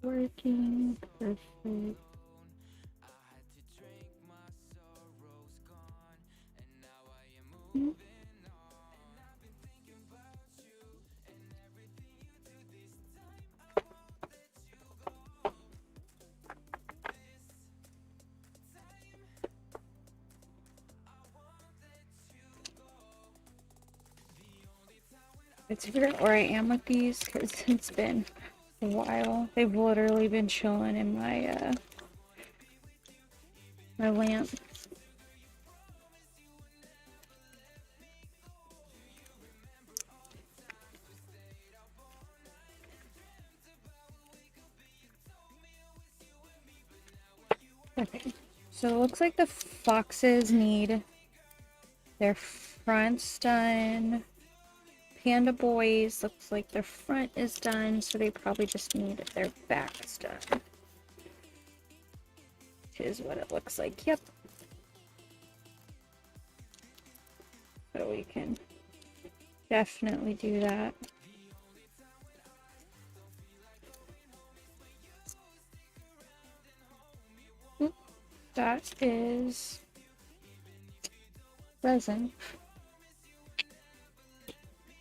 Working perfect. I have to figure out where I am with these because it's been a while. They've literally been chilling in my lamp. Okay, so it looks like the foxes need their fronts done. Panda boys looks like their front is done, so they probably just need their backs done. Is what it looks like. Yep. So we can definitely do that. Oop, that is resin.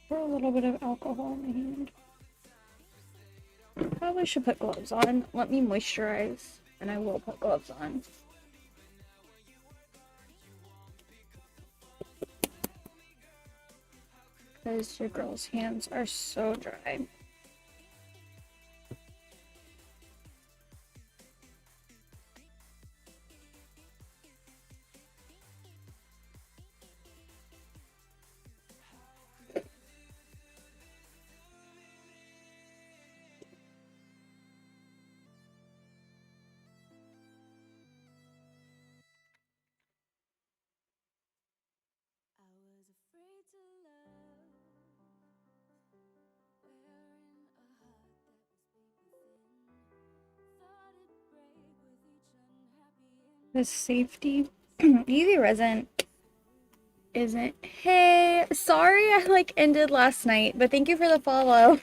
For a little bit of alcohol in my hand. Probably should put gloves on. Let me moisturize, and I will put gloves on. Because your girl's hands are so dry. The safety UV resin isn't. Hey, sorry I like ended last night, but thank you for the follow.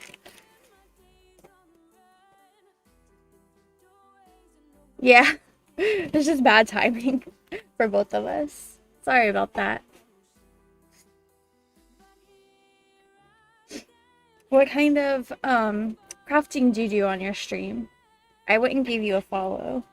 Yeah, it's just bad timing for both of us. Sorry about that. What kind of crafting do you do on your stream? I wouldn't give you a follow.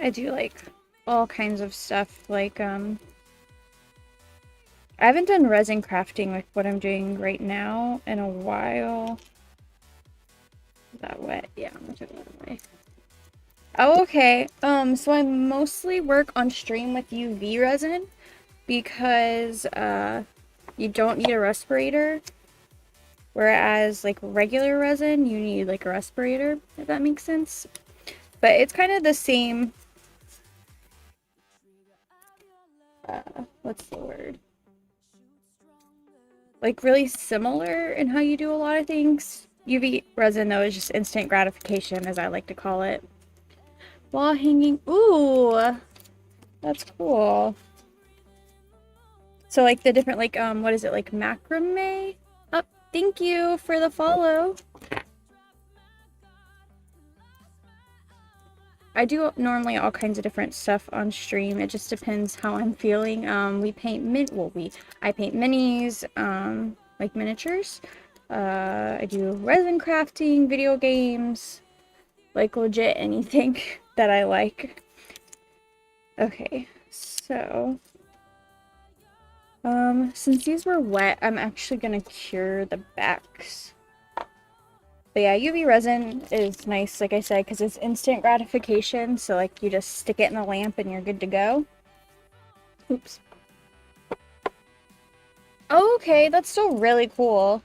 I do like all kinds of stuff. Like I haven't done resin crafting like what I'm doing right now in a while. Is that wet? Yeah, I'm gonna take that away. Oh, okay. So I mostly work on stream with UV resin because you don't need a respirator. Whereas like regular resin, you need like a respirator, if that makes sense. But it's kind of the same. What's the word? Like really similar in how you do a lot of things. UV resin though is just instant gratification, as I like to call it. Wall hanging. Ooh, that's cool. So like the different like what is it, like macrame? Oh, thank you for the follow. I do normally all kinds of different stuff on stream. It just depends how I'm feeling. We paint I paint minis, like miniatures. I do resin crafting, video games, like legit anything that I like. Okay, so since these were wet, I'm actually gonna cure the backs. But yeah, UV resin is nice, like I said, because it's instant gratification. So like you just stick it in the lamp and you're good to go. Oops. Oh, okay, that's still really cool.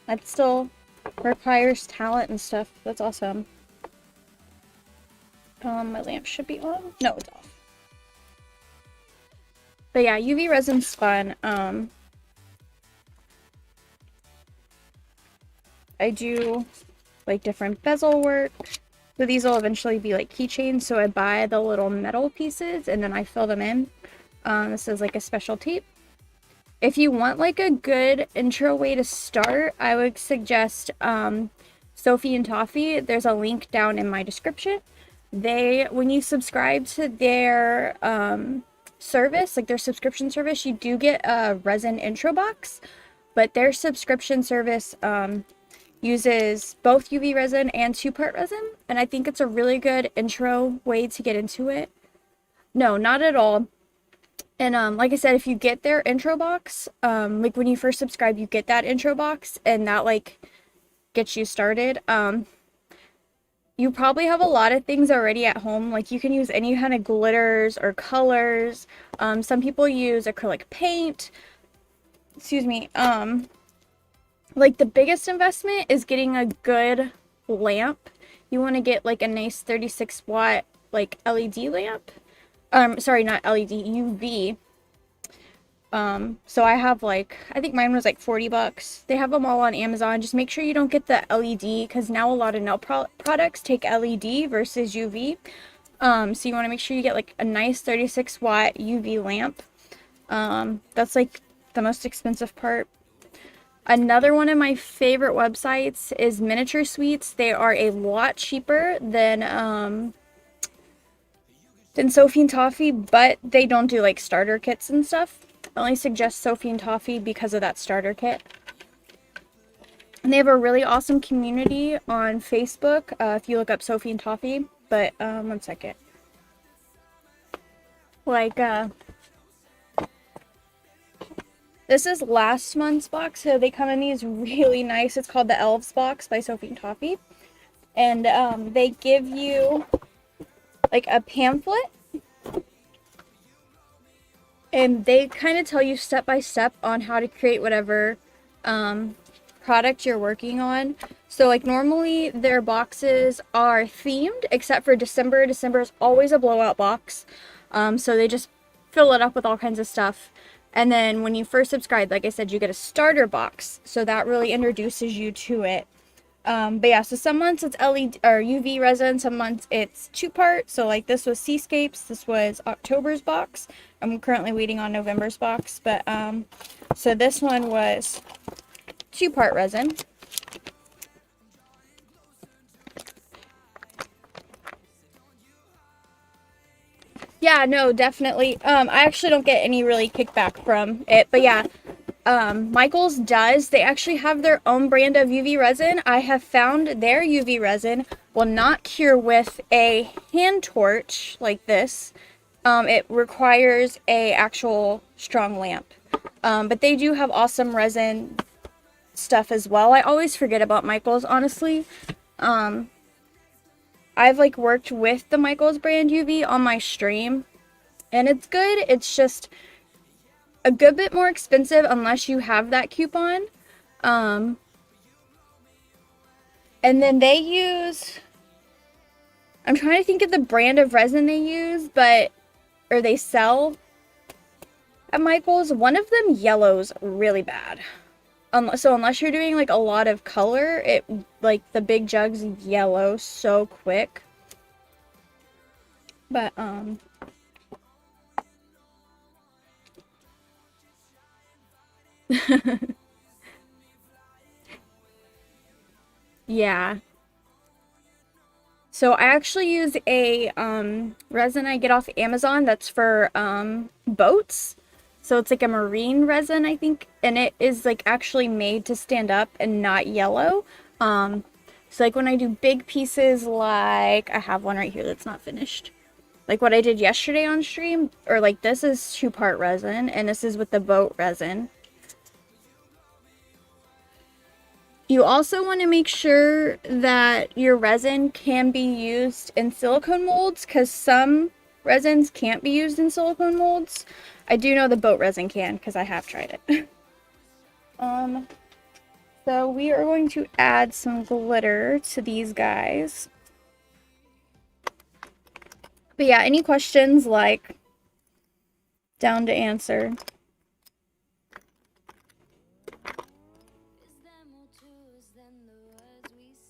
That still requires talent and stuff. That's awesome. My lamp should be on. No, it's off. But yeah, UV resin's fun. I do like different bezel work. So these will eventually be like keychains. So I buy the little metal pieces and then I fill them in. This is like a special tape. If you want like a good intro way to start, I would suggest Sophie and Toffee. There's a link down in my description. When you subscribe to their service, like their subscription service, you do get a resin intro box, but their subscription service uses both UV resin and 2-part resin, and I think it's a really good intro way to get into it. No, not at all. And like I said, if you get their intro box, like when you first subscribe, you get that intro box, and that like gets you started. You probably have a lot of things already at home. Like you can use any kind of glitters or colors. Some people use acrylic paint. Excuse me. Like the biggest investment is getting a good lamp. You want to get like a nice 36 watt like LED lamp. Sorry, not LED, UV. So I have like, I think mine was like 40 bucks. They have them all on Amazon. Just make sure you don't get the LED because now a lot of nail products take LED versus UV. So you want to make sure you get like a nice 36 watt UV lamp. That's like the most expensive part. Another one of my favorite websites is Miniature Suites. They are a lot cheaper than Sophie and Toffee, but they don't do like starter kits and stuff. I only suggest Sophie and Toffee because of that starter kit. And they have a really awesome community on Facebook if you look up Sophie and Toffee. But one second. Like this is last month's box, so they come in these really nice. It's called the Elves box by Sophie and Toffee, and they give you like a pamphlet, and they kind of tell you step by step on how to create whatever product you're working on. So like normally their boxes are themed except for December. December is always a blowout box, so they just fill it up with all kinds of stuff. And then when you first subscribe, like I said, you get a starter box, so that really introduces you to it. But yeah, so some months it's LED or UV resin, some months it's 2-part. So like this was Seascapes, this was October's box. I'm currently waiting on November's box, but so this one was 2-part resin. Yeah, no, definitely. I actually don't get any really kickback from it, but yeah, Michaels does. They actually have their own brand of UV resin. I have found their UV resin will not cure with a hand torch like this. It requires a actual strong lamp. But they do have awesome resin stuff as well. I always forget about Michaels, honestly. I've like worked with the Michaels brand UV on my stream, and it's good. It's just a good bit more expensive unless you have that coupon. And then they use, I'm trying to think of the brand of resin they use, or they sell at Michaels. One of them yellows really bad. So unless you're doing like a lot of color, it like the big jugs yellow so quick. But yeah. So I actually use a resin I get off Amazon that's for boats. So it's like a marine resin, I think, and it is like actually made to stand up and not yellow. So like when I do big pieces, like I have one right here that's not finished. Like what I did yesterday on stream, or like this is 2-part resin, and this is with the boat resin. You also want to make sure that your resin can be used in silicone molds, because some resins can't be used in silicone molds. I do know the boat resin can, because I have tried it. So we are going to add some glitter to these guys. But yeah, any questions, like, down to answer.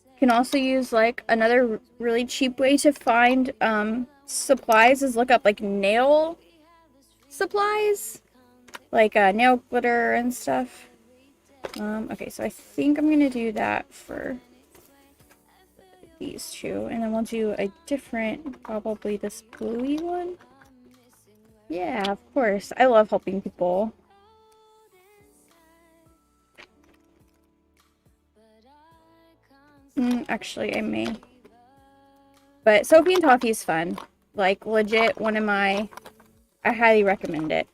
You can also use like another really cheap way to find supplies is look up like nail supplies, like nail glitter and stuff. Okay, so I think I'm gonna do that for these two, and then we'll do a different, probably this bluey one. Yeah, of course. I love helping people. Actually, I may. But Sophie and Toffee is fun. Like, legit, I highly recommend it.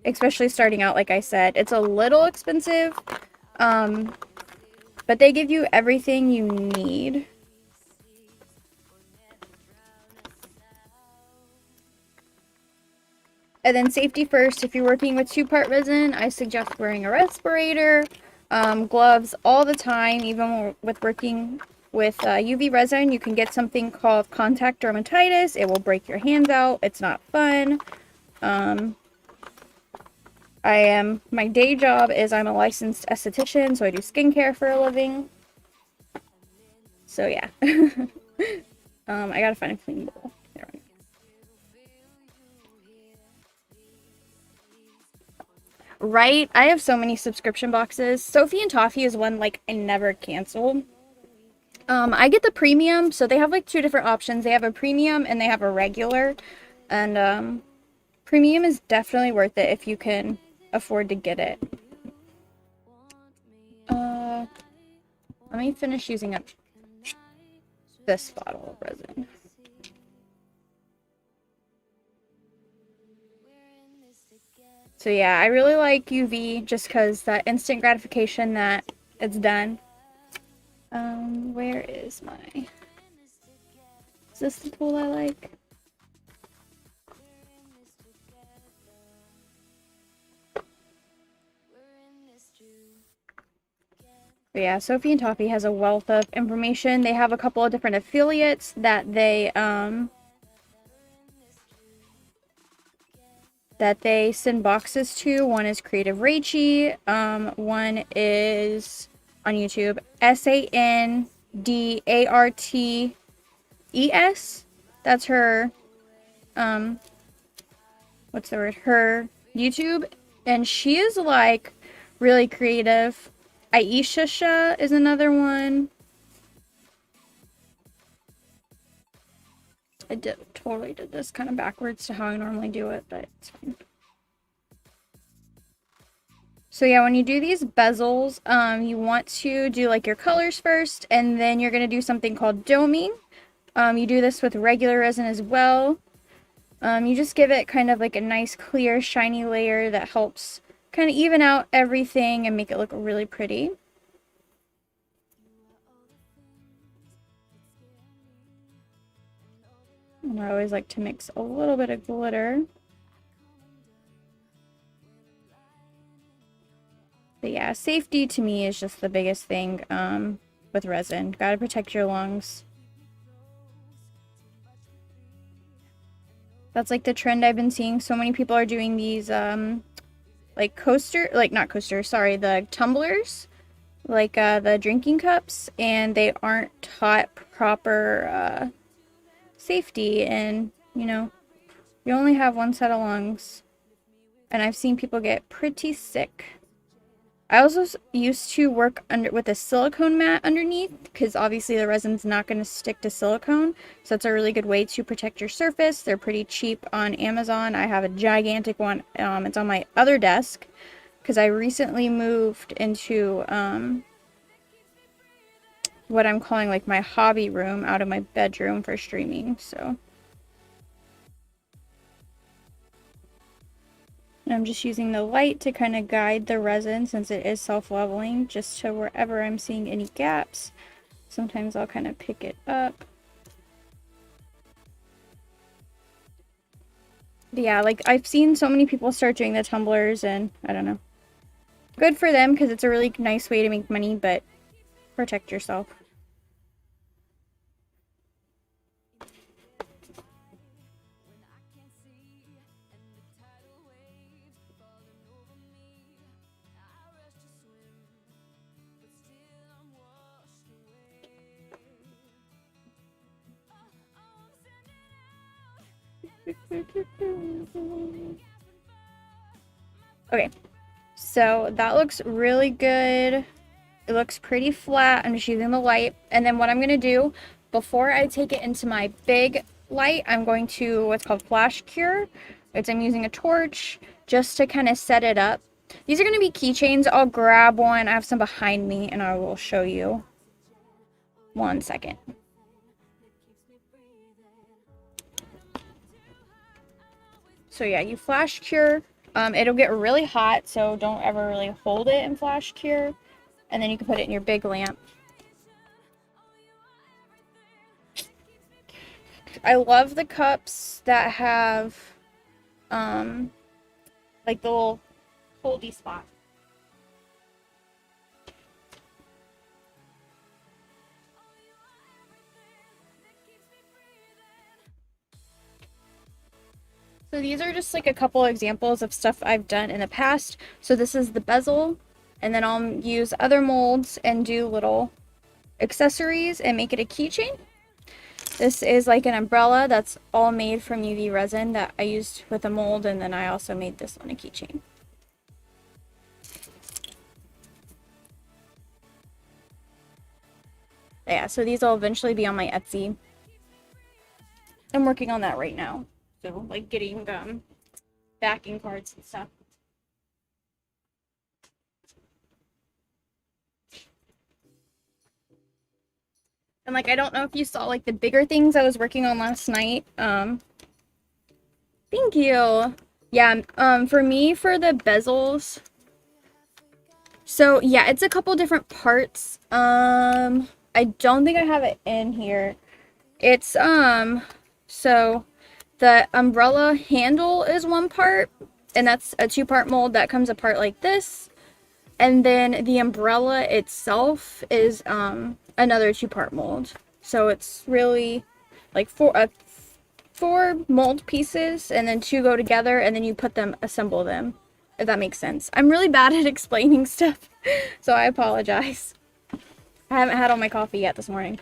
Especially starting out, like I said. It's a little expensive, but they give you everything you need. And then safety first, if you're working with 2-part resin, I suggest wearing a respirator, gloves all the time, even with working with UV resin. You can get something called contact dermatitis. It will break your hands out. It's not fun. My day job is I'm a licensed esthetician, so I do skincare for a living. So yeah. I gotta find a clean bowl. There we go. Right? I have so many subscription boxes. Sophie and Toffee is one like I never cancel. I get the premium, so they have like 2 different options. They have a premium and they have a regular. And premium is definitely worth it if you can afford to get it. Let me finish using up this bottle of resin. So yeah, I really like UV just because that instant gratification that it's done. Where is my... Is this the tool I like? But yeah, Sophie and Toffee has a wealth of information. They have a couple of different affiliates that they send boxes to. One is Creative Raichi. One is on YouTube, Sandartes. That's her, what's the word? Her YouTube. And she is like really creative. Aisha is another one. I totally did this kind of backwards to how I normally do it, but it's fine. So yeah, when you do these bezels, you want to do like your colors first, and then you're going to do something called doming. You do this with regular resin as well. You just give it kind of like a nice clear shiny layer that helps kind of even out everything and make it look really pretty. And I always like to mix a little bit of glitter. But yeah, safety to me is just the biggest thing with resin. Gotta protect your lungs. That's like the trend I've been seeing. So many people are doing these like the tumblers, like the drinking cups, and they aren't taught proper safety, and you know, you only have one set of lungs, and I've seen people get pretty sick. I also used to work with a silicone mat underneath, because obviously the resin's not going to stick to silicone, so it's a really good way to protect your surface. They're pretty cheap on Amazon. I have a gigantic one. It's on my other desk, because I recently moved into what I'm calling like my hobby room out of my bedroom for streaming, so... I'm just using the light to kind of guide the resin, since it is self-leveling, just to wherever I'm seeing any gaps. Sometimes I'll kind of pick it up. But yeah, like I've seen so many people start doing the tumblers, and I don't know. Good for them, because it's a really nice way to make money, but protect yourself. Okay, so that looks really good. It looks pretty flat. I'm just using the light. And then what I'm going to do, before I take it into my big light, I'm going to what's called flash cure. I'm using a torch just to kind of set it up. These are going to be keychains. I'll grab one. I have some behind me and I will show you. 1 second. So yeah, you flash cure. It'll get really hot, so don't ever really hold it in flash cure. And then you can put it in your big lamp. I love the cups that have like the little holdy spot. So these are just like a couple examples of stuff I've done in the past. So this is the bezel, and then I'll use other molds and do little accessories and make it a keychain. This is like an umbrella that's all made from UV resin that I used with a mold, and then I also made this one a keychain. Yeah, so these will eventually be on my Etsy. I'm working on that right now. So, like getting backing cards and stuff. And like, I don't know if you saw like the bigger things I was working on last night. Thank you. Yeah, for me, for the bezels. So yeah, it's a couple different parts. I don't think I have it in here. It's, so the umbrella handle is one part, and that's a 2-part mold that comes apart like this. And then the umbrella itself is, another 2-part mold. So it's really like four mold pieces, and then 2 go together, and then you put them, assemble them, if that makes sense. I'm really bad at explaining stuff, so I apologize. I haven't had all my coffee yet this morning.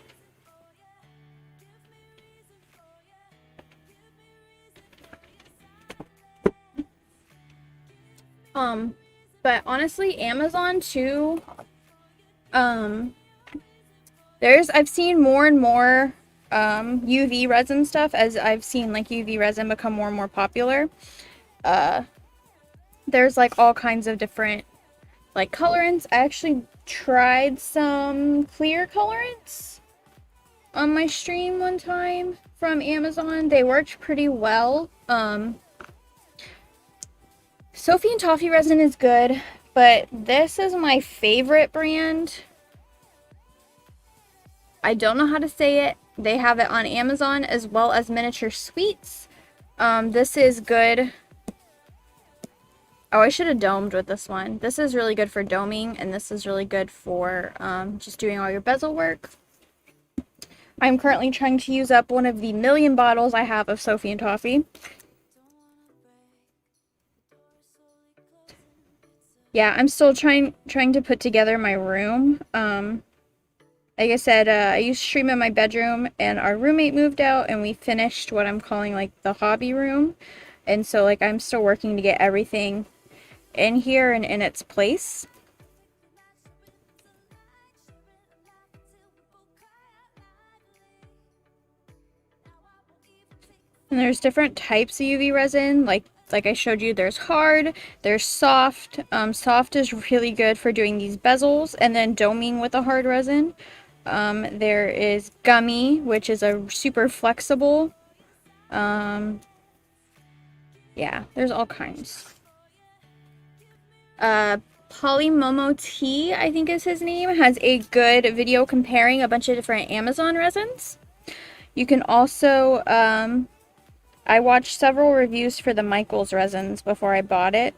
But honestly, Amazon too, I've seen more and more UV resin stuff as I've seen like UV resin become more and more popular. There's like all kinds of different like colorants. I actually tried some clear colorants on my stream one time from Amazon. They worked pretty well. Sophie and Toffee resin is good, but this is my favorite brand. I don't know how to say it. They have it on Amazon as well as Miniature Sweets. This is good. Oh, I should have domed with this one. This is really good for doming, and this is really good for just doing all your bezel work. I'm currently trying to use up one of the 1,000,000 bottles I have of Sophie and Toffee. Yeah, I'm still trying to put together my room. Like I said, I used to stream in my bedroom, and our roommate moved out, and we finished what I'm calling like the hobby room. And so like I'm still working to get everything in here and in its place. And there's different types of UV resin, like I showed you. There's hard, there's soft. Soft is really good for doing these bezels and then doming with a hard resin. There is gummy, which is a super flexible. Yeah, there's all kinds. Polymomo T, I think is his name, has a good video comparing a bunch of different Amazon resins. You can also, I watched several reviews for the Michaels resins before I bought it.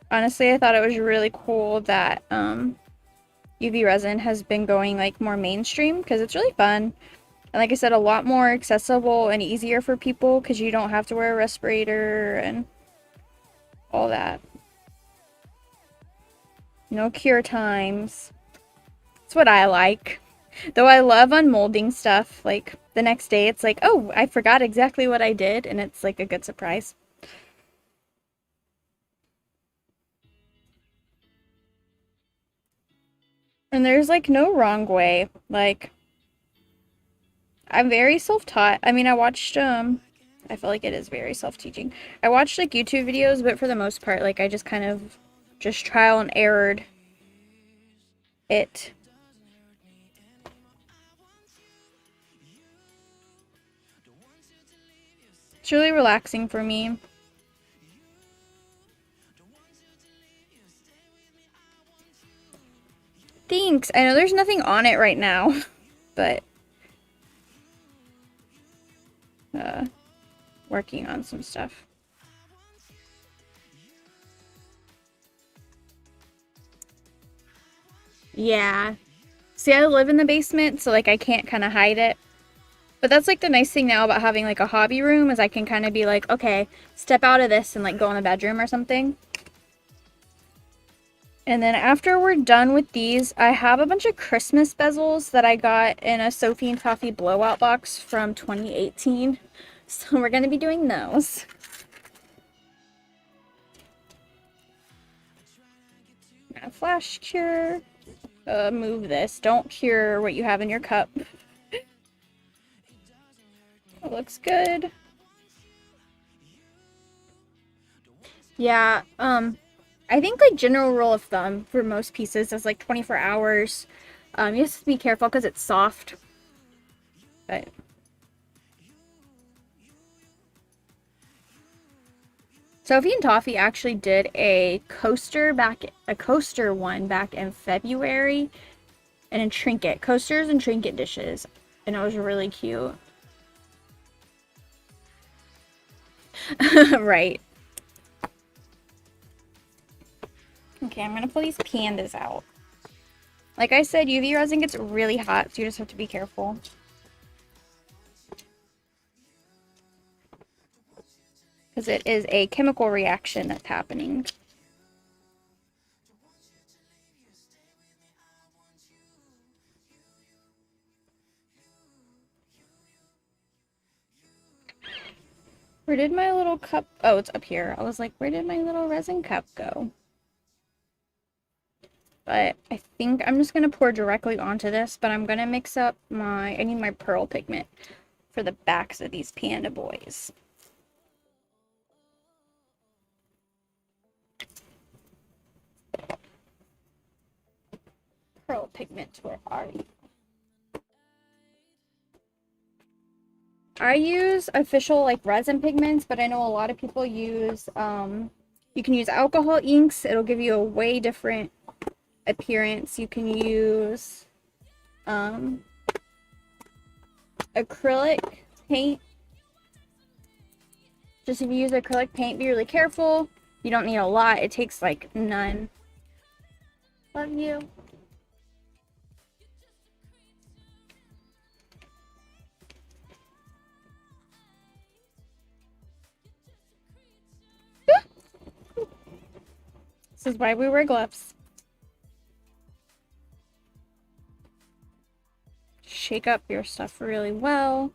Honestly, I thought it was really cool that UV resin has been going like more mainstream because it's really fun. And like I said, a lot more accessible and easier for people because you don't have to wear a respirator and all that. No cure times. That's what I like. Though I love unmolding stuff. Like, the next day it's like, oh, I forgot exactly what I did, and it's like a good surprise. And there's like no wrong way. Like, I'm very self-taught. I mean, I feel like it is very self-teaching. I watched like YouTube videos, but for the most part, like I just kind of just trial and errored it. It's really relaxing for me. Thanks. I know there's nothing on it right now, but working on some stuff. Yeah. See, I live in the basement, so like I can't kind of hide it. But that's like the nice thing now about having like a hobby room is I can kind of be like, okay, step out of this and like go in the bedroom or something. And then after we're done with these, I have a bunch of Christmas bezels that I got in a Sophie and Toffee blowout box from 2018. So we're going to be doing those. I'm gonna flash cure. Move this. Don't cure what you have in your cup. It looks good. Yeah, I think like general rule of thumb for most pieces is like 24 hours. You have to be careful because it's soft. But Sophie and Toffee actually did a coaster one back in February, and a trinket, coasters and trinket dishes, and it was really cute. Right. Okay, I'm gonna pull these pandas out. Like I said, UV resin gets really hot, so you just have to be careful. Because it is a chemical reaction that's happening. Where did my little cup... Oh, it's up here. I was like, where did my little resin cup go? But I think I'm just going to pour directly onto this, but I'm going to mix up I need my pearl pigment for the backs of these panda boys. Pearl pigment, where are you? I use official like resin pigments, but I know a lot of people use, you can use alcohol inks. It'll give you a way different appearance. You can use acrylic paint. Just if you use acrylic paint, be really careful. You don't need a lot. It takes like none. Love you. This is why we wear gloves. Shake up your stuff really well.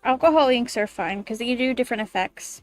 Alcohol inks are fine because they do different effects.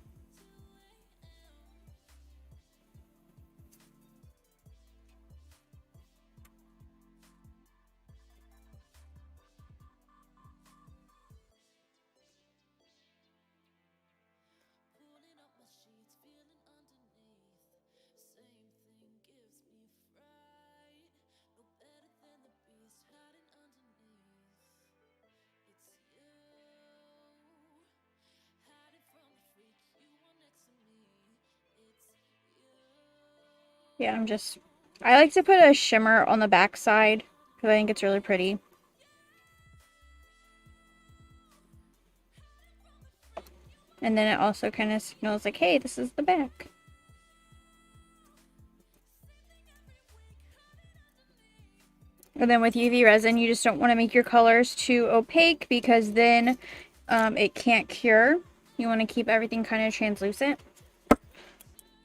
Yeah, I like to put a shimmer on the back side because I think it's really pretty. And then it also kind of signals like, hey, this is the back. And then with UV resin, you just don't want to make your colors too opaque because then it can't cure. You want to keep everything kind of translucent.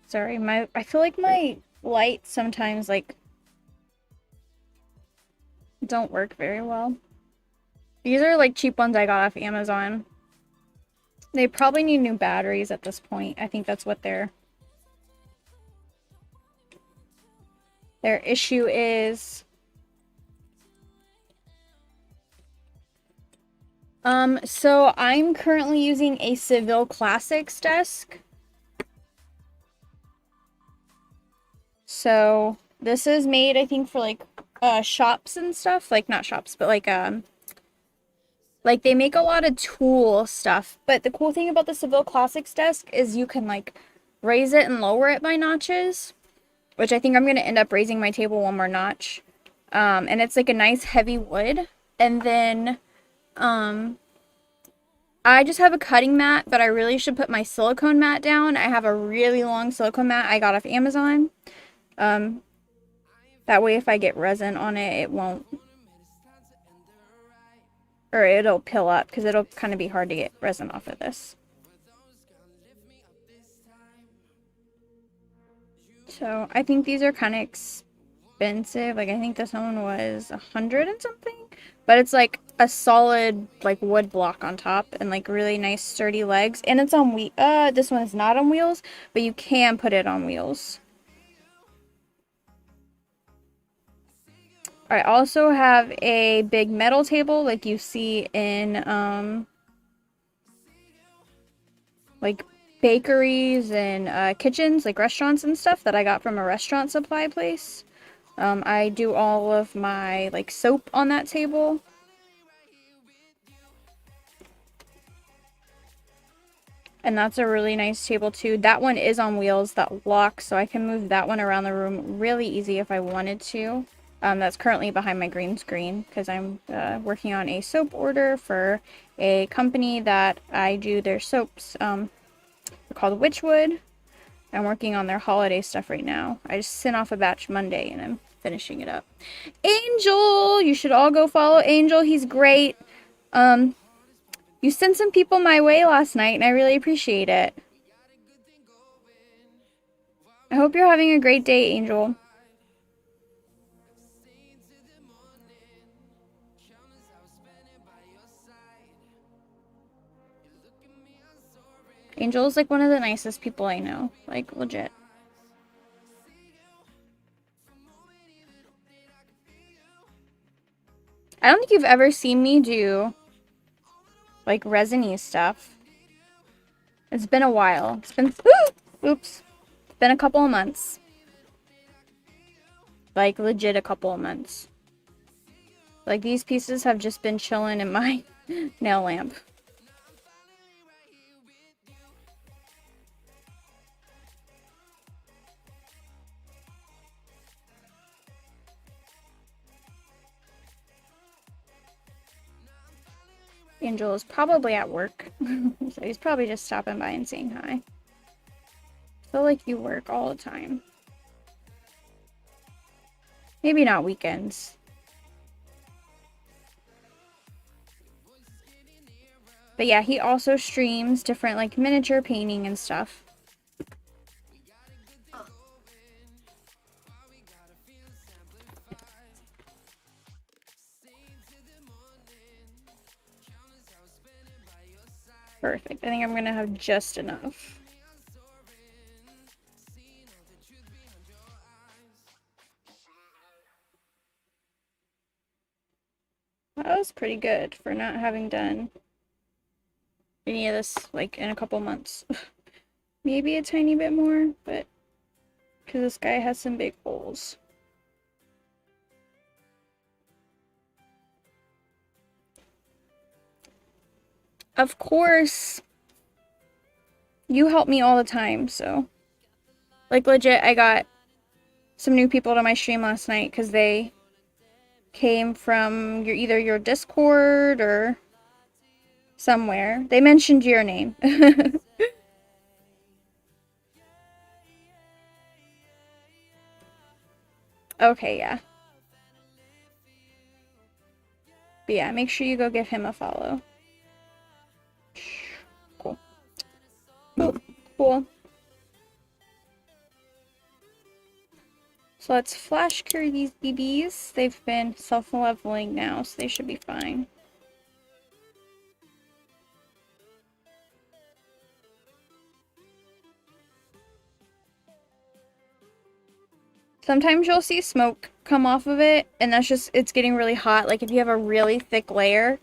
Sorry, I feel like my lights sometimes like don't work very well. These are like cheap ones I got off Amazon. They probably need new batteries at this point. I think that's what their issue is. So I'm currently using a Seville Classics desk. So this is made, I think, for like shops and stuff. Like not shops, but like they make a lot of tool stuff. But the cool thing about the Seville Classics desk is you can like raise it and lower it by notches, which I think I'm gonna end up raising my table one more notch. And it's like a nice heavy wood. And then I just have a cutting mat, but I really should put my silicone mat down. I have a really long silicone mat I got off Amazon. That way if I get resin on it, it won't, or it'll pill up, because it'll kind of be hard to get resin off of this. So I think these are kind of expensive. Like I think this one was 100 and something, but it's like a solid like wood block on top and like really nice sturdy legs, and it's on this one is not on wheels, but you can put it on wheels. I also have a big metal table like you see in like bakeries and kitchens, like restaurants and stuff, that I got from a restaurant supply place. I do all of my like soap on that table. And that's a really nice table too. That one is on wheels that locks, so I can move that one around the room really easy if I wanted to. That's currently behind my green screen because I'm working on a soap order for a company that I do their soaps. They're called Witchwood. I'm working on their holiday stuff right now. I just sent off a batch Monday and I'm finishing it up. Angel! You should all go follow Angel. He's great. You sent some people my way last night and I really appreciate it. I hope you're having a great day, Angel. Angel is like one of the nicest people I know. Like, legit. I don't think you've ever seen me do like resin-y stuff. It's been a while. It's been oops. It's been a couple of months. Like legit a couple of months. Like these pieces have just been chilling in my nail lamp. Angel is probably at work. So he's probably just stopping by and saying hi. I feel like you work all the time. Maybe not weekends. But yeah, he also streams different like miniature painting and stuff. Perfect. I think I'm gonna have just enough. That was pretty good for not having done any of this like in a couple months. Maybe a tiny bit more, but because this guy has some big holes. Of course, you help me all the time, so like legit, I got some new people to my stream last night because they came from either your Discord or somewhere. They mentioned your name. Okay, yeah. But yeah, make sure you go give him a follow. Cool. Cool. So let's flash cure these BBs. They've been self-leveling now, so they should be fine. Sometimes you'll see smoke come off of it, and that's just, it's getting really hot. Like if you have a really thick layer,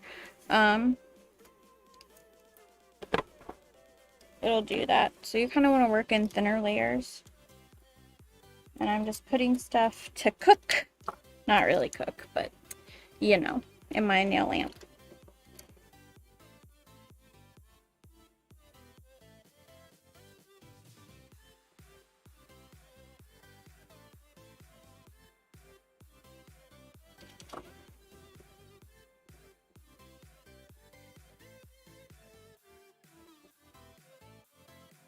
it'll do that. So you kind of want to work in thinner layers. And I'm just putting stuff to cook. Not really cook, but you know, in my nail lamp.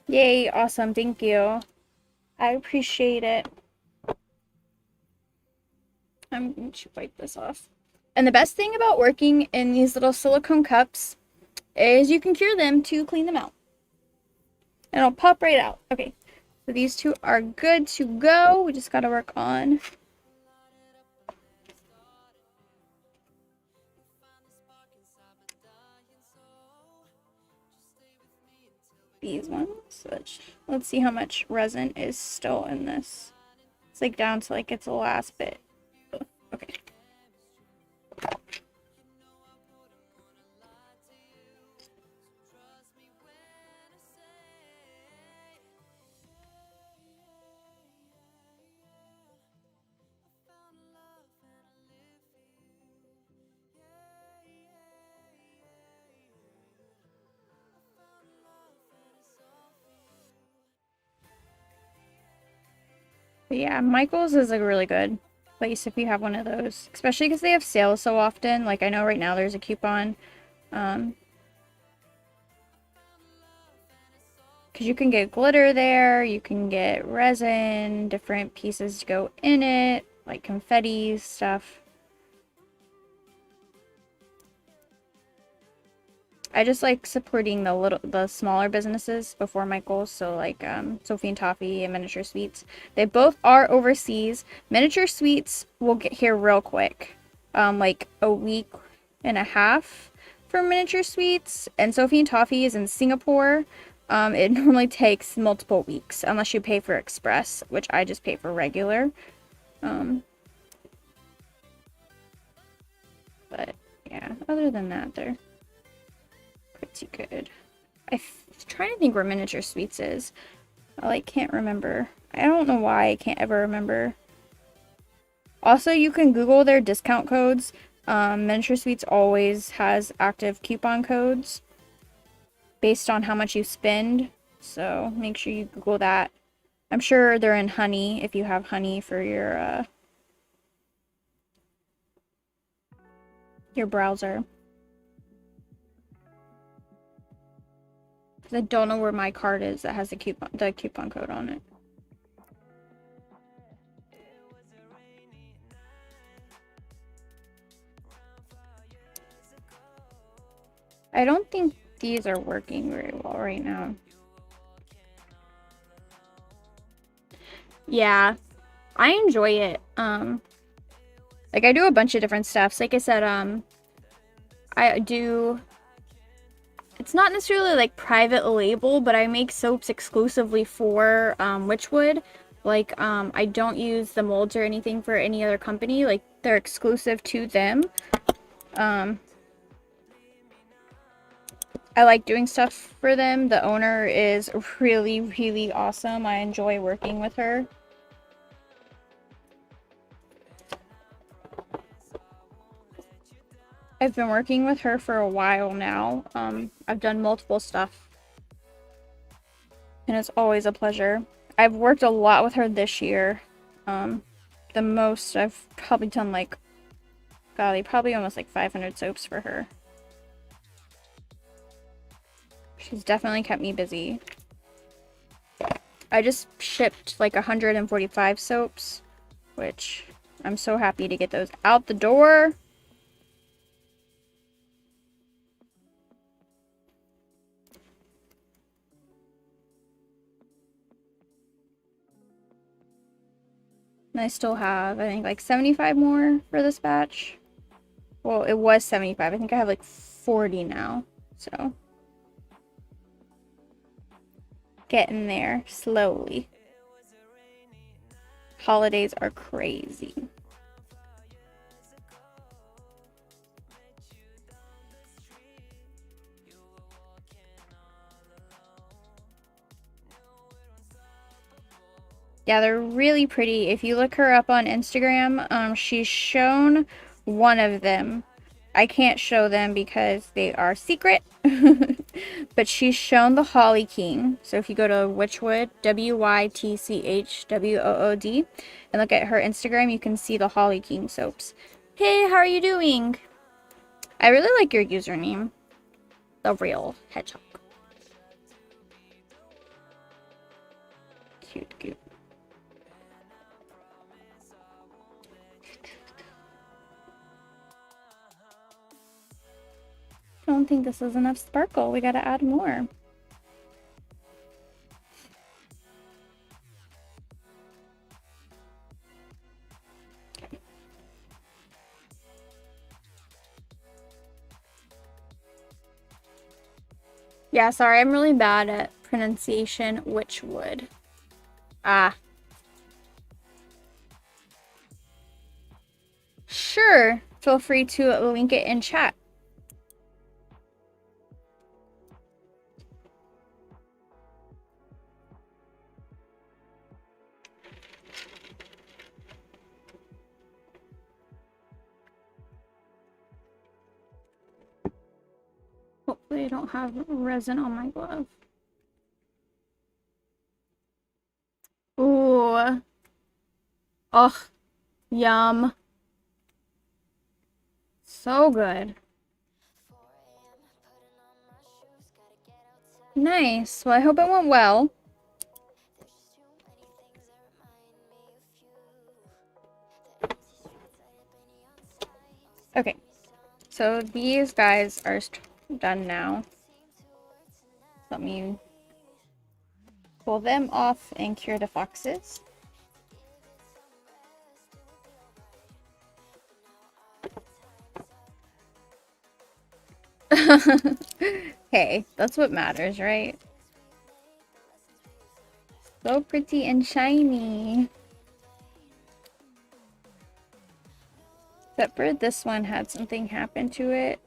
Yay, awesome, thank you. I appreciate it. I'm going to wipe this off. And the best thing about working in these little silicone cups is you can cure them to clean them out. And it'll pop right out. Okay, so these two are good to go. We just gotta work on these ones. Let's see how much resin is still in this. It's like down to like its last bit. Okay. But yeah, Michael's is a really good place if you have one of those, especially because they have sales so often. Like I know right now there's a coupon, because you can get glitter there, you can get resin, different pieces to go in it, like confetti stuff. I just like supporting the smaller businesses before Michael's. So like Sophie and Toffee and Miniature Sweets. They both are overseas. Miniature Sweets will get here real quick. Like a week and a half for Miniature Sweets. And Sophie and Toffee is in Singapore. It normally takes multiple weeks unless you pay for express, which I just pay for regular. But yeah, other than that, they're pretty good. I'm trying to think where Miniature Sweets is. I like can't remember. I don't know why I can't ever remember. Also, you can Google their discount codes. Miniature Sweets always has active coupon codes based on how much you spend. So make sure you Google that. I'm sure they're in Honey if you have Honey for your browser. I don't know where my card is that has the coupon code on it. I don't think these are working very well right now. Yeah, I enjoy it. Like I do a bunch of different stuff. Like I said, I do. It's not necessarily like private label, but I make soaps exclusively for Witchwood. Like I don't use the molds or anything for any other company. Like they're exclusive to them. I like doing stuff for them. The owner is really, really awesome. I enjoy working with her. I've been working with her for a while now. I've done multiple stuff. And it's always a pleasure. I've worked a lot with her this year. The most I've probably done like, golly, probably almost like 500 soaps for her. She's definitely kept me busy. I just shipped like 145 soaps, which I'm so happy to get those out the door. And I still have, I think, like 75 more for this batch. Well, it was 75. I think I have like 40 now. So, getting there slowly. Holidays are crazy. Yeah, they're really pretty. If you look her up on Instagram, she's shown one of them. I can't show them because they are secret. But she's shown the Holly King. So if you go to Witchwood, WYTCHWOOD, and look at her Instagram, you can see the Holly King soaps. Hey, how are you doing? I really like your username. The real hedgehog. Cute, cute. I don't think this is enough sparkle. We gotta add more. Yeah, sorry, I'm really bad at pronunciation. Witchwood. Ah. Sure. Feel free to link it in chat. Hopefully I don't have resin on my glove. Ooh. Ugh. Yum. So good. Nice. Well, I hope it went well. Okay. So these guys are done now. Let me pull them off and cure the foxes. Hey, that's what matters, right? So pretty and shiny. Except for this one had something happen to it.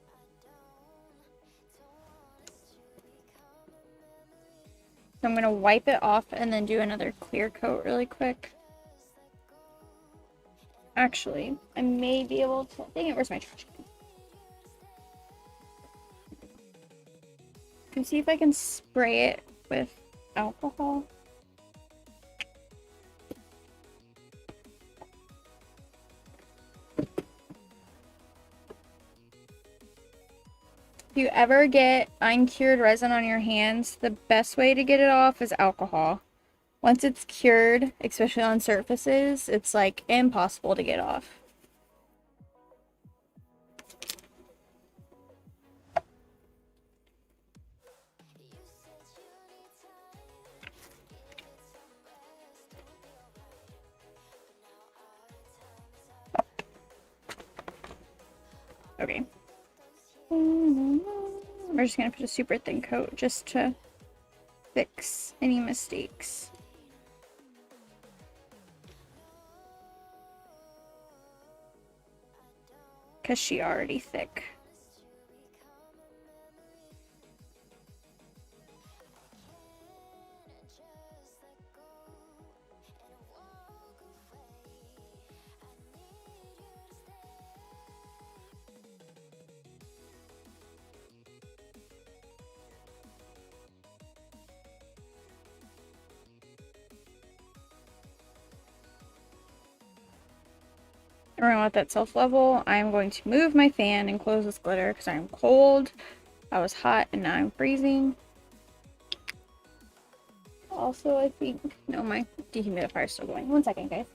So I'm going to wipe it off and then do another clear coat really quick. Actually, I may be able to... Dang it, where's my trash can? Can see if I can spray it with alcohol. If you ever get uncured resin on your hands, the best way to get it off is alcohol. Once it's cured, especially on surfaces, it's like impossible to get off. Okay. We're just gonna put a super thin coat just to fix any mistakes. Because she already thick. We're gonna let that self-level. I'm going to move my fan and close this glitter because I'm cold. I was hot and now I'm freezing. Also, I think... No, my dehumidifier is still going. 1 second, guys.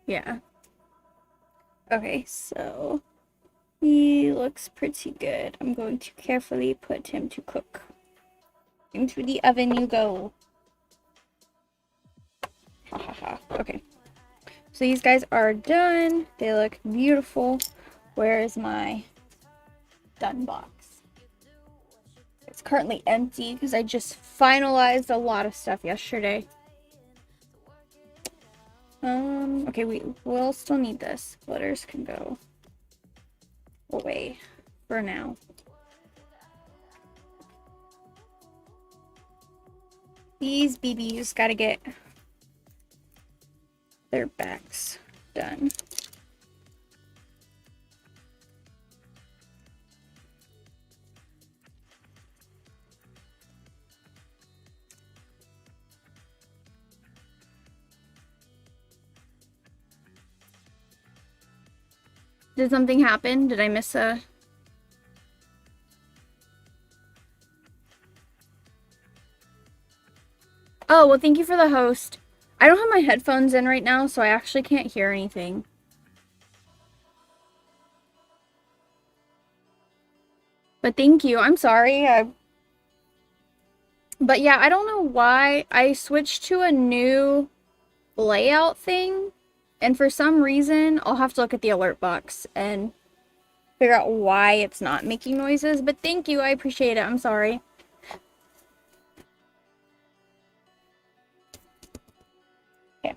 Yeah. Okay, so he looks pretty good. I'm going to carefully put him to cook. Into the oven you go. Ha ha ha. Okay. So these guys are done. They look beautiful. Where is my done box? It's currently empty because I just finalized a lot of stuff yesterday. Okay, we'll still need this. Glitters can go away for now. These BBs gotta get their backs done. Did something happen? Did I miss a... Oh, well, thank you for the host. I don't have my headphones in right now, so I actually can't hear anything. But thank you. I'm sorry. But yeah, I don't know why I switched to a new layout thing. And for some reason, I'll have to look at the alert box and figure out why it's not making noises. But thank you. I appreciate it. I'm sorry. Okay.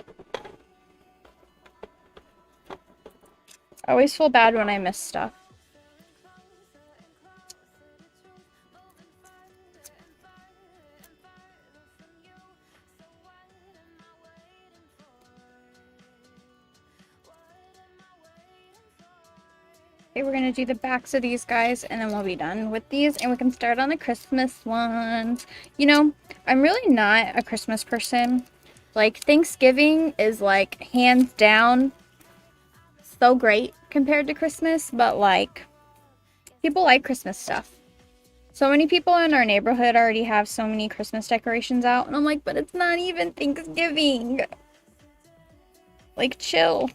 I always feel bad when I miss stuff. Okay, we're gonna do the backs of these guys and then we'll be done with these and we can start on the Christmas ones. You know, I'm really not a Christmas person. Like, Thanksgiving is like hands down so great compared to Christmas, but like, people like Christmas stuff. So many people in our neighborhood already have so many Christmas decorations out and I'm like, but it's not even Thanksgiving. Like, chill.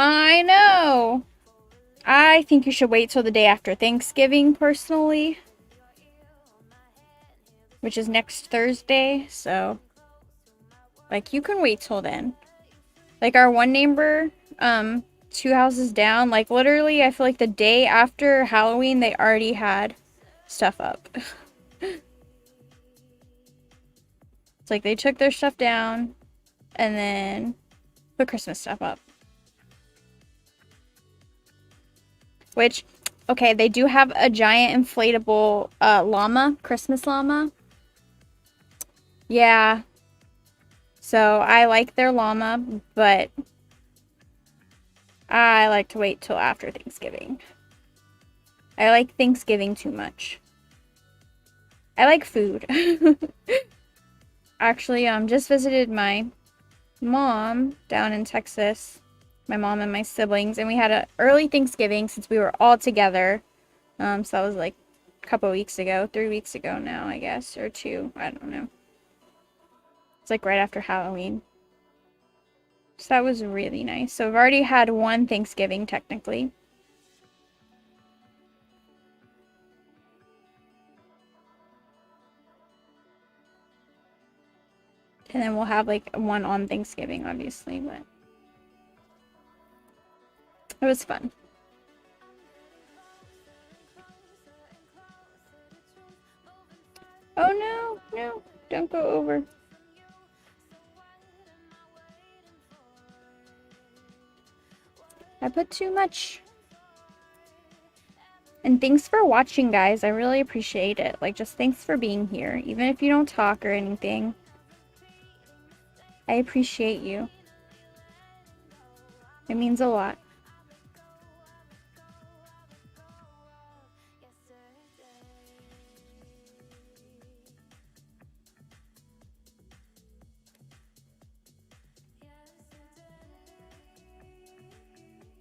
I know. I think you should wait till the day after Thanksgiving, personally. Which is next Thursday, so... Like, you can wait till then. Like, our one neighbor, 2 houses down, like, literally, I feel like the day after Halloween, they already had stuff up. It's like, they took their stuff down, and then put Christmas stuff up. Which, okay, they do have a giant inflatable llama, Christmas llama. Yeah. So I like their llama, but I like to wait till after Thanksgiving. I like Thanksgiving too much. I like food. Actually, just visited my mom down in Texas. My mom and my siblings, and we had an early Thanksgiving since we were all together. So that was like a couple weeks ago, 3 weeks ago now, I guess, or 2. I don't know. It's like right after Halloween. So that was really nice. So I've already had one Thanksgiving technically. And then we'll have like one on Thanksgiving, obviously, but it was fun. Oh no, no, don't go over. I put too much. And thanks for watching, guys. I really appreciate it. Like, just thanks for being here. Even if you don't talk or anything. I appreciate you. It means a lot.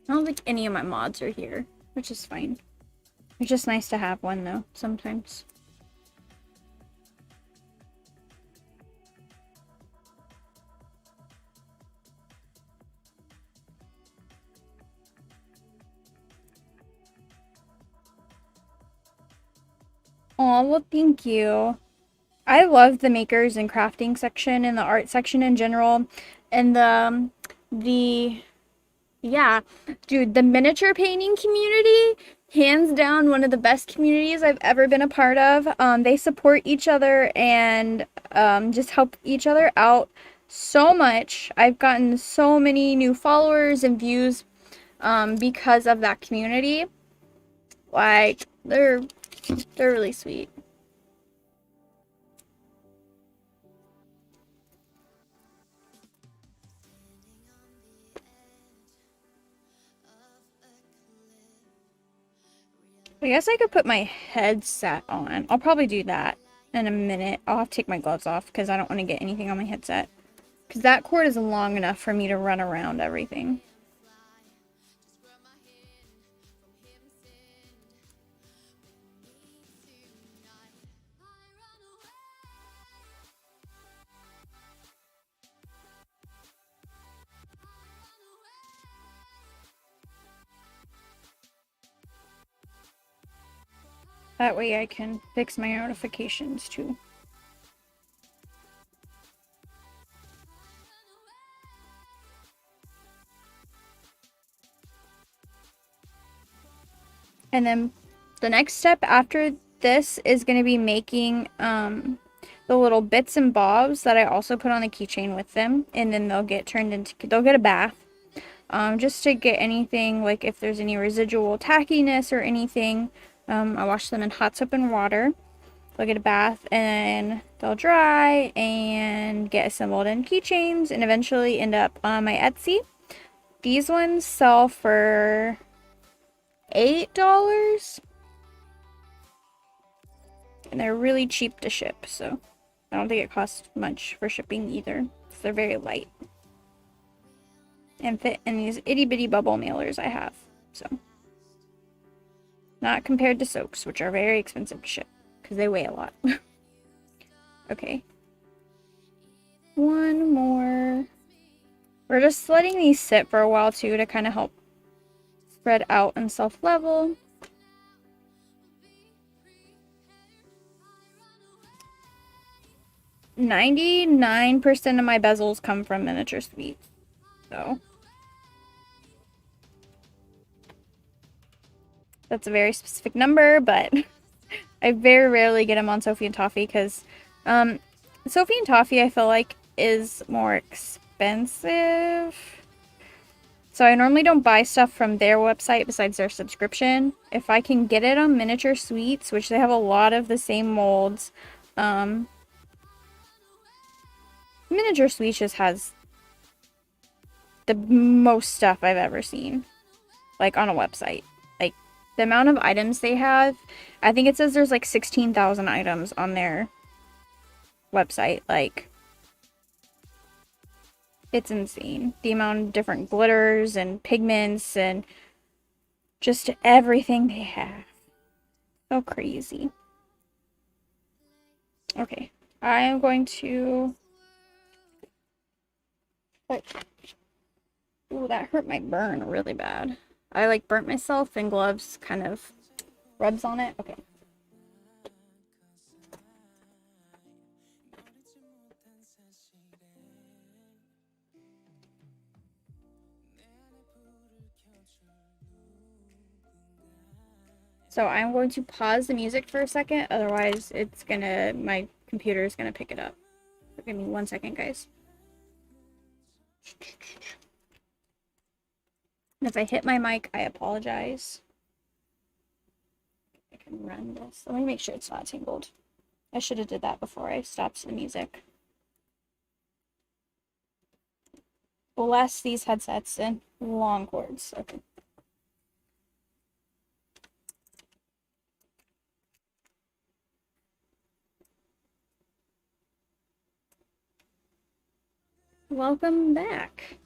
I don't think any of my mods are here. which is fine. It's just nice to have one though, sometimes. Oh, well, thank you. I love the makers and crafting section and the art section in general. And the yeah, dude, the miniature painting community, hands down, one of the best communities I've ever been a part of. They support each other and just help each other out so much. I've gotten so many new followers and views because of that community. Like, they're really sweet. I guess I could put my headset on. I'll probably do that in a minute. I'll have to take my gloves off because I don't want to get anything on my headset. Because that cord is long enough for me to run around everything. That way I can fix my notifications too. And then the next step after this is going to be making the little bits and bobs that I also put on the keychain with them. And then they'll get turned into, they'll get a bath. Just to get anything, like if there's any residual tackiness or anything, I wash them in hot soap and water. They'll get a bath and they'll dry and get assembled in keychains and eventually end up on my Etsy. These ones sell for $8 and they're really cheap to ship, so I don't think it costs much for shipping either. They're very light and fit in these itty bitty bubble mailers I have, so not compared to soaps, which are very expensive to ship because they weigh a lot. Okay, one more. We're just letting these sit for a while too to kind of help spread out and self-level. %99 of my bezels come from miniature sweets, so that's a very specific number, but I very rarely get them on Sophie and Toffee because Sophie and Toffee I feel like is more expensive. So I normally don't buy stuff from their website besides their subscription. If I can get it on Miniature Sweets, which they have a lot of the same molds, Miniature Sweets just has the most stuff I've ever seen, like on a website. Like the amount of items they have, I think it says there's like 16,000 items on their website. Like, it's insane. The amount of different glitters and pigments and just everything they have. So crazy. Okay, I am going to... Ooh, that hurt my burn really bad. I like burnt myself and gloves kind of rubs on it. Okay. So I'm going to pause the music for a second, otherwise it's gonna, my computer is gonna pick it up. So give me 1 second, guys. And if I hit my mic, I apologize. I can run this. Let me make sure it's not tangled. I should have did that before I stopped the music. Bless these headsets and long cords. Okay. Welcome back.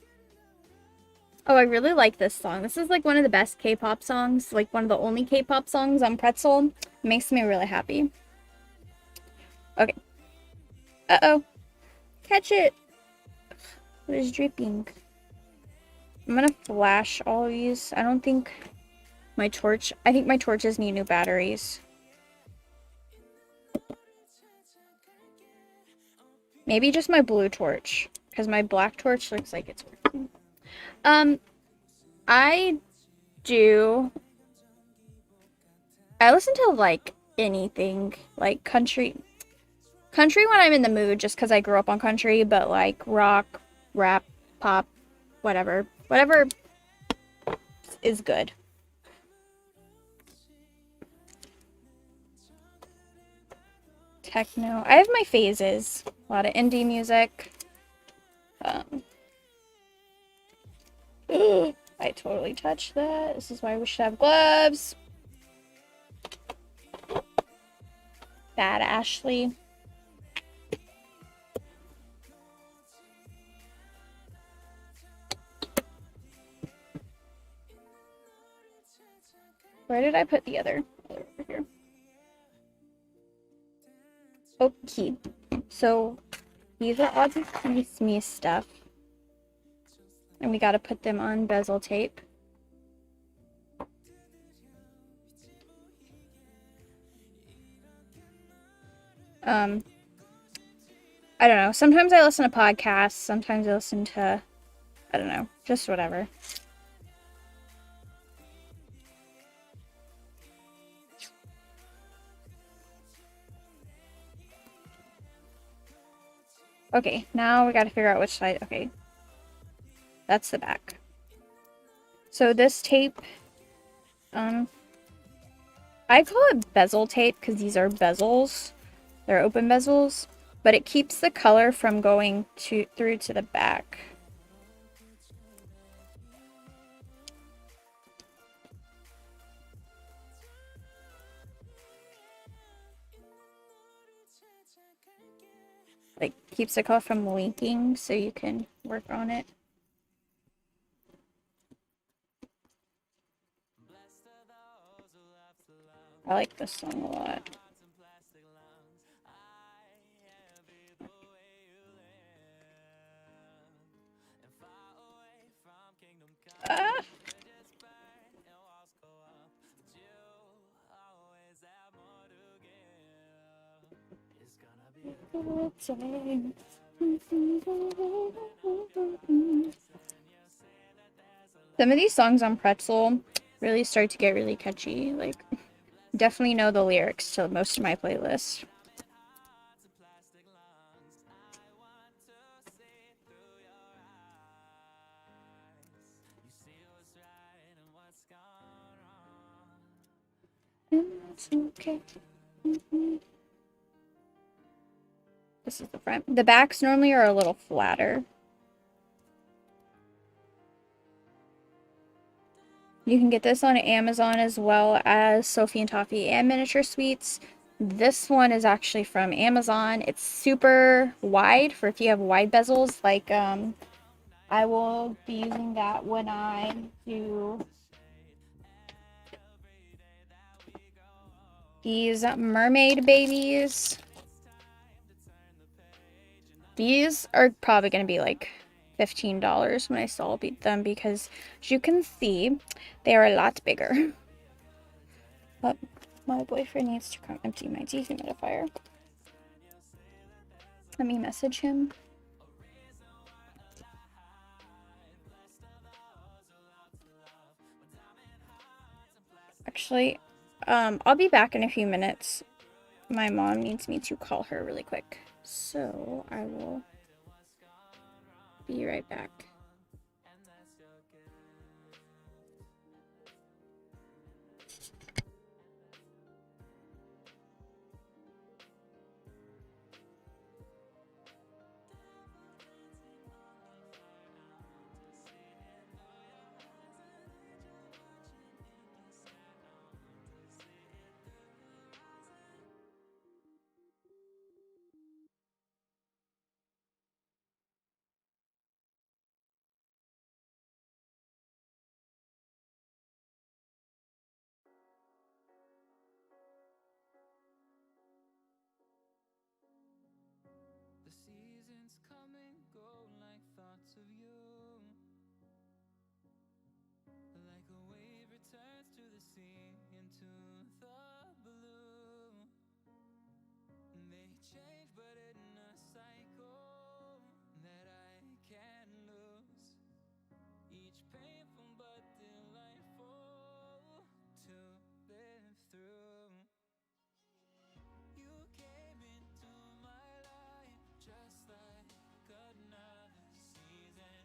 Oh, I really like this song. This is like one of the best K-pop songs, like one of the only K-pop songs on Pretzel. It makes me really happy. Okay. Uh-oh. Catch it. It is dripping. I'm gonna flash all of these. I don't think my torch... I think my torches need new batteries. Maybe just my blue torch, because my black torch looks like it's working. I do... I listen to, like, anything. Like, country... Country when I'm in the mood, just because I grew up on country, but, like, rock, rap, pop, whatever. Whatever is good. Techno. I have my phases. A lot of indie music. I totally touched that. This is why we should have gloves. Bad Ashley. Where did I put the other? Over here. Okay. So these are all the me stuff. And we gotta put them on bezel tape. I don't know. Sometimes I listen to podcasts. Sometimes I listen to, I don't know, just whatever. Okay, now we gotta figure out which side. Okay. That's the back. So this tape, I call it bezel tape because these are bezels. They're open bezels, but it keeps the color from going through to the back. Like, keeps the color from leaking so you can work on it. I like this song a lot. Ah! Some of these songs on Pretzel really start to get really catchy. Like, definitely know the lyrics to most of my playlist. It's okay. This is the front. The backs normally are a little flatter. You can get this on Amazon as well as Sophie and Toffee and Miniature Sweets. This one is actually from Amazon. It's super wide for if you have wide bezels. Like, I will be using that when I do these mermaid babies. These are probably going to be like $15 when I sell them because, as you can see, they are a lot bigger. But my boyfriend needs to come empty my dehumidifier. Let me message him. Actually, I'll be back in a few minutes. My mom needs me to call her really quick. So I will be right back. seasons come and go like thoughts of you. Like a wave returns to the sea, into the blue. They change but in a cycle that I can't lose. Each painful but delightful to live through. You came into my life just like another season.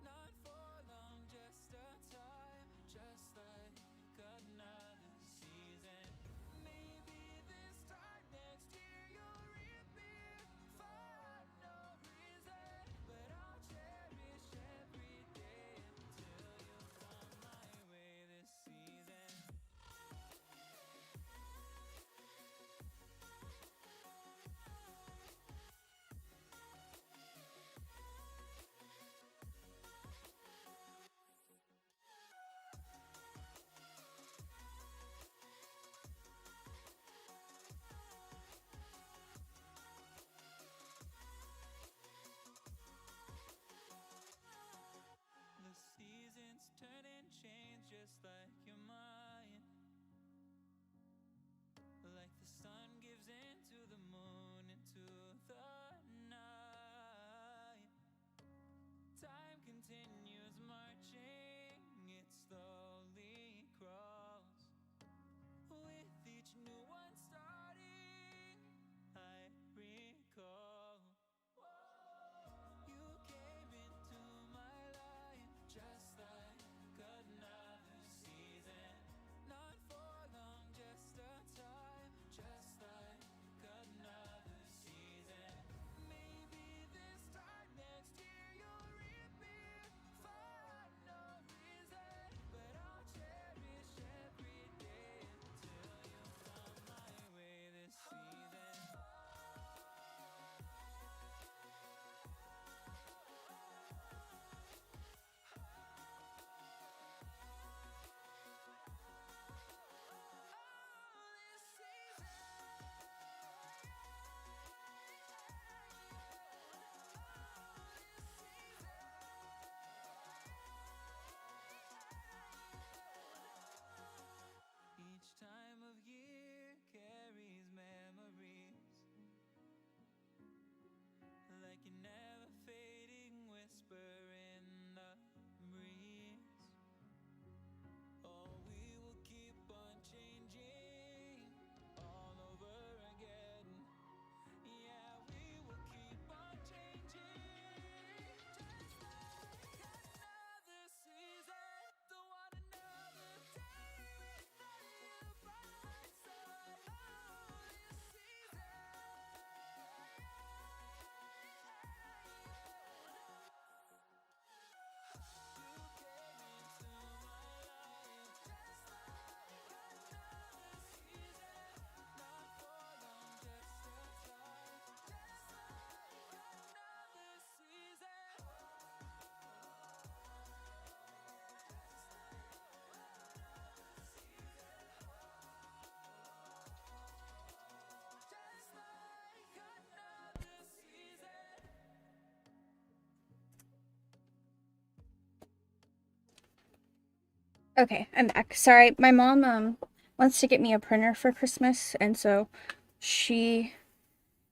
Not for long, just a time, just like another season. Maybe this time next year you'll reappear for no reason, but I'll cherish every day until you come my way this season. The seasons turn and change just like your mind. Like the sun gives into the moon, into the night. Time continues marching, it slowly crawls. With each new one starting, I recall. You came into my life just like another season. Not for long, just a time, just like another season. Maybe this time next year you'll reappear for no reason, but I'll cherish every day until you come my way this season. Each time of year carries memories, like a never fading whisper in the breeze. Oh, we will keep on changing all over again. Yeah, we will keep on changing, just like another season. Don't want another day without you by my side. Oh, this season. You came into my life just like another season. Not for long, just a time, just like another season. Just like another season. Okay, I'm back. Sorry, my mom wants to get me a printer for Christmas, and so she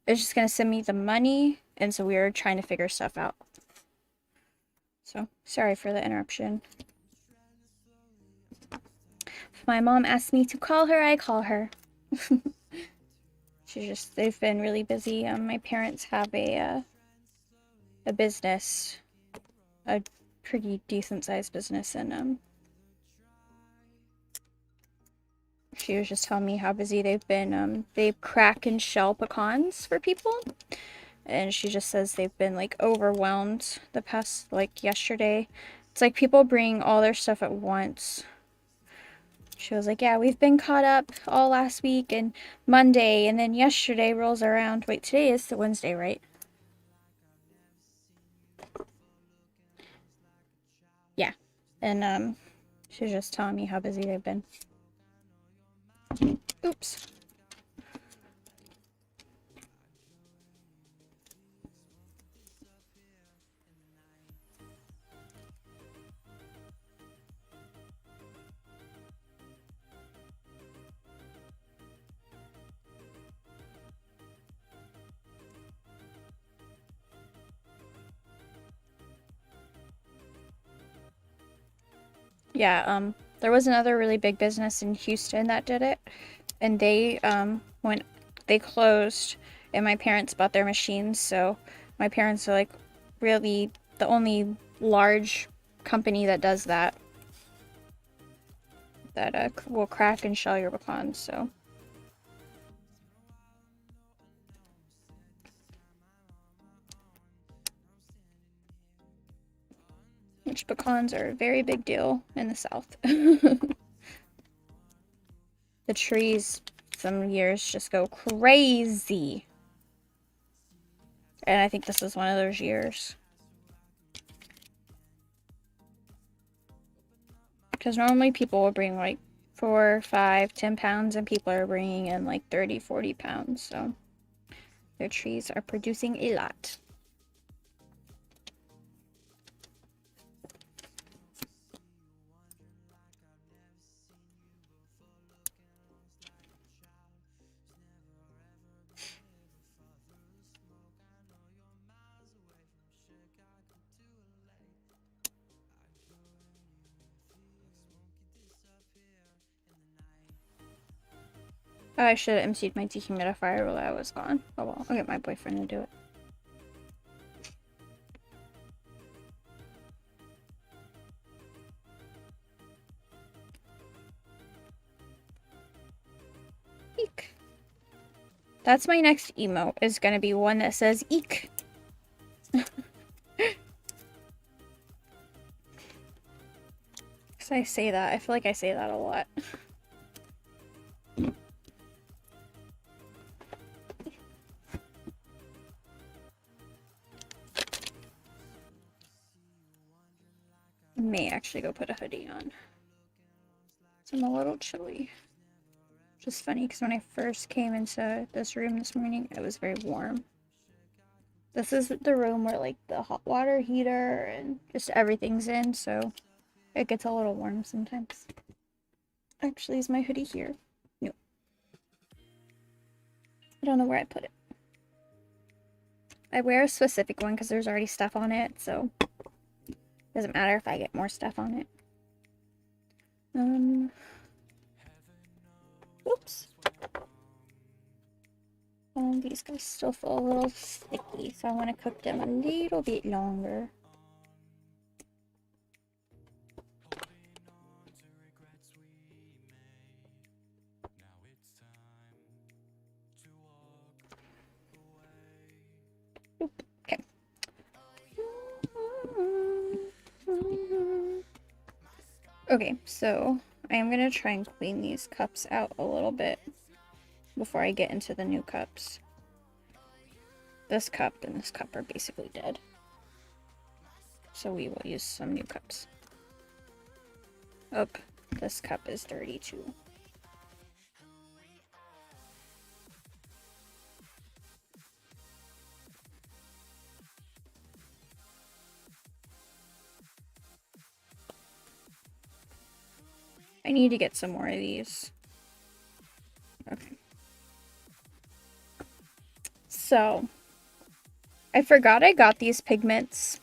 is just gonna send me the money, and so we are trying to figure stuff out. So, sorry for the interruption. If my mom asks me to call her, I call her. They've been really busy. My parents have a business, a pretty decent sized business, and she was just telling me how busy they've been. They crack and shell pecans for people, and she just says they've been like overwhelmed the past, like yesterday. It's like people bring all their stuff at once. She was like, yeah, we've been caught up all last week and Monday, and then yesterday rolls around. Wait, today is the Wednesday, right? Yeah. And she was just telling me how busy they've been. Oops. Yeah, there was another really big business in Houston that did it, and they when they closed, and my parents bought their machines, so my parents are like really the only large company that does that will crack and shell your pecans. So which pecans are a very big deal in the South. The trees some years just go crazy. And I think this is one of those years. Because normally people will bring like 4, 5, 10 pounds, and people are bringing in like 30, 40 pounds. So their trees are producing a lot. Oh, I should have emptied my dehumidifier while I was gone. Oh well, I'll get my boyfriend to do it. Eek. That's my next emote, is gonna be one that says eek. Because I say that. I feel like I say that a lot. May actually go put a hoodie on. I'm a little chilly. Which is funny because when I first came into this room this morning, it was very warm. This is the room where like the hot water heater and just everything's in, so it gets a little warm sometimes. Actually, is my hoodie here? No. I don't know where I put it. I wear a specific one because there's already stuff on it, so it doesn't matter if I get more stuff on it. Oops. These guys still feel a little sticky, so I want to cook them a little bit longer. Okay. Okay, so I am going to try and clean these cups out a little bit before I get into the new cups. This cup and this cup are basically dead. So we will use some new cups. Oh, this cup is dirty too. I need to get some more of these. Okay. So, I forgot I got these pigments.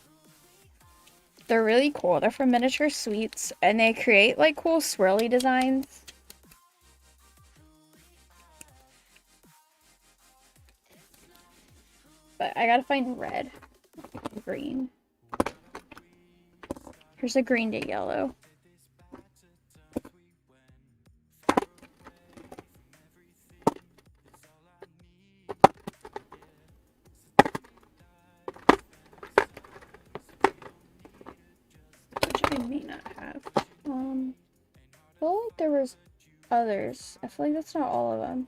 They're really cool. They're from Miniature Sweets, and they create like cool swirly designs. But I gotta find red, green. Here's a green to yellow. Which I may not have. I feel like there was others. I feel like that's not all of them.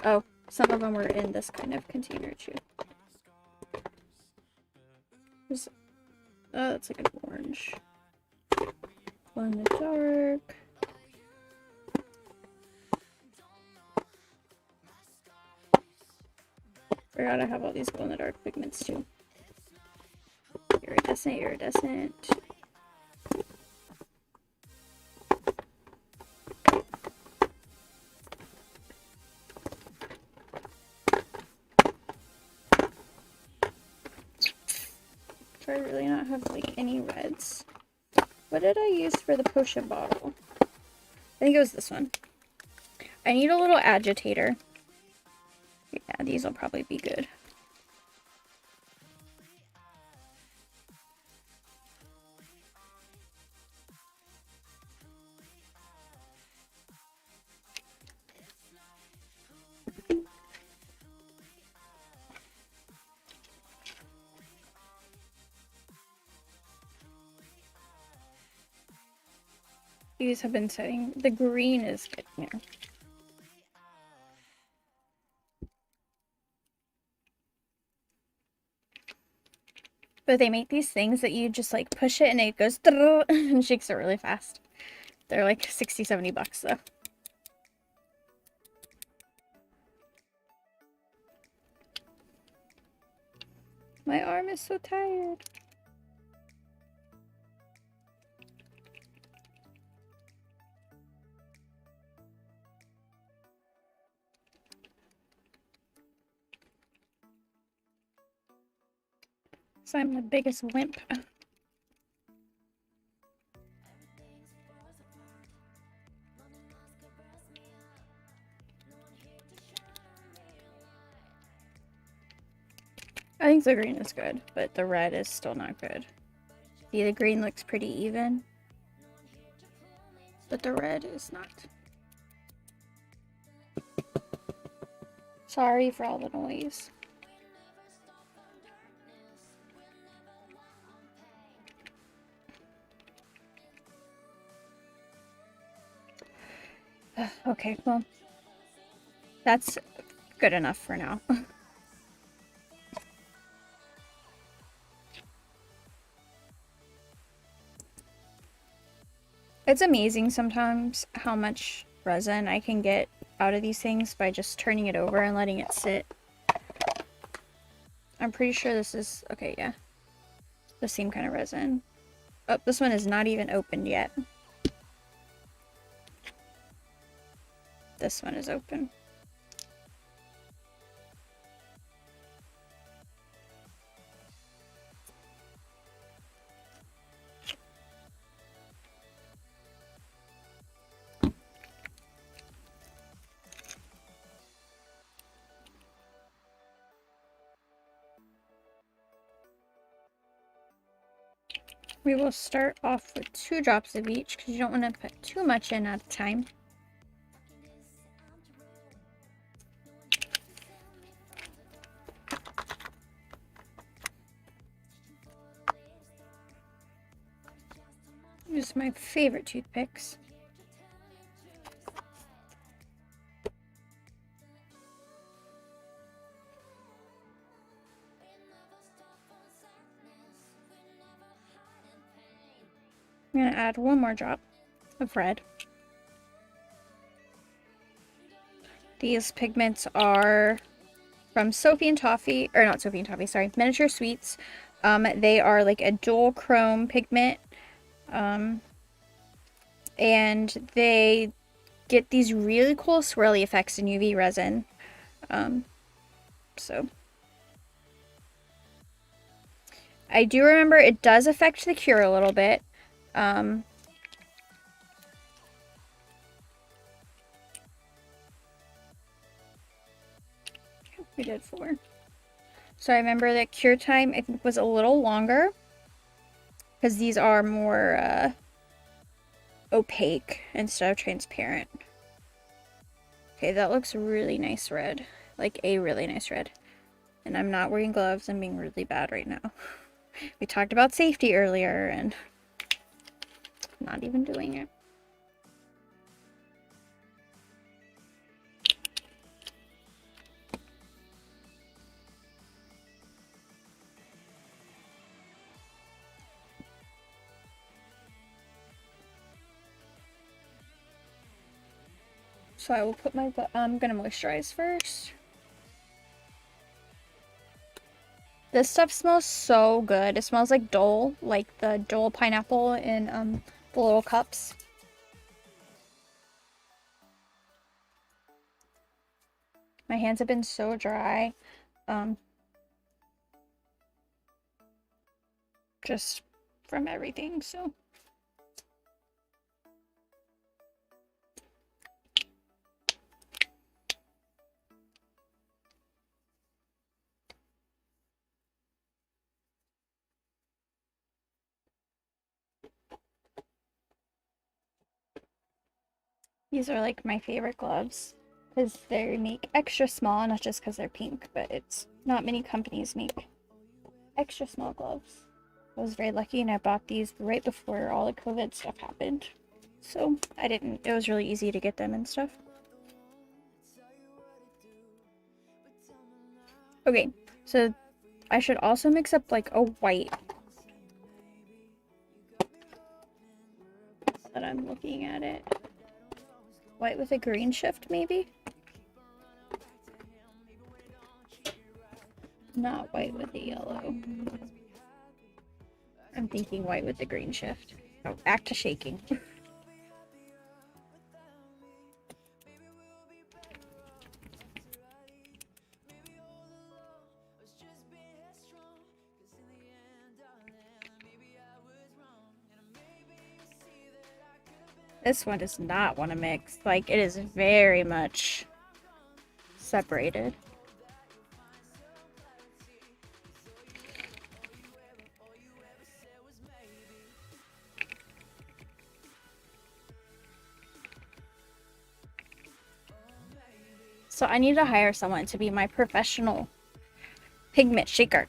Oh, some of them were in this kind of container too. There's, oh, that's like an orange. Glow in the dark. Forgot I have all these glow in the dark pigments too. Iridescent, iridescent. Do I really not have like any reds? What did I use for the potion bottle? I think it was this one. I need a little agitator. Yeah, these will probably be good. These have been setting. The green is good here. But they make these things that you just like push it and it goes and shakes it really fast. They're like 60, 70 bucks though. My arm is so tired. So I'm the biggest wimp. I think the green is good, but the red is still not good. See, the green looks pretty even, but the red is not. Sorry for all the noise. Okay, well, that's good enough for now. It's amazing sometimes how much resin I can get out of these things by just turning it over and letting it sit. I'm pretty sure this is, okay, yeah, the same kind of resin. Oh, this one is not even opened yet. This one is open. We will start off with 2 drops of each because you don't want to put too much in at a time. Use my favorite toothpicks. I'm going to add 1 more drop of red. These pigments are from Sophie and Toffee, or not Sophie and Toffee, sorry, Miniature Sweets. They are like a dual chrome pigment. And they get these really cool swirly effects in UV resin. So I do remember it does affect the cure a little bit. We did 4. So I remember that cure time I think was a little longer because these are more opaque instead of transparent. Okay, that looks really nice red. Like a really nice red. And I'm not wearing gloves. I'm being really bad right now. We talked about safety earlier and not even doing it. So I will put my, I'm gonna moisturize first. This stuff smells so good. It smells like Dole, like the Dole pineapple in the little cups. My hands have been so dry. Just from everything, so These are like my favorite gloves because they make extra small, not just because they're pink, but it's not many companies make extra small gloves. I was very lucky and I bought these right before all the COVID stuff happened. So it was really easy to get them and stuff. Okay, so I should also mix up like a white that I'm looking at it. White with a green shift, maybe? Not white with a yellow. I'm thinking white with the green shift. Oh, back to shaking. This one does not want to mix. Like, it is very much separated. So I need to hire someone to be my professional pigment shaker.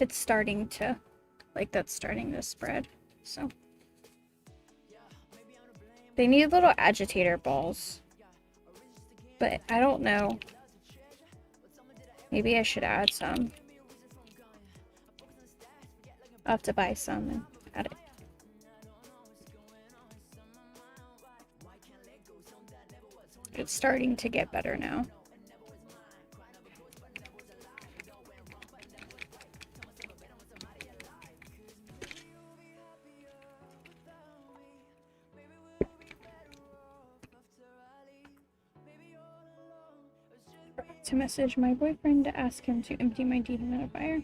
It's starting to, like, that's starting to spread. So they need little agitator balls, but I don't know. Maybe I should add some. I'll have to buy some and add it. It's starting to get better now. To message my boyfriend to ask him to empty my dehumidifier.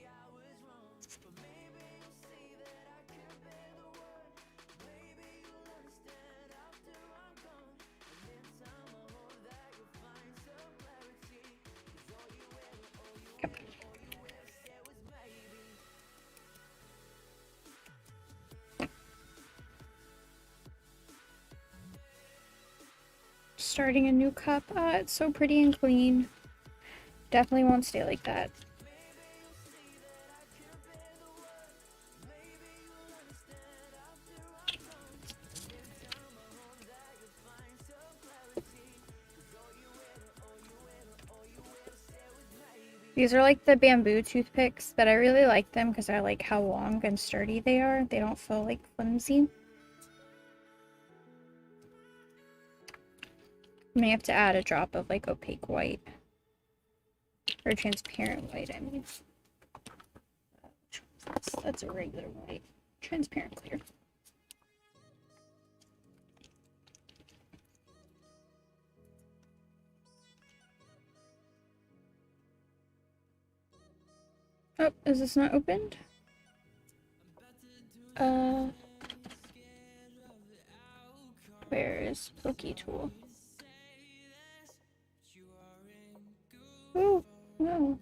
Starting a new cup. It's so pretty and clean. Definitely won't stay like that. These are like the bamboo toothpicks, but I really like them because I like how long and sturdy they are. They don't feel like flimsy. I may have to add a drop of like opaque white. Or transparent white, I mean. That's a regular white. Transparent clear. Oh, is this not opened? Where is Pokey Tool? Oh, no.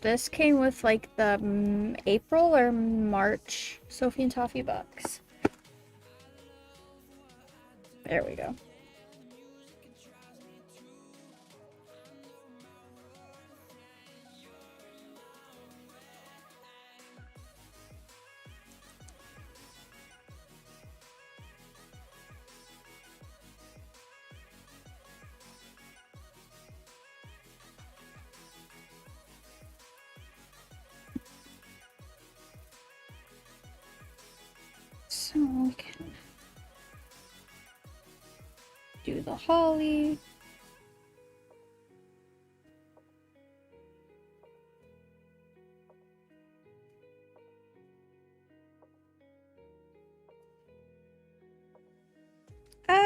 This came with like the April or March Sophie and Toffee box. There we go. So we can do the holly.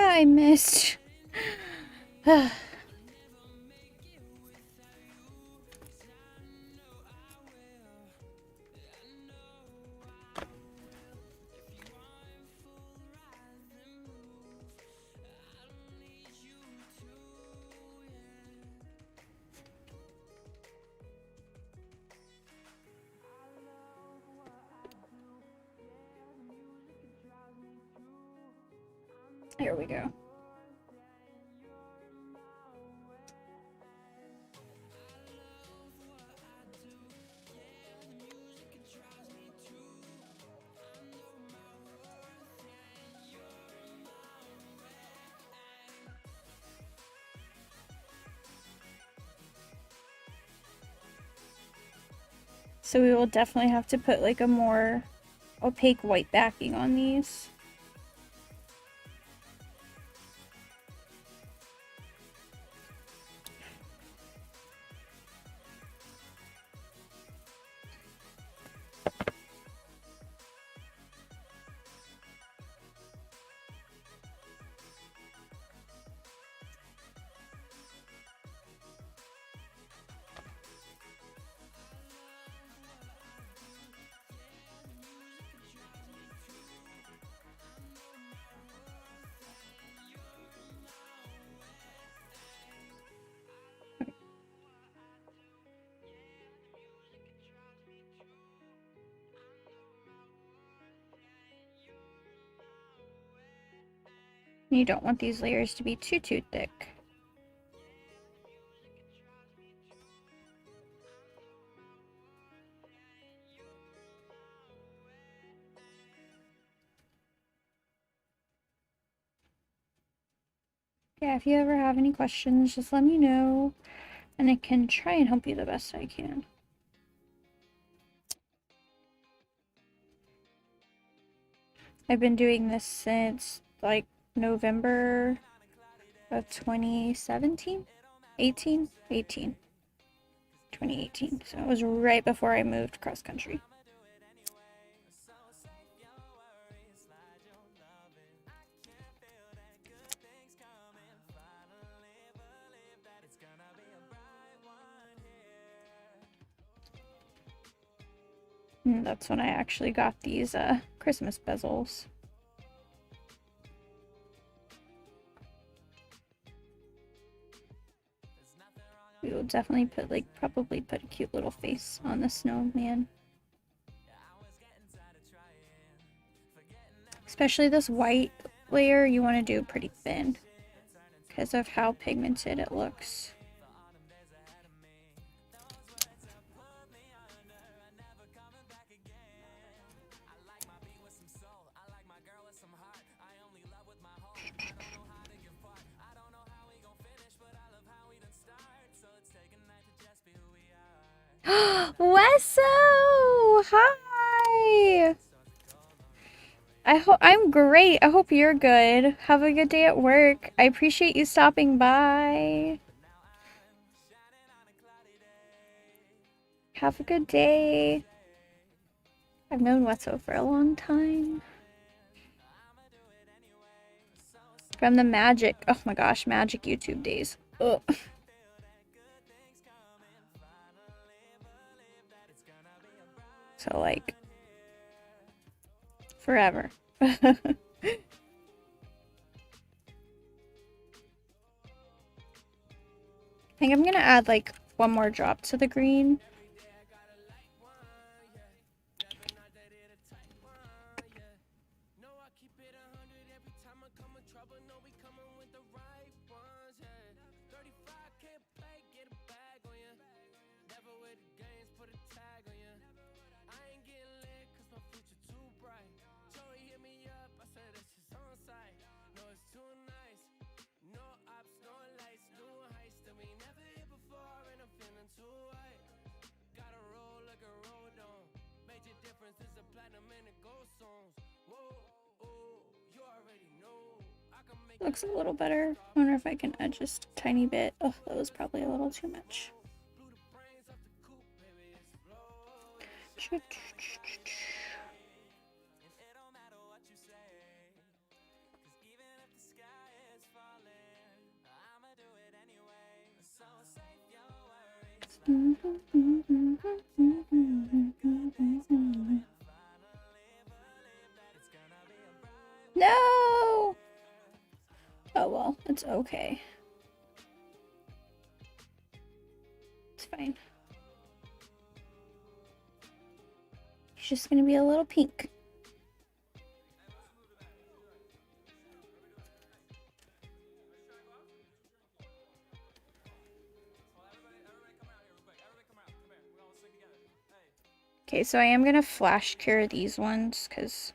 I missed. Here we go. So we will definitely have to put like a more opaque white backing on these. You don't want these layers to be too thick. Yeah, if you ever have any questions, just let me know, and I can try and help you the best I can. I've been doing this since like November of 2017? 2018. So it was right before I moved cross country. And that's when I actually got these Christmas bezels. We will definitely put probably put a cute little face on the snowman. Especially this white layer, you want to do pretty thin because of how pigmented it looks. Wesso! Hi! I'm great. I hope you're good. Have a good day at work. I appreciate you stopping by. Have a good day. I've known Wesso for a long time. From the Magic, oh my gosh, Magic YouTube days. Ugh. So like, forever. I think I'm gonna add like one more drop to the green. Looks a little better. I wonder if I can add just a tiny bit. Oh, that was probably a little too much. No! Oh well, it's okay. It's fine. It's just gonna be a little pink. Okay, so I am gonna flash cure these ones because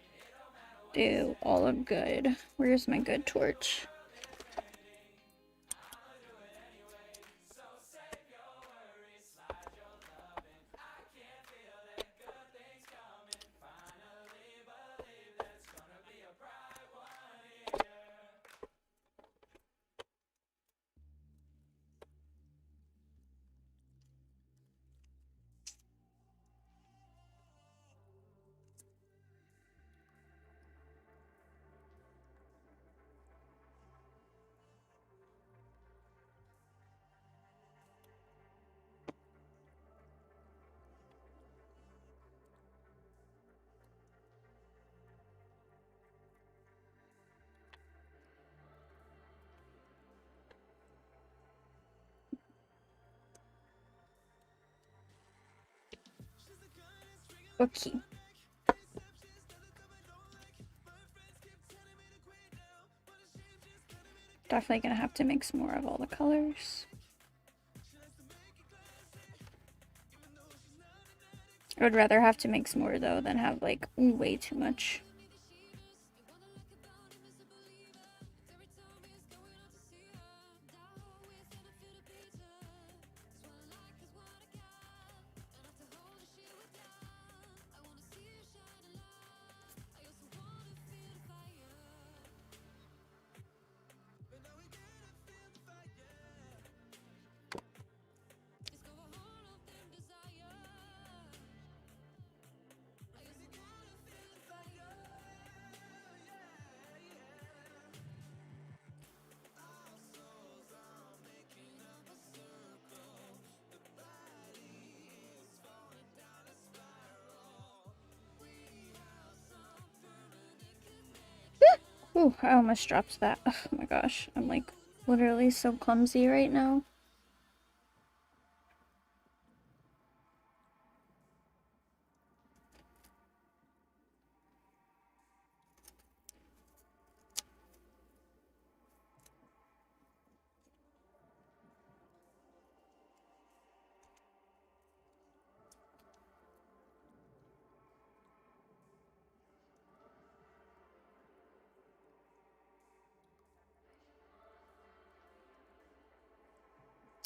they all look good. Where's my good torch? Okay. Definitely gonna have to mix more of all the colors. I would rather have to mix more though than have like way too much. Ooh, I almost dropped that. Oh my gosh, I'm like literally so clumsy right now.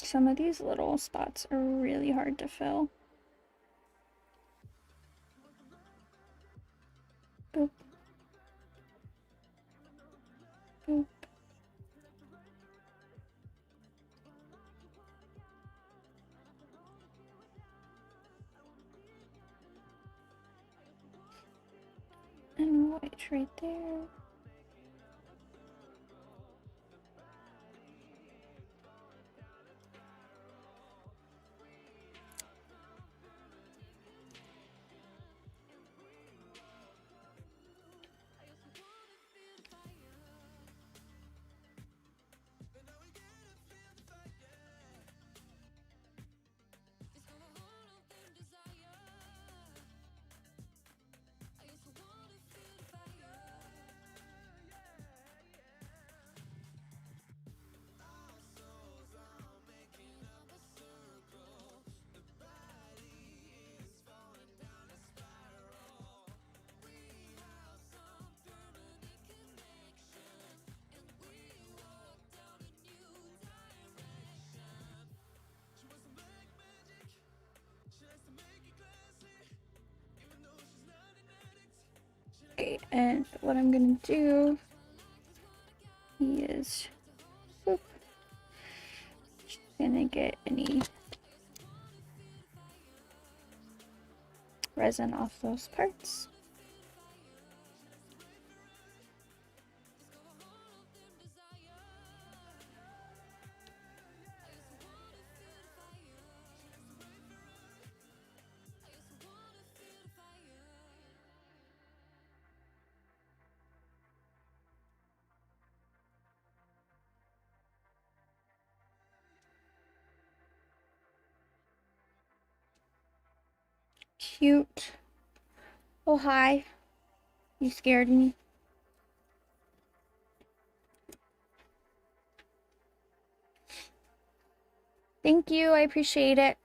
Some of these little spots are really hard to fill. Boop. Boop. And white right there. Okay, and what I'm gonna do is whoop, just gonna get any resin off those parts. cute. Oh, hi. You scared me. Thank you. I appreciate it.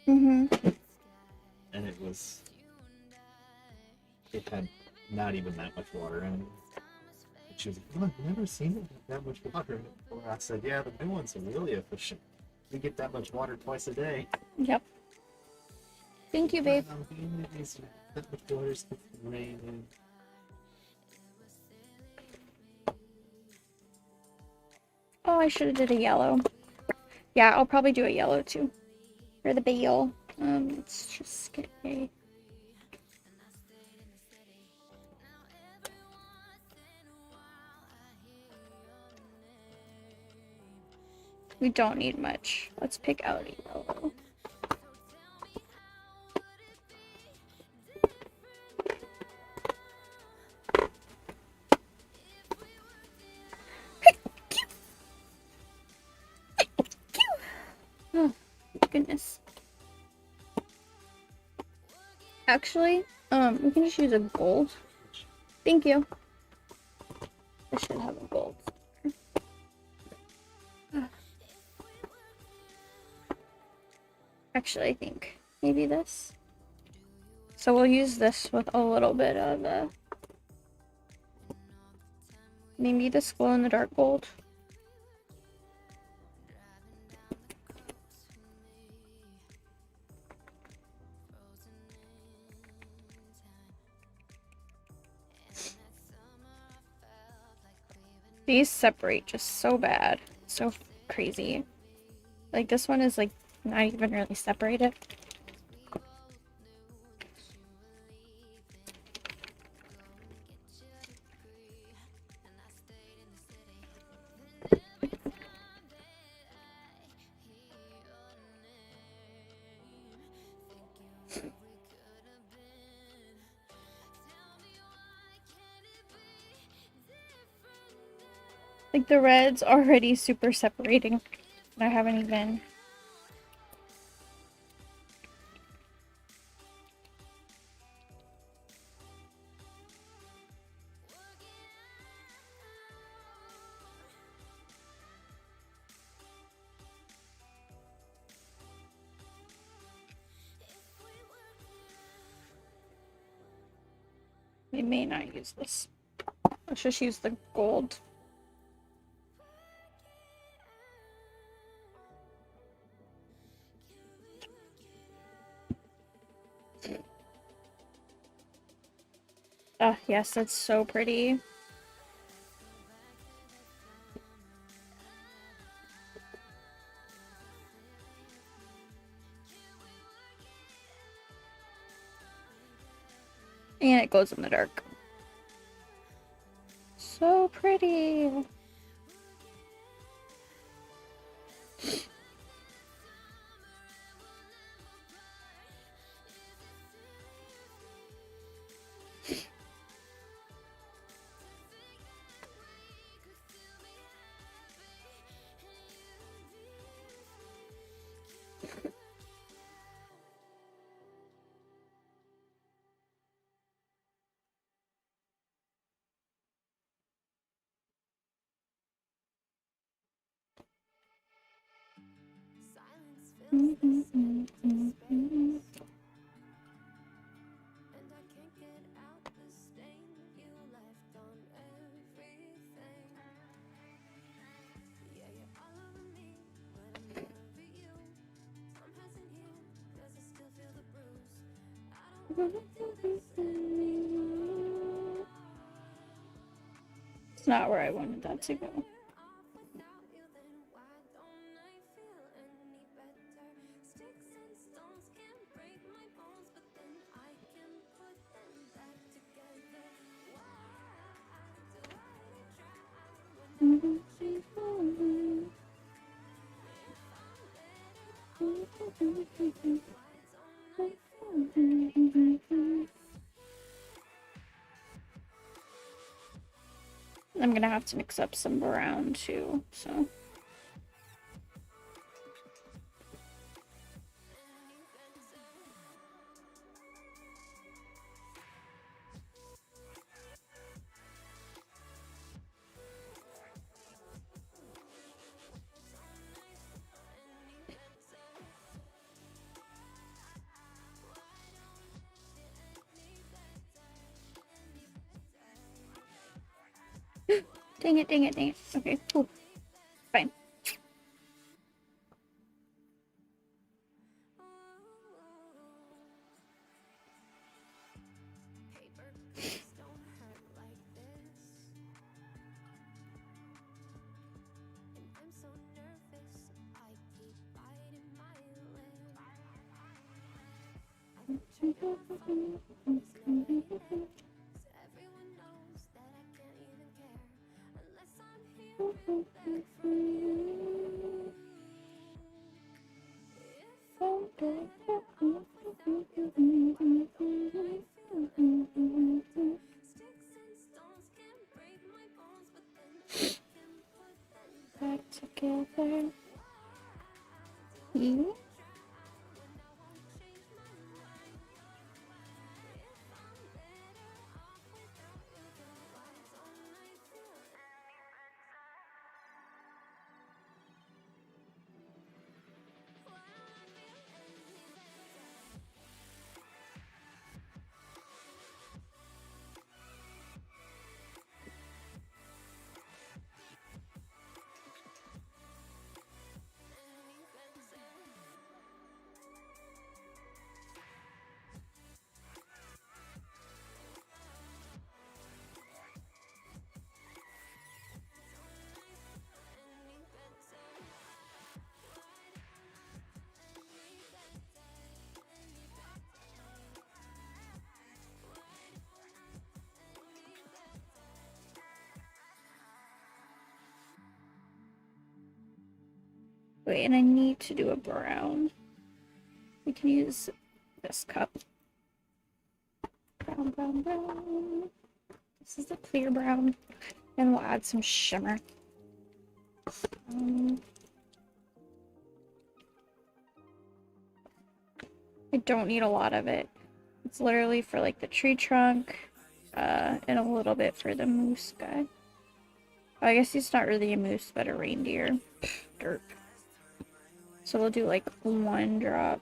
Mm-hmm. And it had not even that much water in it. And she was like, oh, I've never seen it with that much water in it before. I said, yeah, the new ones are really efficient. We get that much water twice a day. Yep. Thank you, babe. That much water is raining. Oh, I should have did a yellow. Yeah, I'll probably do a yellow too. For the bale. Let's just get a... We don't need much. Let's pick out a yellow. Oh, goodness. Actually, we can just use a gold. Thank you. I should have a gold. Actually, I think maybe this. So we'll use this with a little bit of maybe this glow in the dark gold. These separate just so bad. So crazy. Like this one is like not even really separated. Like the red's already super separating. I haven't even... We may not use this. Let's just use the gold. Ah, yes, that's so pretty. And it glows in the dark. So pretty. It's not where I wanted that to go. I'm gonna have to mix up some brown too, so. Dang it, dang it, dang it. Okay, cool. Fine. Back together. You? Wait, and I need to do a brown. We can use this cup. Brown, brown, brown. This is a clear brown. And we'll add some shimmer. I don't need a lot of it. It's literally for like the tree trunk, and a little bit for the moose guy. I guess he's not really a moose, but a reindeer. Dirt. So we'll do like 1 drop.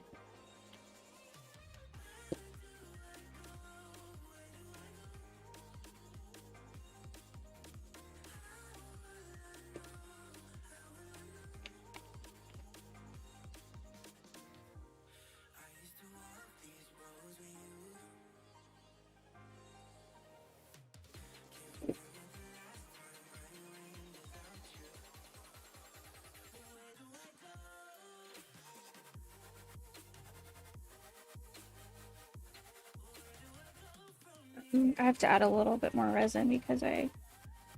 I have to add a little bit more resin because I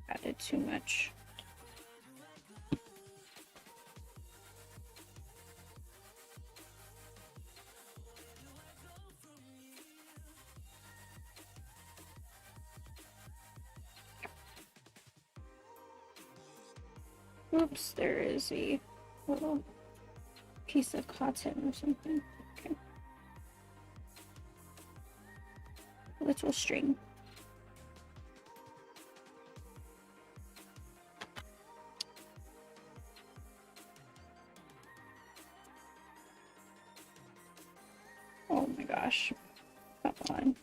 added too much. Oops, there is a little piece of cotton or something. Okay. Little string. Oh my gosh. Come on.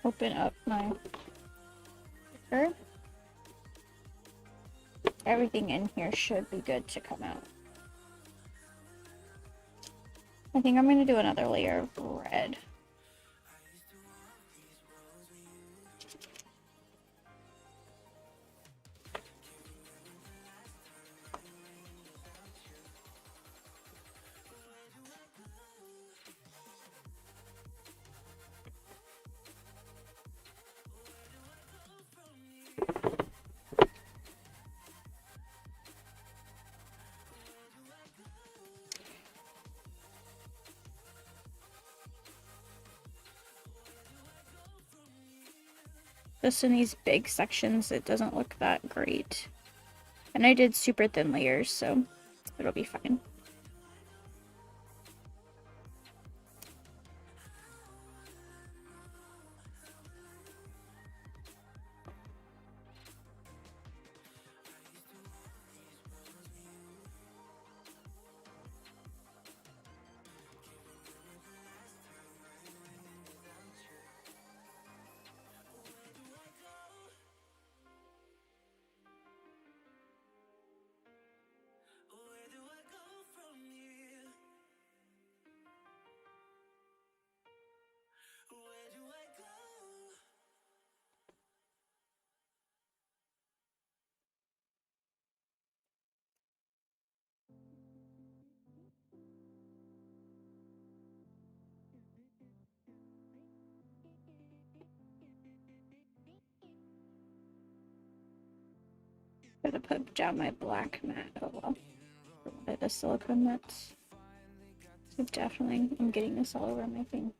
Open up my paper. Everything in here should be good to come out. I think I'm going to do another layer of red. Just in these big sections, it doesn't look that great. And I did super thin layers, so it'll be fine. Gotta put down my black mat. Oh well. The silicone mats. So definitely, I'm getting this all over my thing.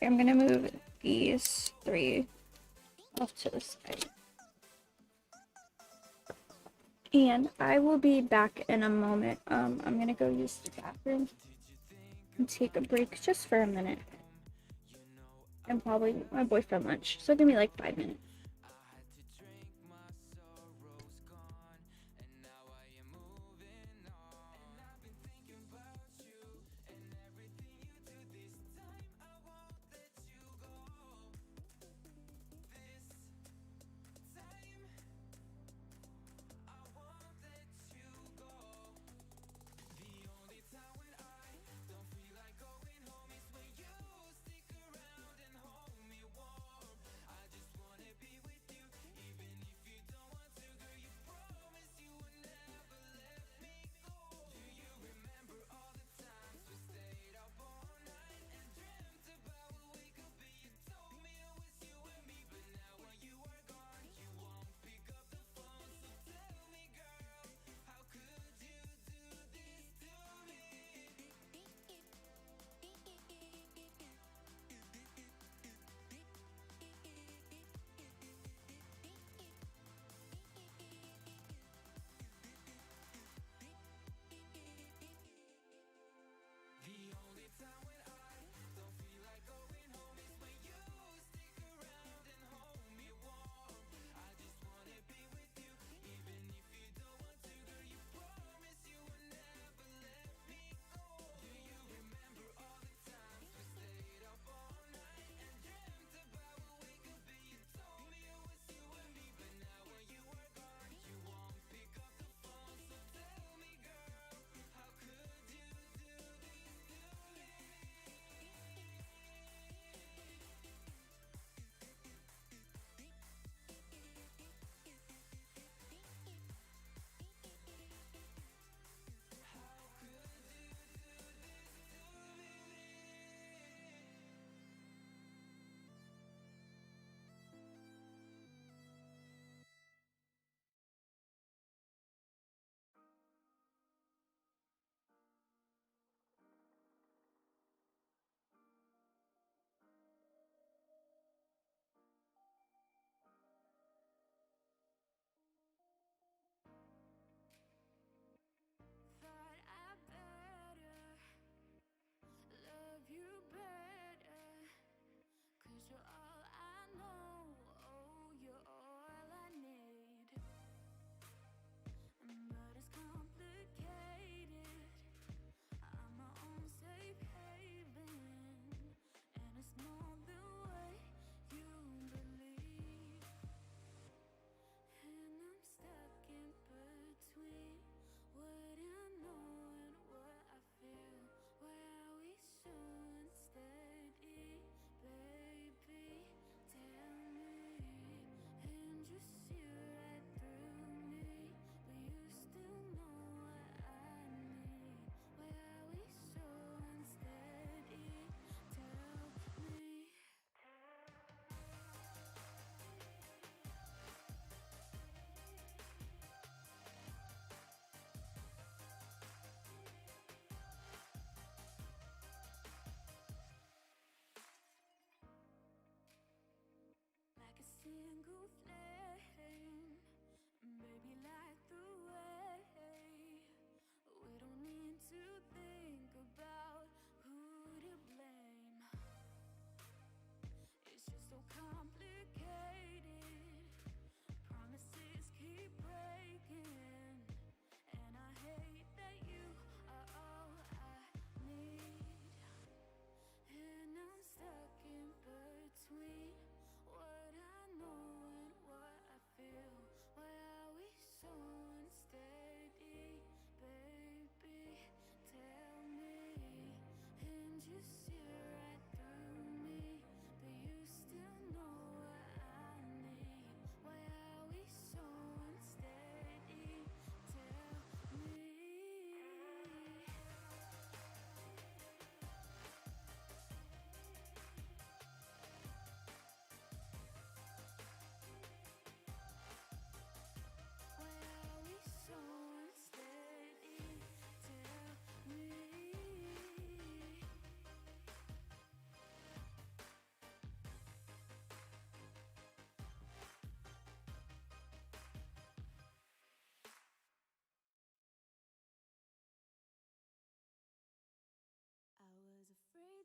I'm gonna move these 3 off to the side. And I will be back in a moment. I'm gonna go use the bathroom and take a break just for a minute. And probably my boyfriend lunch. So give me like 5 minutes.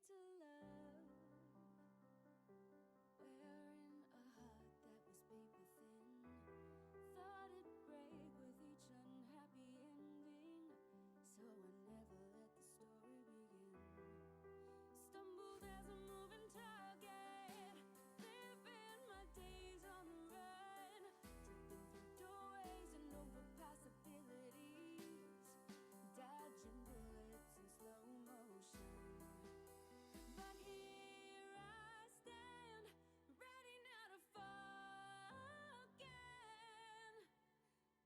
to love, wearing a heart that was beat within. Thought it'd break with each unhappy ending, so I never let the story begin. Stumbled as a moving target, living my days on the run, tripping through doorways and over possibilities, dodging bullets in slow motion. But here I stand, ready now to fall again.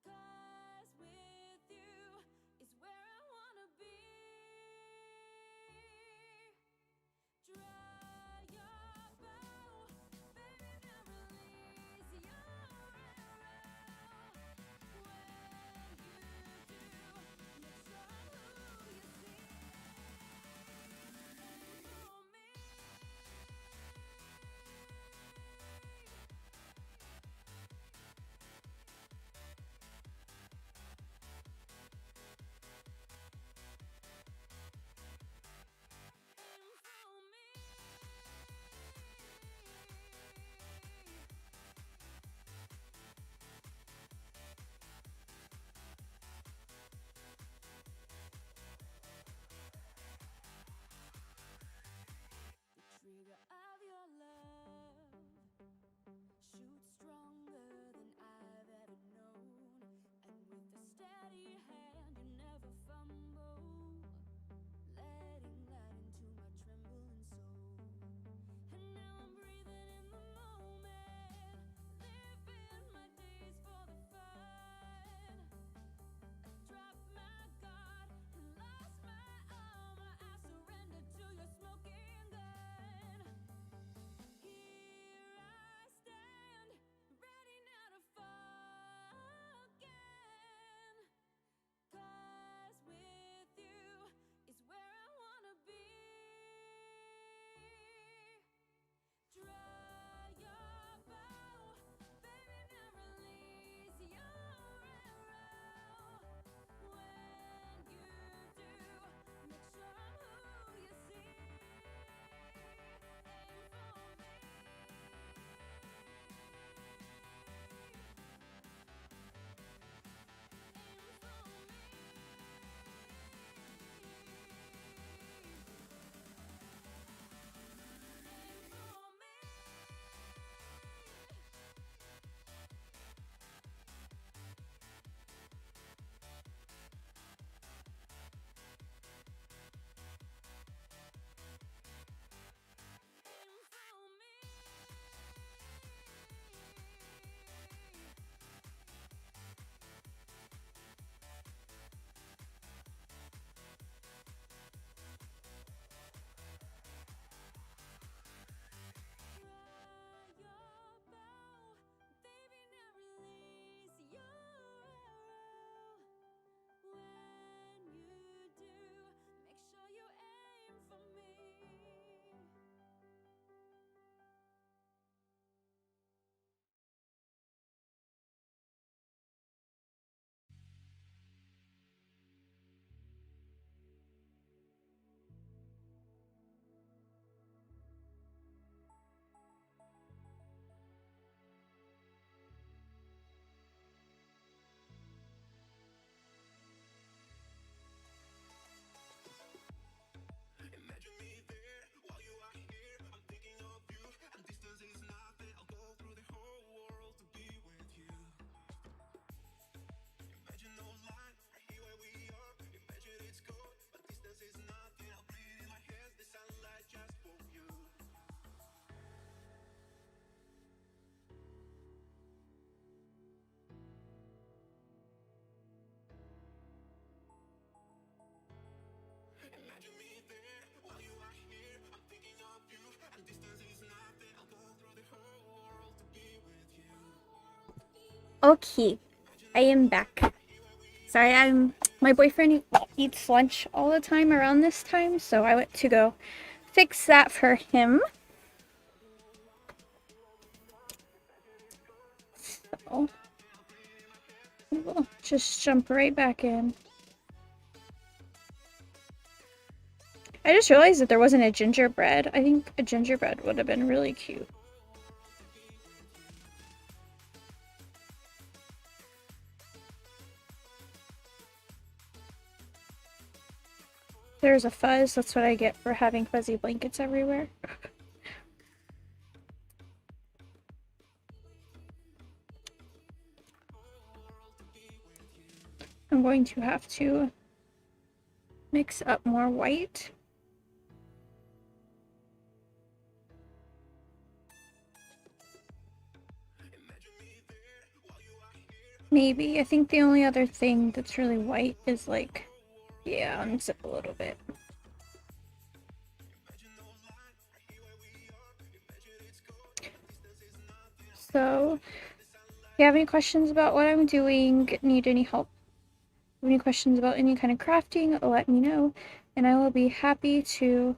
'Cause with you is where I wanna be. Draw your bow, baby, now release your arrow. When you do, make sure who you see. Aim for me. Aim for me. The trigger of your love shoots stronger than I've ever known, and with a steady hand you never fumble, letting light into my trembling soul. And now I'm breathing in the moment, living my days for the fun. I dropped my guard and lost my armor, I surrendered to your smoking gun. Here I stand, ready now to fall again. 'Cause with you is where I wanna be. Draw your bow, baby, now release your arrow. When you do, make sure I'm who you see. Aim for me. Aim for me. Aim for me. Aim for me. Draw your bow, baby, now release your arrow. When you do, make sure you aim for me. Imagine me there while you are here. I'm thinking of you, and distance is nothing. I'll go through the whole world to be with you. Imagine no line, right here where we are. Imagine it's cold, but distance is nothing. I'll breathe in my hands the sunlight just for you. Imagine me there while you are here. I'm thinking of you, and distance is nothing. I'll go through the whole world to be with you. Okay, I am back. Sorry, my boyfriend eats lunch all the time around this time, so I went to go fix that for him. So we'll just jump right back in. I just realized that there wasn't a gingerbread. I think a gingerbread would have been really cute. There's a fuzz. That's what I get for having fuzzy blankets everywhere. I'm going to have to mix up more white. Maybe. I think the only other thing that's really white is like, yeah, unzip a little bit. So, if you have any questions about what I'm doing, need any help, any questions about any kind of crafting, let me know, and I will be happy to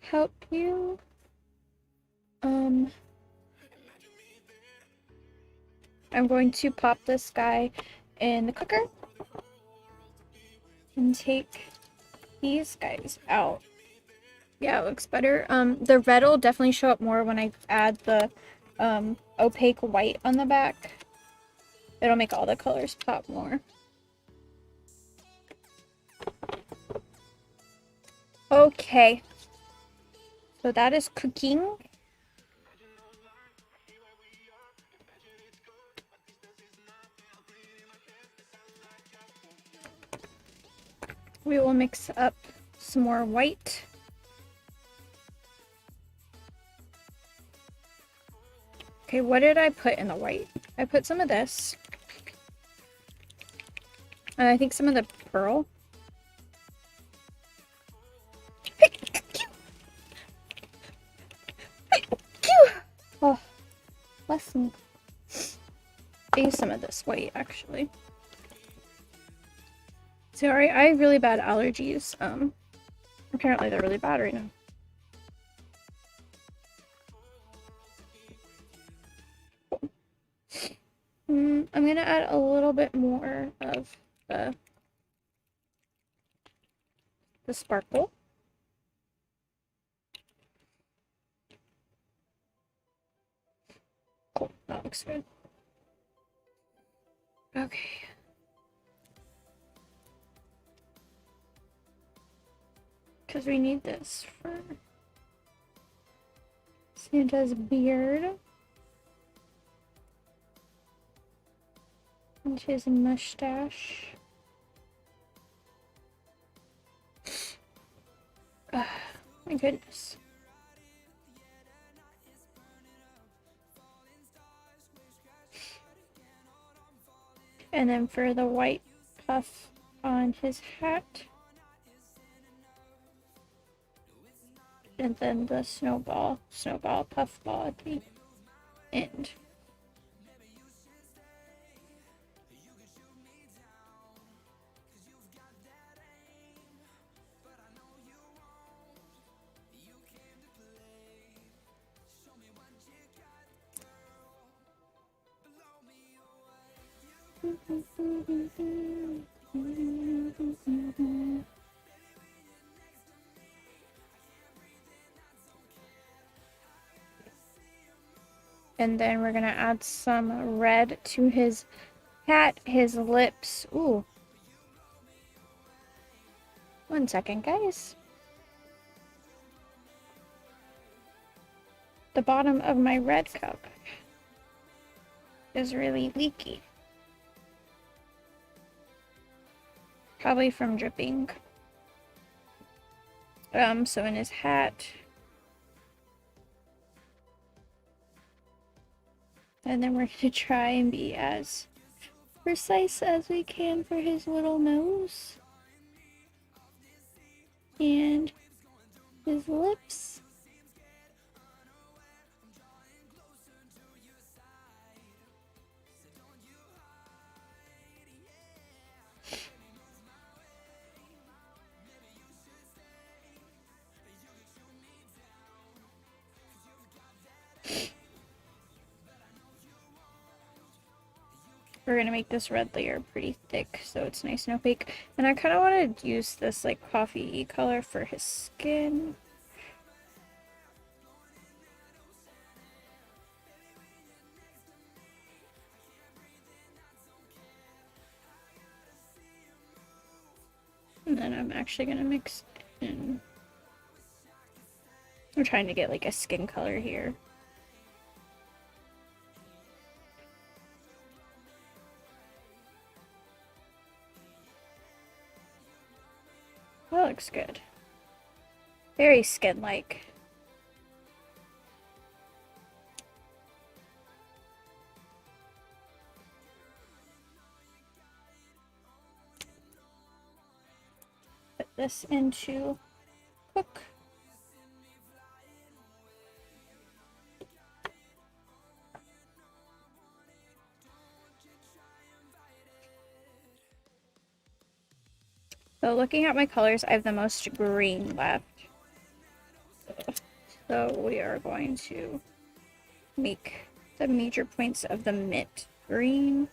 help you. I'm going to pop this guy in the cooker and take these guys out. Yeah, it looks better. The red will definitely show up more when I add the opaque white on the back. It'll make all the colors pop more. Okay. So that is cooking. We will mix up some more white. Okay, what did I put in the white? I put some of this. And I think some of the pearl. Oh, bless me. I used some of this white, actually. Sorry, I have really bad allergies. Apparently they're really bad right now. I'm gonna add a little bit more of the sparkle. Cool, that looks good. Okay. Because we need this for Santa's beard. And his mustache. My goodness. And then for the white puff on his hat. And then the snowball puffball at the end. And then we're gonna add some red to his hat, his lips. Ooh. 1 second, guys. The bottom of my red cup is really leaky. Probably from dripping. So in his hat. And then we're gonna try and be as precise as we can for his little nose. And his lips. We're gonna make this red layer pretty thick so it's nice and opaque. And I kind of want to use this like coffee color for his skin. And then I'm actually gonna mix in. I'm trying to get like a skin color here. That looks good. Very skin-like. Put this into cook. So looking at my colors, I have the most green left. So we are going to make the major points of the mint green.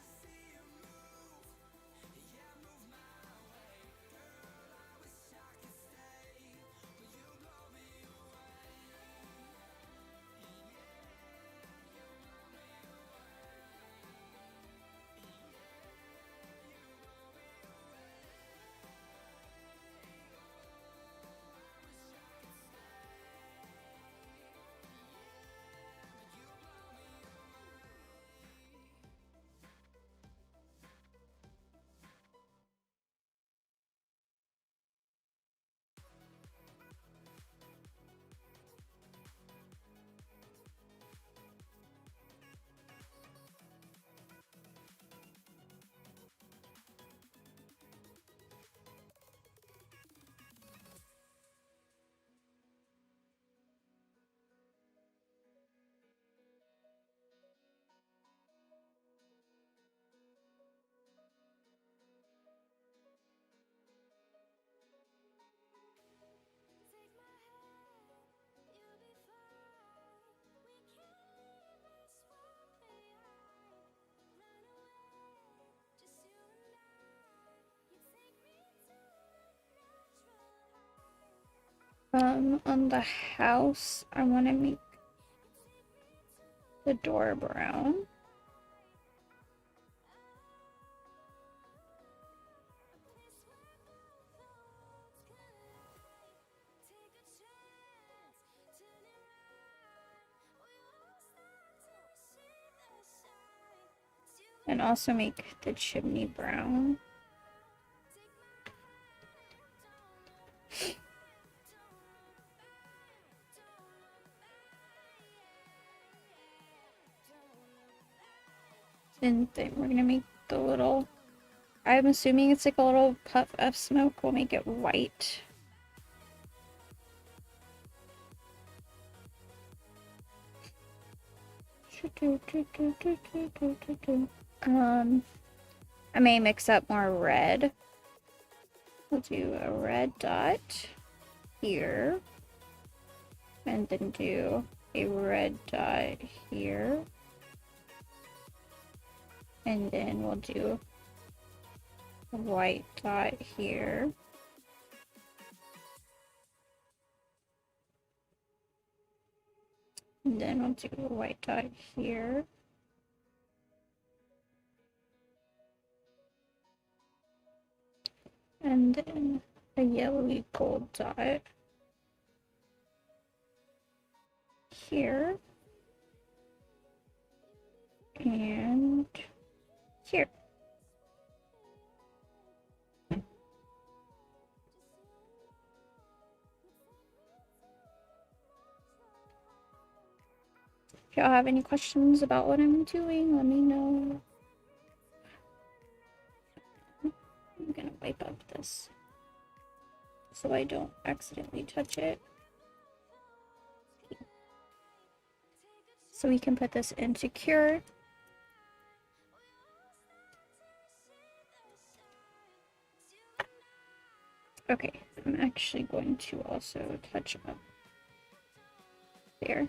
On the house, I want to make the door brown. And also make the chimney brown. And then we're gonna make the little, I'm assuming it's like a little puff of smoke. We'll make it white. I may mix up more red. We'll do a red dot here. And then do a red dot here. And then we'll do a white dot here. And then we'll do a white dot here. And then a yellowy gold dot here. And here. If y'all have any questions about what I'm doing, let me know. I'm gonna wipe up this so I don't accidentally touch it. So we can put this into cure. Okay, I'm actually going to also touch up there.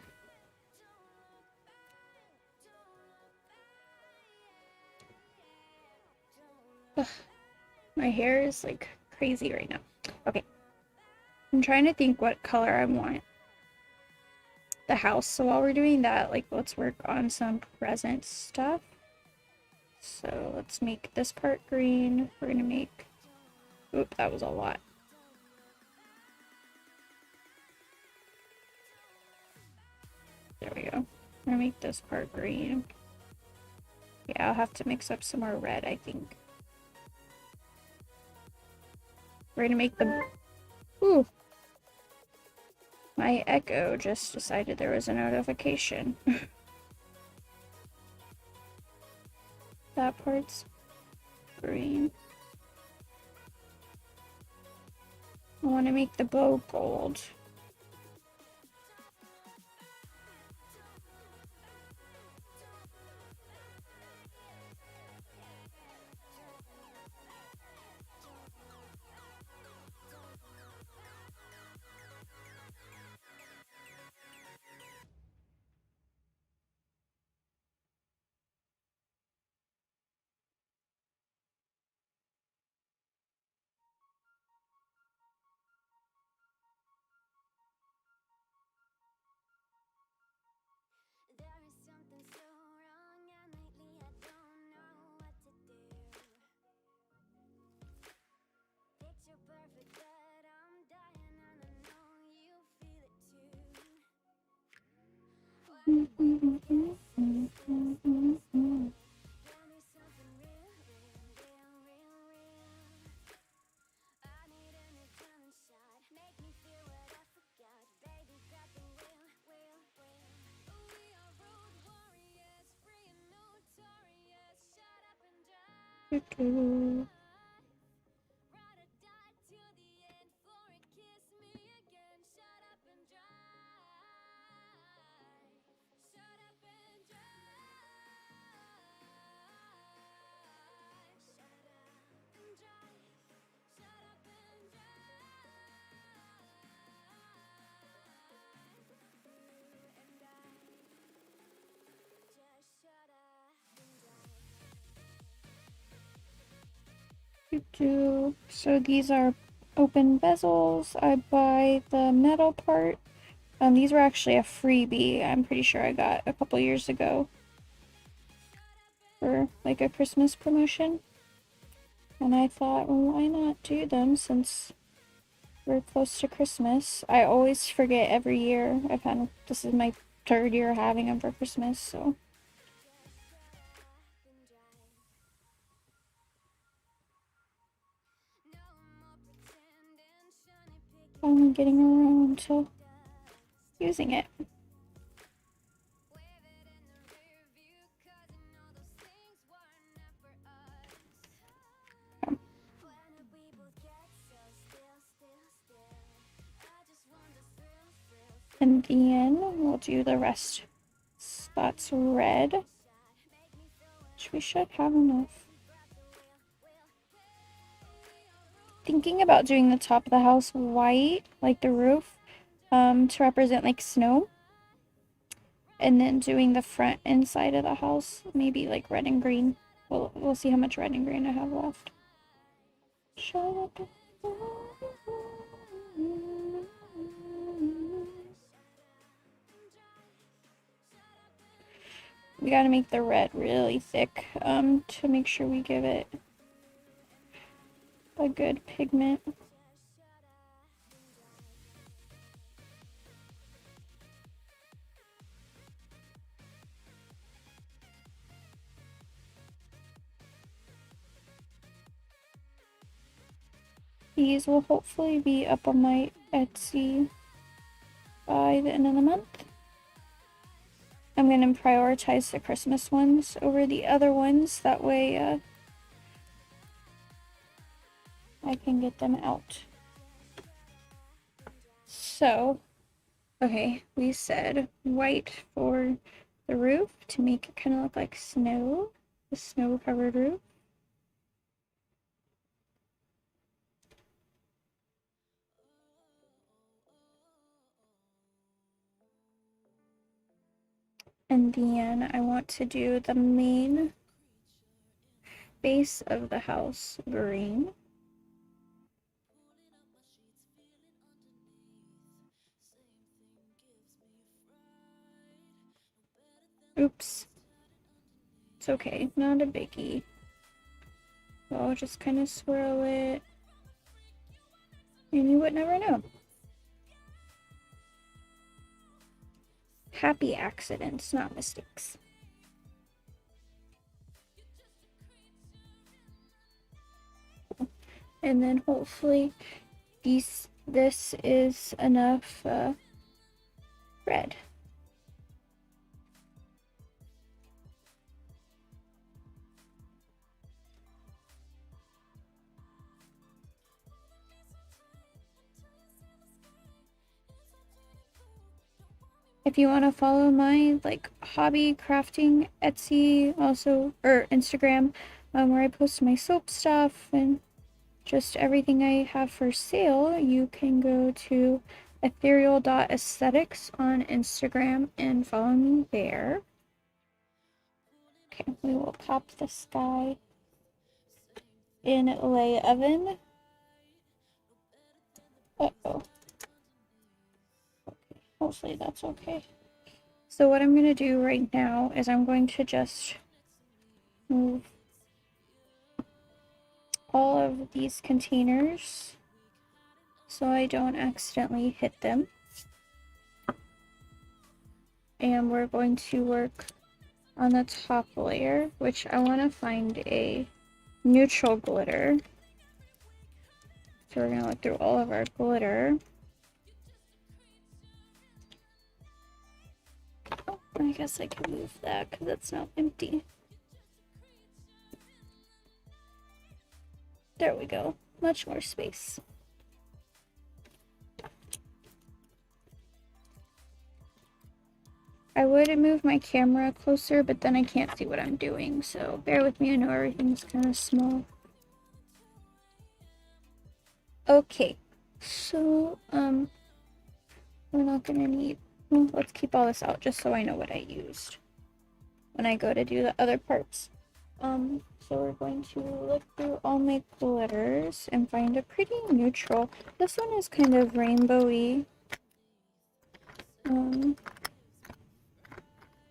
Ugh, my hair is like crazy right now. Okay. I'm trying to think what color I want the house. So while we're doing that, like let's work on some present stuff. So let's make this part green. We're gonna make, oop, that was a lot. There we go. I'm gonna make this part green. Yeah, I'll have to mix up some more red, I think. We're gonna make them, ooh. My Echo just decided there was a notification. That part's green. I want to make the bow gold. There is something so wrong, and lately I don't know what to do. Picture perfect, but I'm dying, and I know you feel it too. When the people get so still, still, still, tell me something real, real, real, real, real. I need a new challenge shot, make me feel what I forgot. Baby, grab the wheel, wheel, wheel. We are road warriors, free and notorious. Shut up and drive. Ride or die till the end. For a kiss me again. Shut up and drive. Shut up and drive. Shut up and drive. Shut up and drive. You and I. Just shut up and drive. So these are open bezels. I buy the metal part. These were actually a freebie. I'm pretty sure I got a couple years ago for like a Christmas promotion. And I thought, well, why not do them since we're close to Christmas? I always forget every year. This is my third year having them for Christmas, so. Finally getting around to using it. And then we'll do the rest. Spots red, which we should have enough. Thinking about doing the top of the house white, like the roof, to represent like snow. And then doing the front and side of the house, maybe like red and green. We'll see how much red and green I have left. Shut up. We gotta make the red really thick to make sure we give it a good pigment. These will hopefully be up on my Etsy by the end of the month. I'm going to prioritize the Christmas ones over the other ones. That way I can get them out. So, okay, we said white for the roof to make it kind of look like snow. The snow-covered roof. And then I want to do the main base of the house green. Oops. It's okay, not a biggie. So I'll just kind of swirl it. And you would never know. Happy accidents, not mistakes. And then hopefully this is enough red. If you want to follow my like hobby crafting Etsy also or Instagram, where I post my soap stuff and just everything I have for sale, you can go to ethereal.aesthetics on Instagram and follow me there. Okay, we will pop this guy in lay oven. Uh-oh. Okay, hopefully that's okay. So what I'm going to do right now is I'm going to just move all of these containers so I don't accidentally hit them. And we're going to work on the top layer, which I want to find a neutral glitter. So we're going to look through all of our glitter. Oh, I guess I can move that because it's now empty. There we go. Much more space. I would move my camera closer, but then I can't see what I'm doing, so bear with me. I know everything's kind of small. Okay, so, we're not gonna need, well, let's keep all this out just so I know what I used when I go to do the other parts. So we're going to look through all my glitters and find a pretty neutral. This one is kind of rainbowy.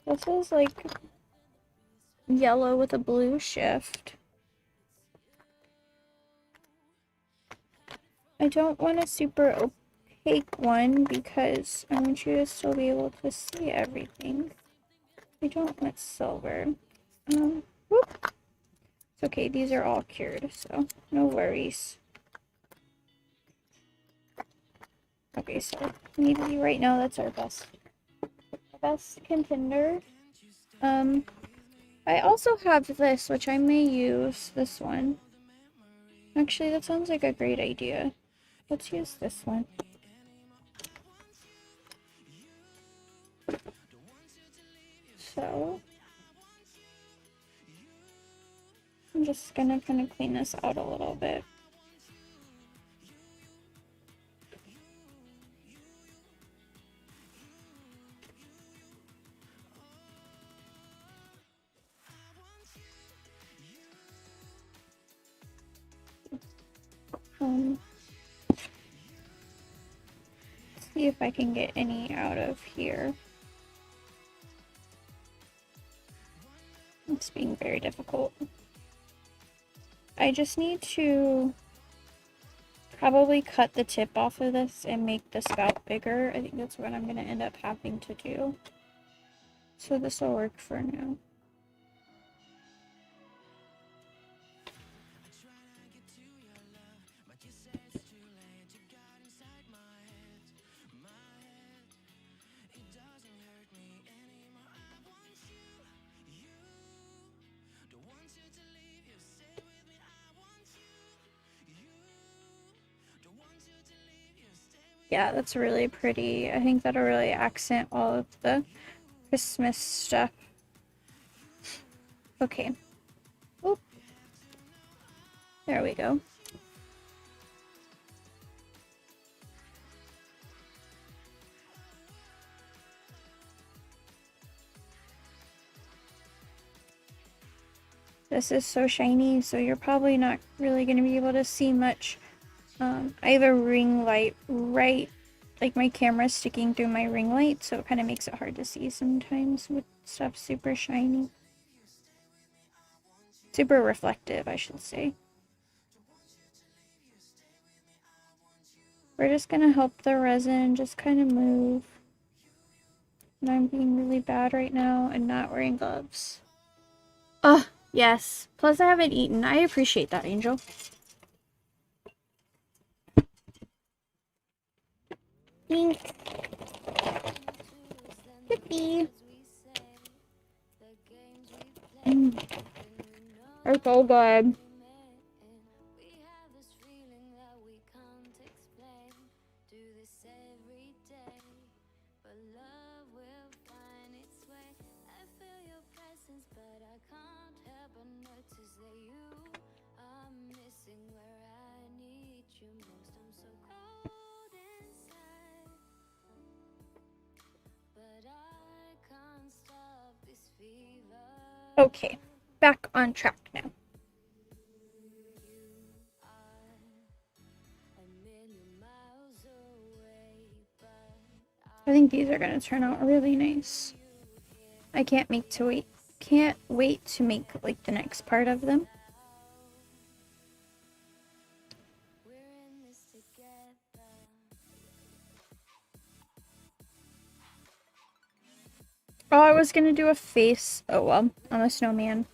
This is like yellow with a blue shift. I don't want a super opaque one because I want you to still be able to see everything. I don't want silver. Whoop. It's okay, these are all cured, so no worries. Okay, so maybe right now that's our best contender. I also have this, which I may use, this one. Actually, that sounds like a great idea. Let's use this one. So, I'm just gonna kind of clean this out a little bit. See if I can get any out of here. It's being very difficult. I just need to probably cut the tip off of this and make the spout bigger. I think that's what I'm going to end up having to do. So this will work for now. Yeah, that's really pretty. I think that'll really accent all of the Christmas stuff. Okay. Oop. There we go. This is so shiny, so you're probably not really going to be able to see much. I have a ring light right, like my camera's sticking through my ring light, so it kind of makes it hard to see sometimes with stuff super shiny. Super reflective, I should say. We're just gonna help the resin just kind of move. And I'm being really bad right now and not wearing gloves. Oh, yes. Plus I haven't eaten. I appreciate that, Angel. Thanks. Yippee. They're so good. Okay, back on track now. I think these are gonna turn out really nice. I can't wait to make like the next part of them. Oh, I was gonna do a face. Oh well, I'm a snowman.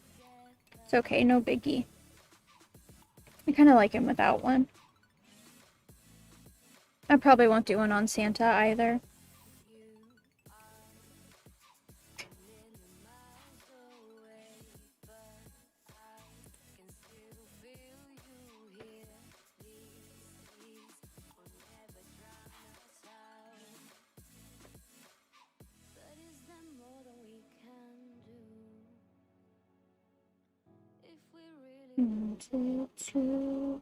It's okay, no biggie. I kind of like him without one. I probably won't do one on Santa either. Two.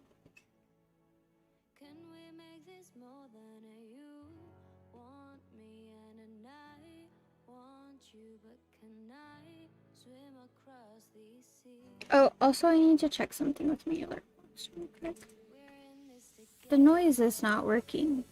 Oh, also I need to check something with my alert box real quick. The noise is not working.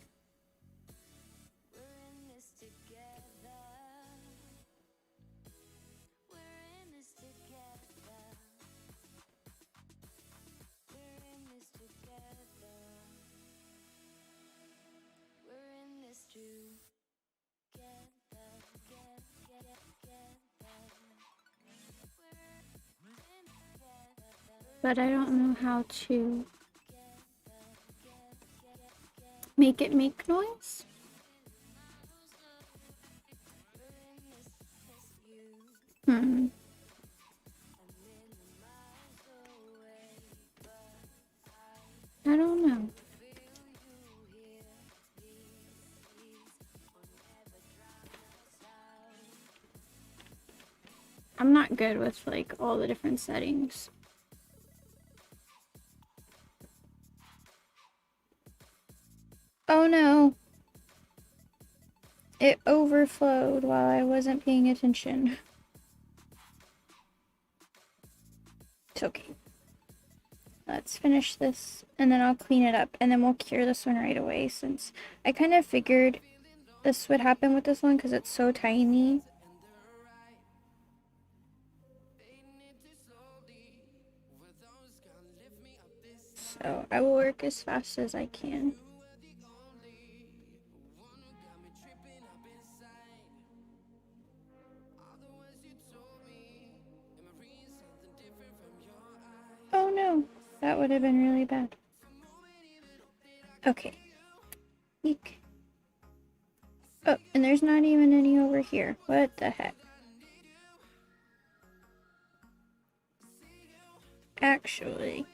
But I don't know how to make it make noise. I don't know. I'm not good with like all the different settings. Oh no. It overflowed while I wasn't paying attention. It's okay. Let's finish this and then I'll clean it up and then we'll cure this one right away since I kind of figured this would happen with this one because it's so tiny. So I will work as fast as I can. Oh no, that would have been really bad. Okay. Eek. Oh, and there's not even any over here. What the heck? Actually,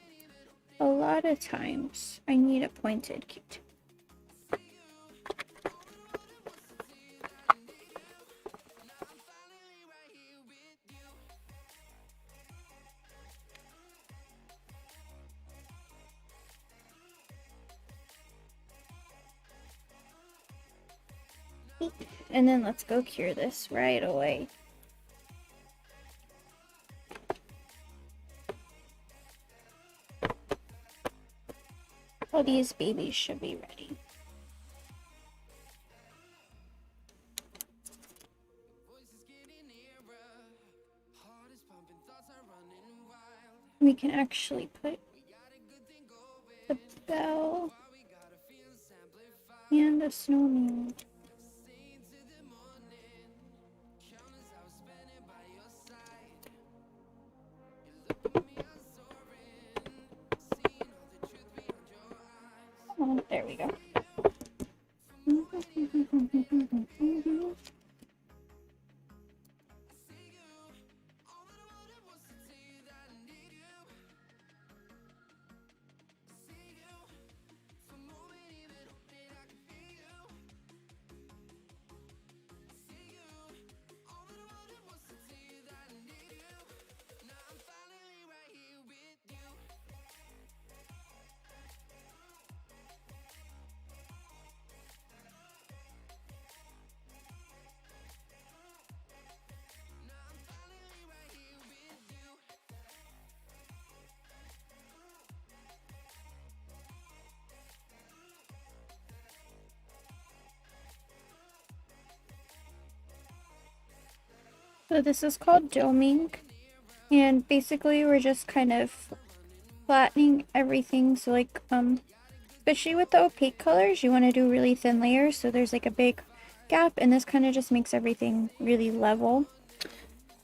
a lot of times I need a pointed Q-tip. And then let's go cure this right away. All these babies should be ready. We can actually put the bell and a snowman. Oh, there we go. So this is called doming, and basically we're just kind of flattening everything. So like especially with the opaque colors, you want to do really thin layers so there's like a big gap, and this kind of just makes everything really level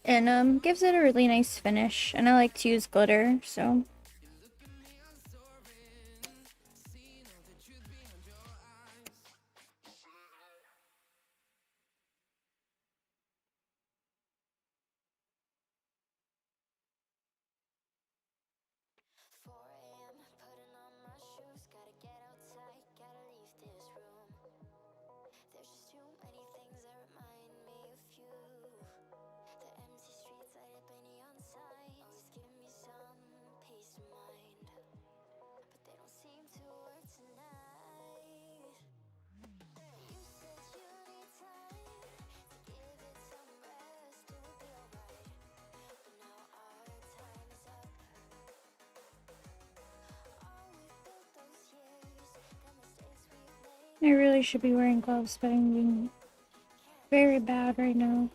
and gives it a really nice finish. And I like to use glitter, so Putting on my shoes, gotta get outside, gotta leave this room. There's just too many things that remind me of you. The empty streets light up any neon signs, just give me some peace of mind. But they don't seem to work tonight. You said you need time to give it some rest, it would be alright. But now our time is up. I really should be wearing gloves, but I'm being very bad right now.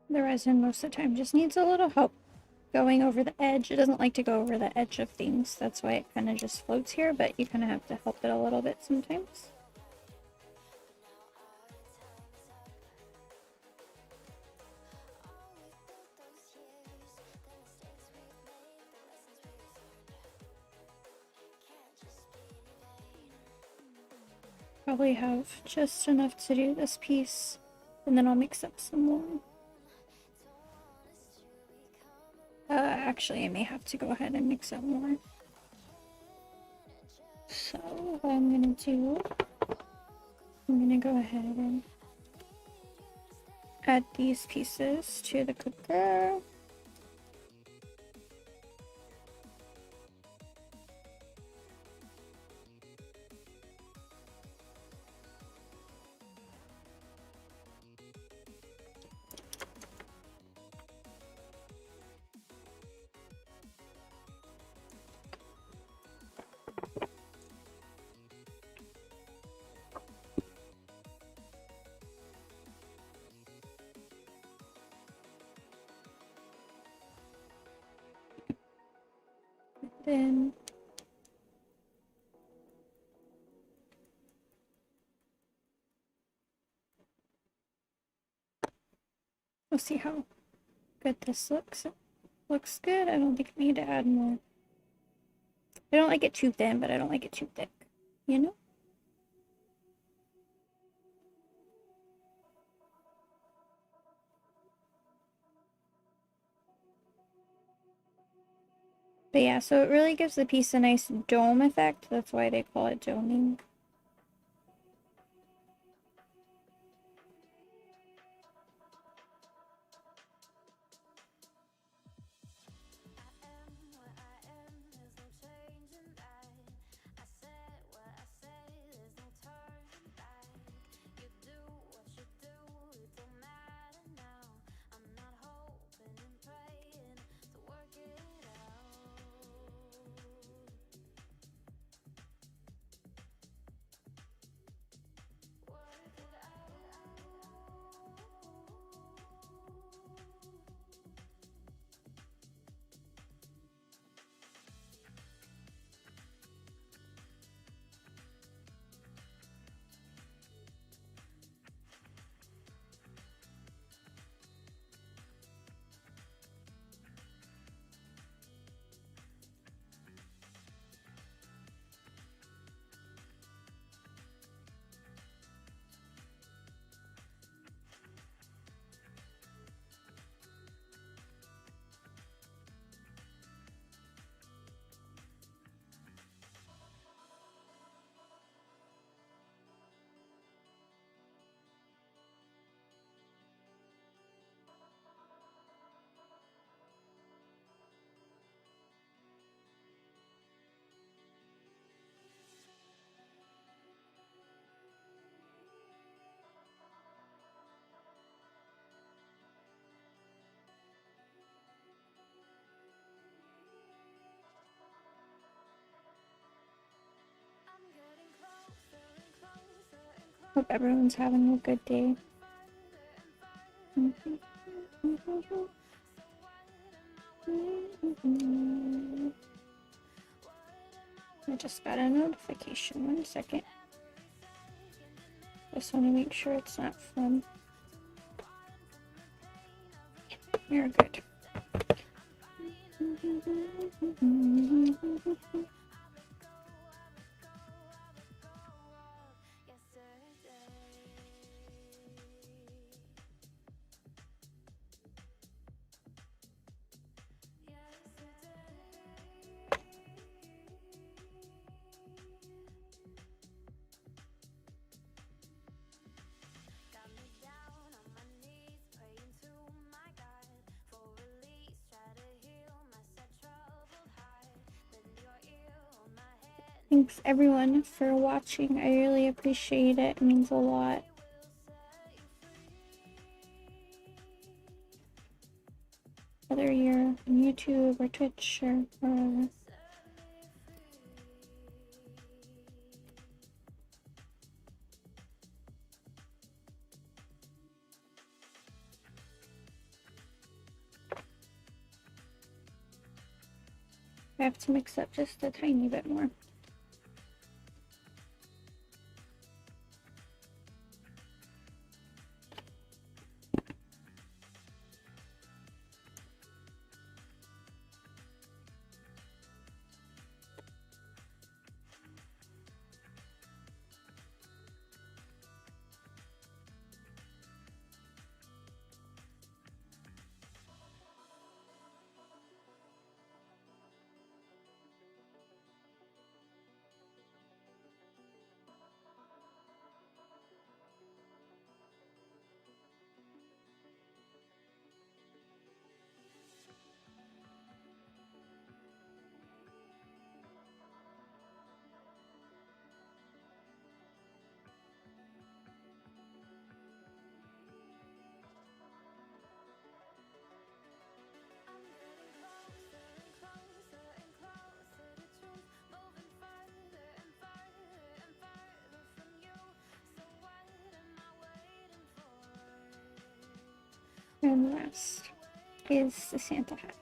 The resin most of the time just needs a little help going over the edge. It doesn't like to go over the edge of things. That's why it kind of just floats here, but you kind of have to help it a little bit sometimes. Probably have just enough to do this piece, and then I'll mix up some more. Actually, I may have to go ahead and mix up more. So what I'm gonna do, I'm gonna go ahead and add these pieces to the cooker. Then we'll see how good this looks. Looks good. I don't think I need to add more. I don't like it too thin, but I don't like it too thick. You know? But yeah, so it really gives the piece a nice dome effect. That's why they call it doming. Hope everyone's having a good day. I just got a notification. 1 second. Just want to make sure it's not from. You're good. Thanks everyone for watching. I really appreciate it. It means a lot. Whether you're on YouTube or Twitch or wherever. I have to mix up just a tiny bit more. And last is the Santa hat.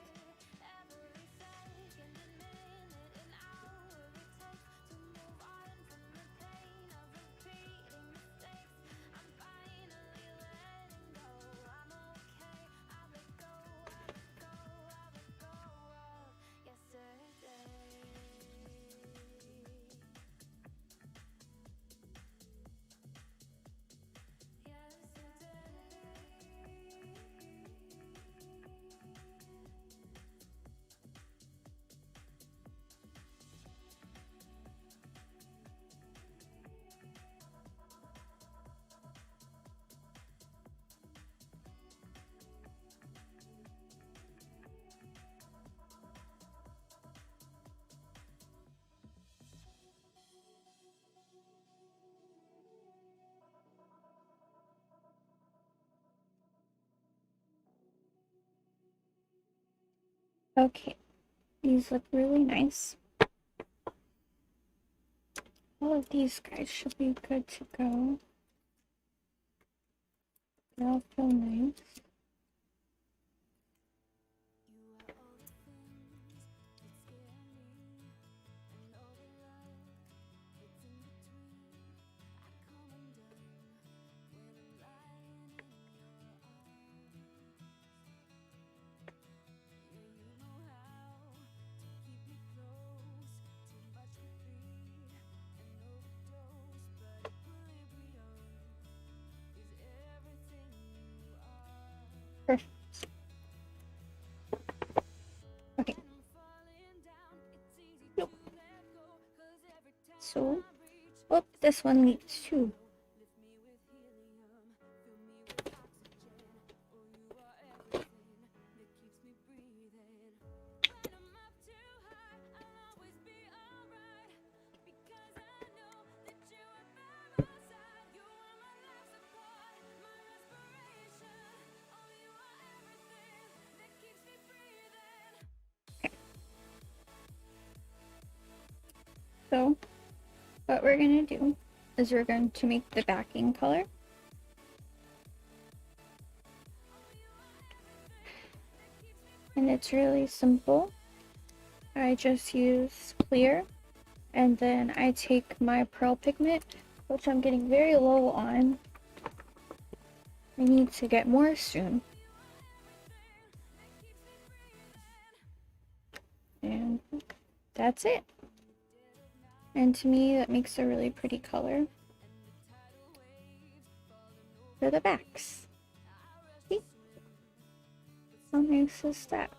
Okay, these look really nice. All of these guys should be good to go. They all feel nice. Perfect. Okay. Nope. So, oh, this one leaks too. So, what we're gonna do is we're going to make the backing color. And it's really simple. I just use clear, and then I take my pearl pigment, which I'm getting very low on. I need to get more soon. And that's it. And to me, that makes a really pretty color for the backs. See? How nice is that?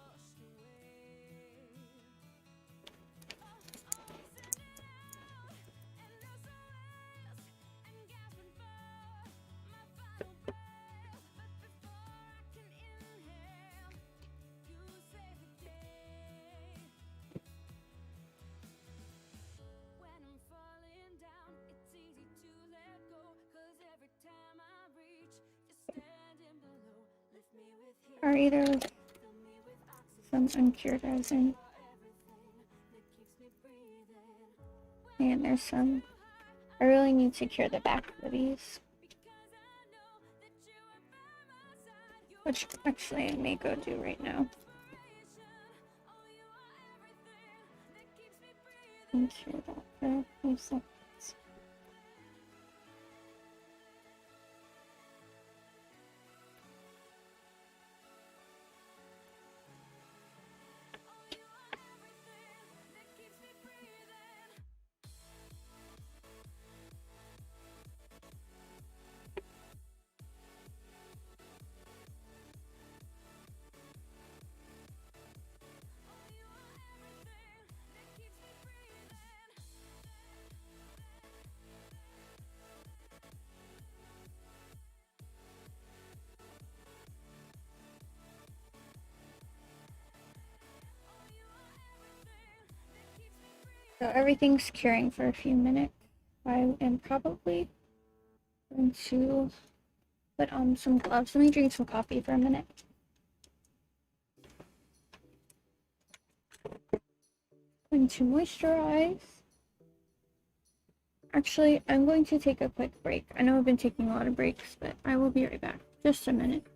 Or either with some uncured resin. And there's some. I really need to cure the back of these. Which actually I may go do right now. And cure that for a few seconds. So everything's curing for a few minutes. I am probably going to put on some gloves. Let me drink some coffee for a minute. Going to moisturize. Actually, I'm going to take a quick break. I know I've been taking a lot of breaks, but I will be right back. Just a minute.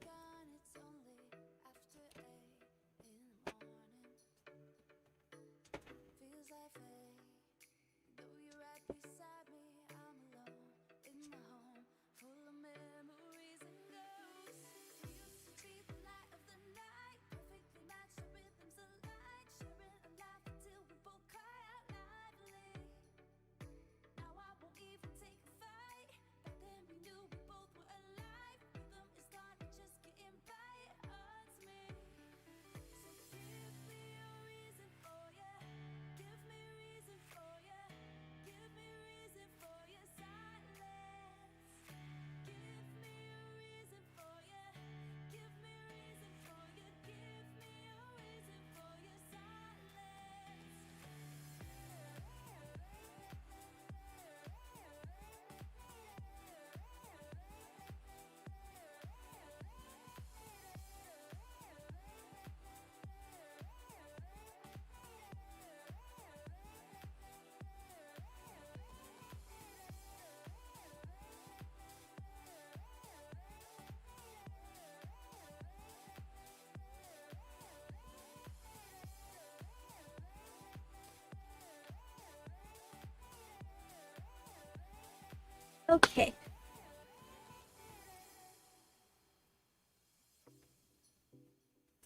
Okay.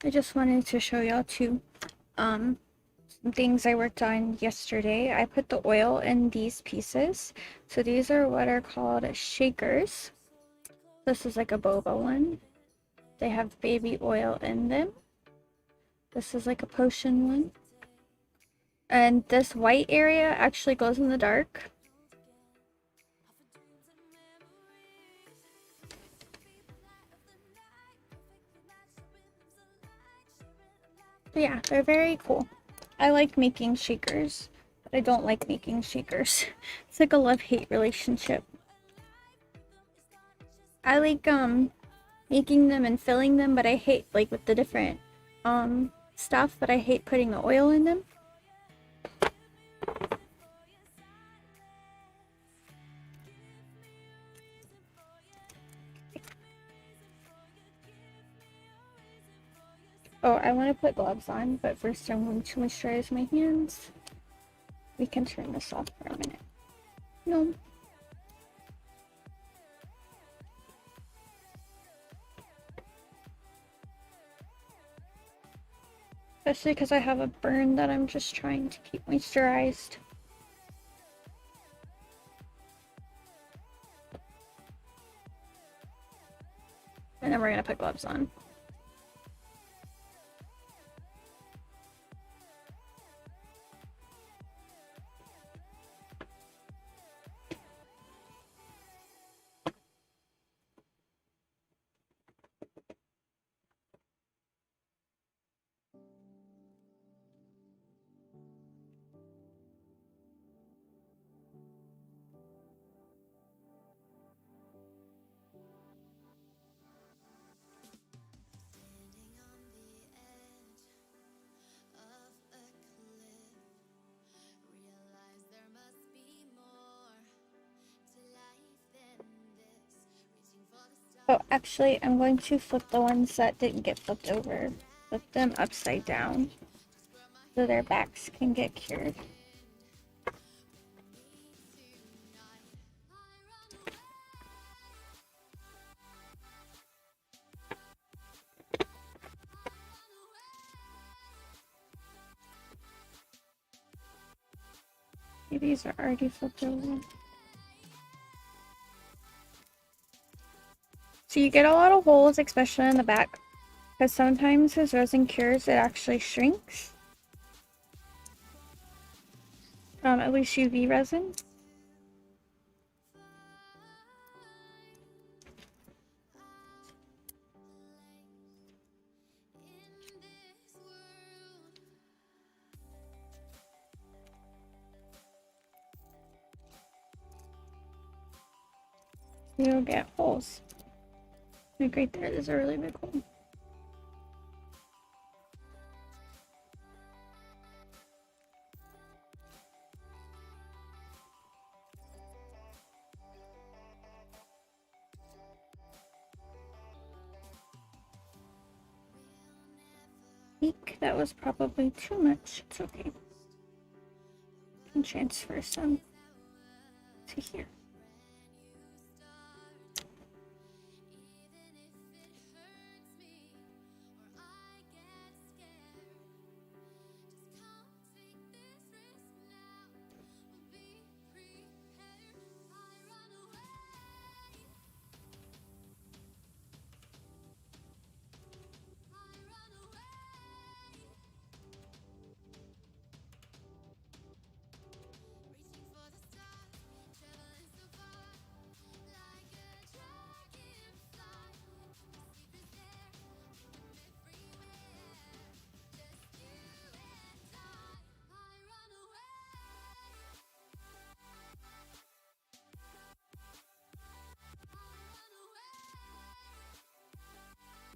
I just wanted to show y'all too, some things I worked on yesterday. I put the oil in these pieces. So these are what are called shakers. This is like a boba one. They have baby oil in them. This is like a potion one. And this white area actually glows in the dark. But yeah, they're very cool. I like making shakers, but I don't like making shakers. It's like a love-hate relationship. I like making them and filling them, but I hate like with the different stuff, but I hate putting the oil in them. Oh, I want to put gloves on, but first I'm going to moisturize my hands. We can turn this off for a minute. No. Especially because I have a burn that I'm just trying to keep moisturized. And then we're going to put gloves on. Oh, actually, I'm going to flip the ones that didn't get flipped over. Flip them upside down so their backs can get cured. Maybe these are already flipped over. So you get a lot of holes, especially in the back, because sometimes as resin cures, it actually shrinks. At least UV resin. You'll get holes. Like right there, there's a really big hole. Eek, that was probably too much. It's okay. I can transfer some to here.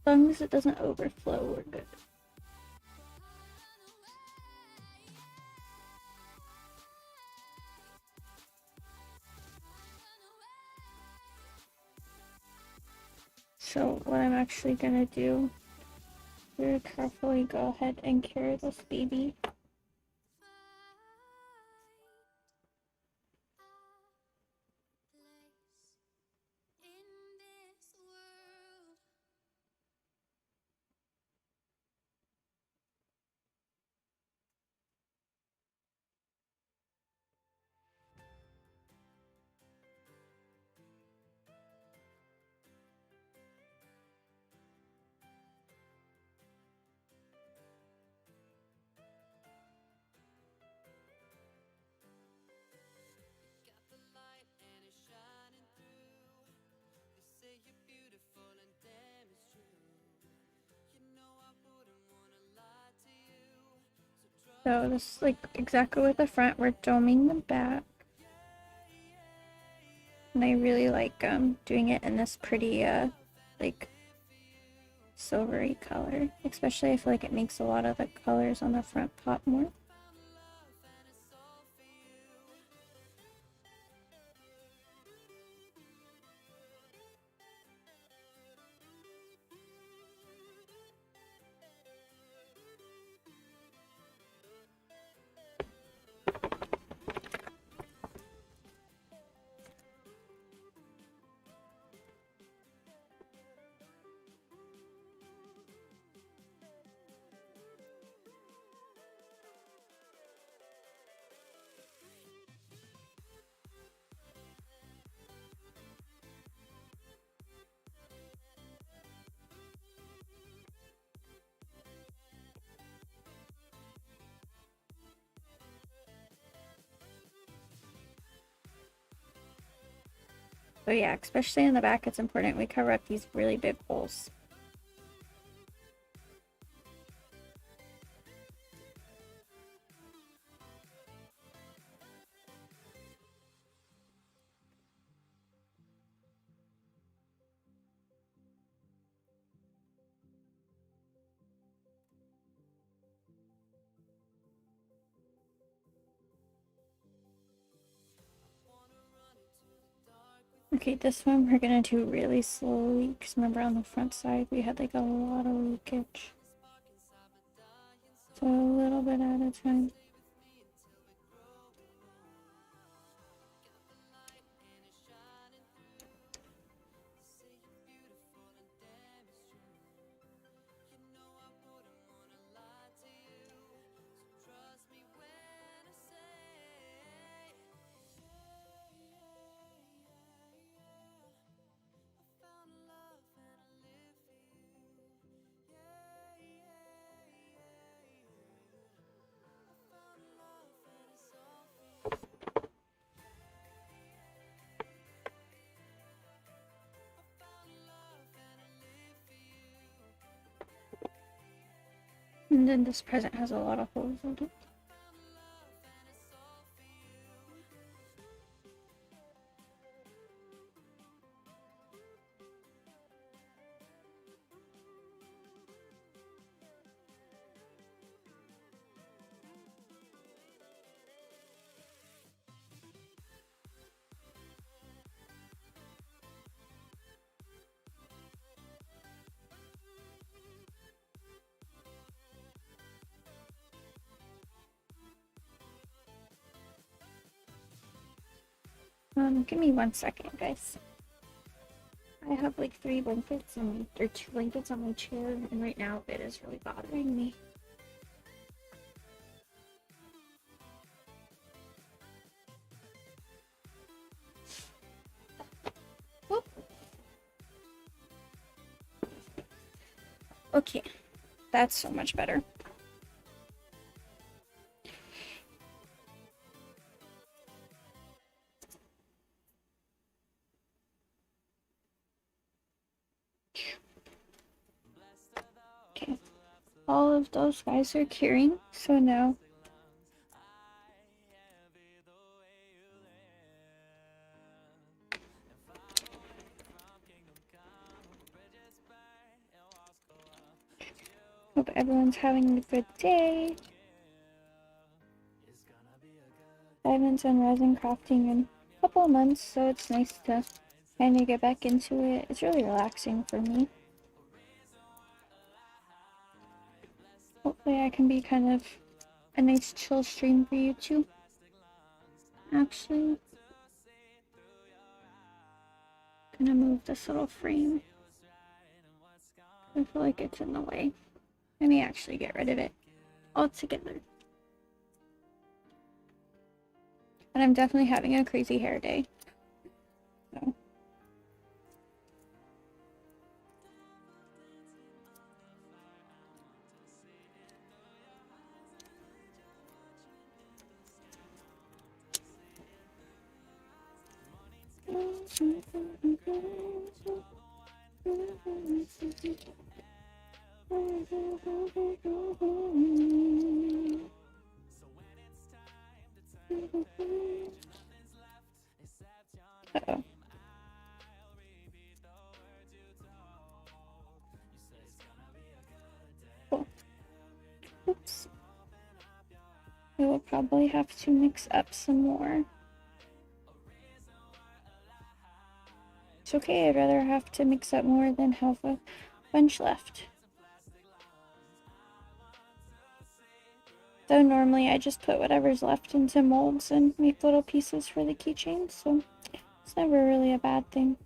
As long as it doesn't overflow, we're good. So what I'm actually gonna do, very carefully go ahead and cure this baby. So this is like exactly with the front. We're doming the back. And I really like doing it in this pretty like silvery color. Especially I feel like it makes a lot of the colors on the front pop more. So yeah, especially in the back, it's important we cover up these really big holes. Okay, this one we're gonna do really slowly because remember on the front side we had like a lot of leakage. So a little bit at a time. And then this present has a lot of holes in it. Give me 1 second, guys. I have like 3 blankets or 2 blankets on my chair, and right now it is really bothering me. Whoop. Okay, that's so much better. Okay, all of those guys are curing, so now hope everyone's having a good day. I haven't done resin crafting in a couple of months, so it's nice to kind of get back into it. It's really relaxing for me. Hopefully I can be kind of a nice chill stream for you too. Actually, gonna move this little frame. I feel like it's in the way. Let me actually get rid of it altogether. And I'm definitely having a crazy hair day. So. Uh-oh. Cool. Oops. I will probably have to mix up some more. It's okay, I'd rather have to mix up more than have a bunch left. Though normally I just put whatever's left into molds and make little pieces for the keychains, so it's never really a bad thing.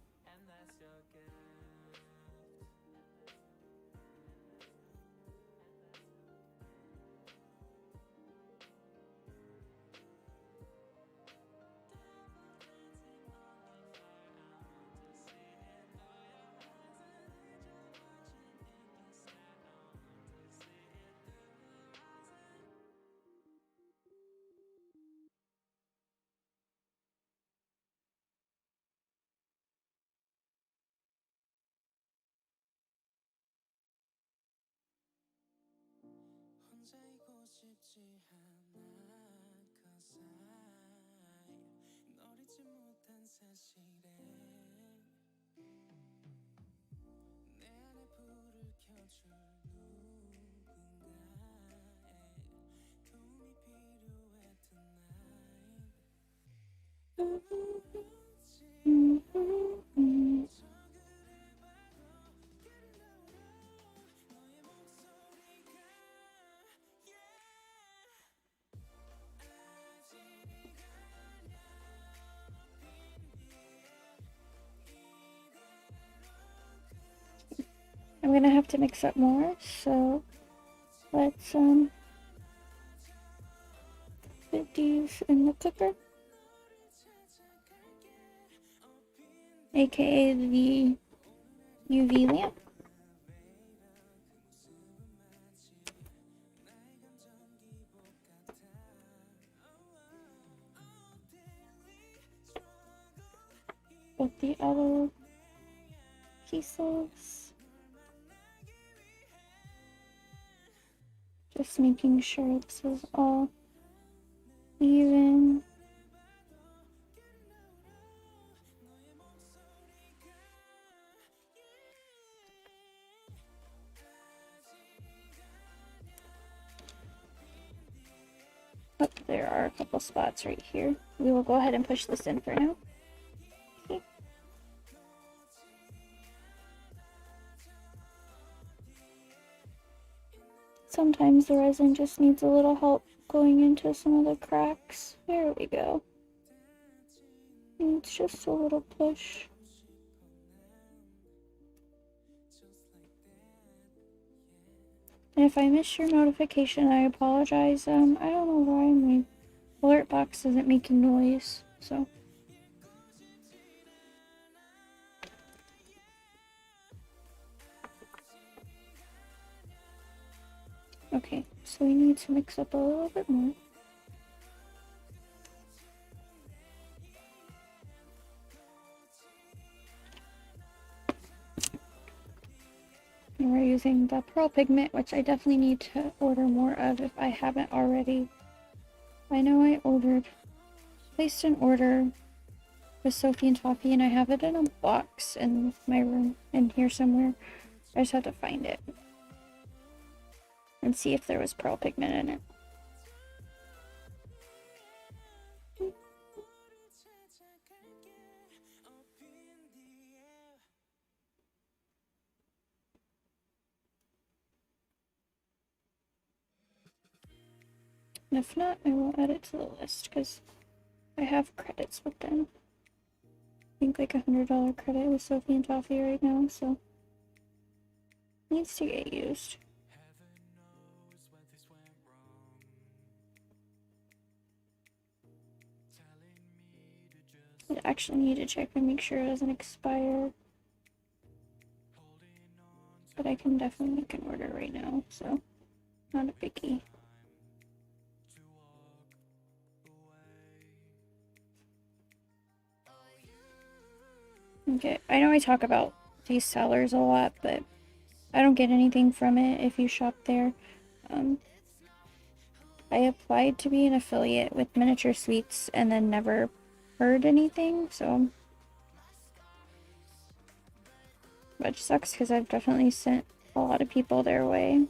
혼자이고 싶지 않아 cause 널 잊지 못한 사실에 내 안에 불을 켜줄 누군가의 도움이 필요해 tonight I'm gonna have to mix up more, so let's put these in the cooker, aka the UV lamp. Put the other pieces. Just making sure this is all even. Oh, there are a couple spots right here. We will go ahead and push this in for now. Okay. Sometimes the resin just needs a little help going into some of the cracks. There we go. It's just a little push. And if I missed your notification, I apologize. I don't know why my alert box isn't making noise, so. Okay, so we need to mix up a little bit more. And we're using the pearl pigment, which I definitely need to order more of if I haven't already. I know I placed an order with Sophie and Toffee, and I have it in a box in my room in here somewhere. I just have to find it and see if there was pearl pigment in it. And if not, I will add it to the list because I have credits with them. I think like $100 credit with Sophie and Toffee right now, so needs to get used. I actually need to check and make sure it doesn't expire, but I can definitely make an order right now, so not a biggie. Okay, I know I talk about these sellers a lot, but I don't get anything from it if you shop there. I applied to be an affiliate with Miniature Sweets and then never heard anything, so. Which sucks because I've definitely sent a lot of people their way.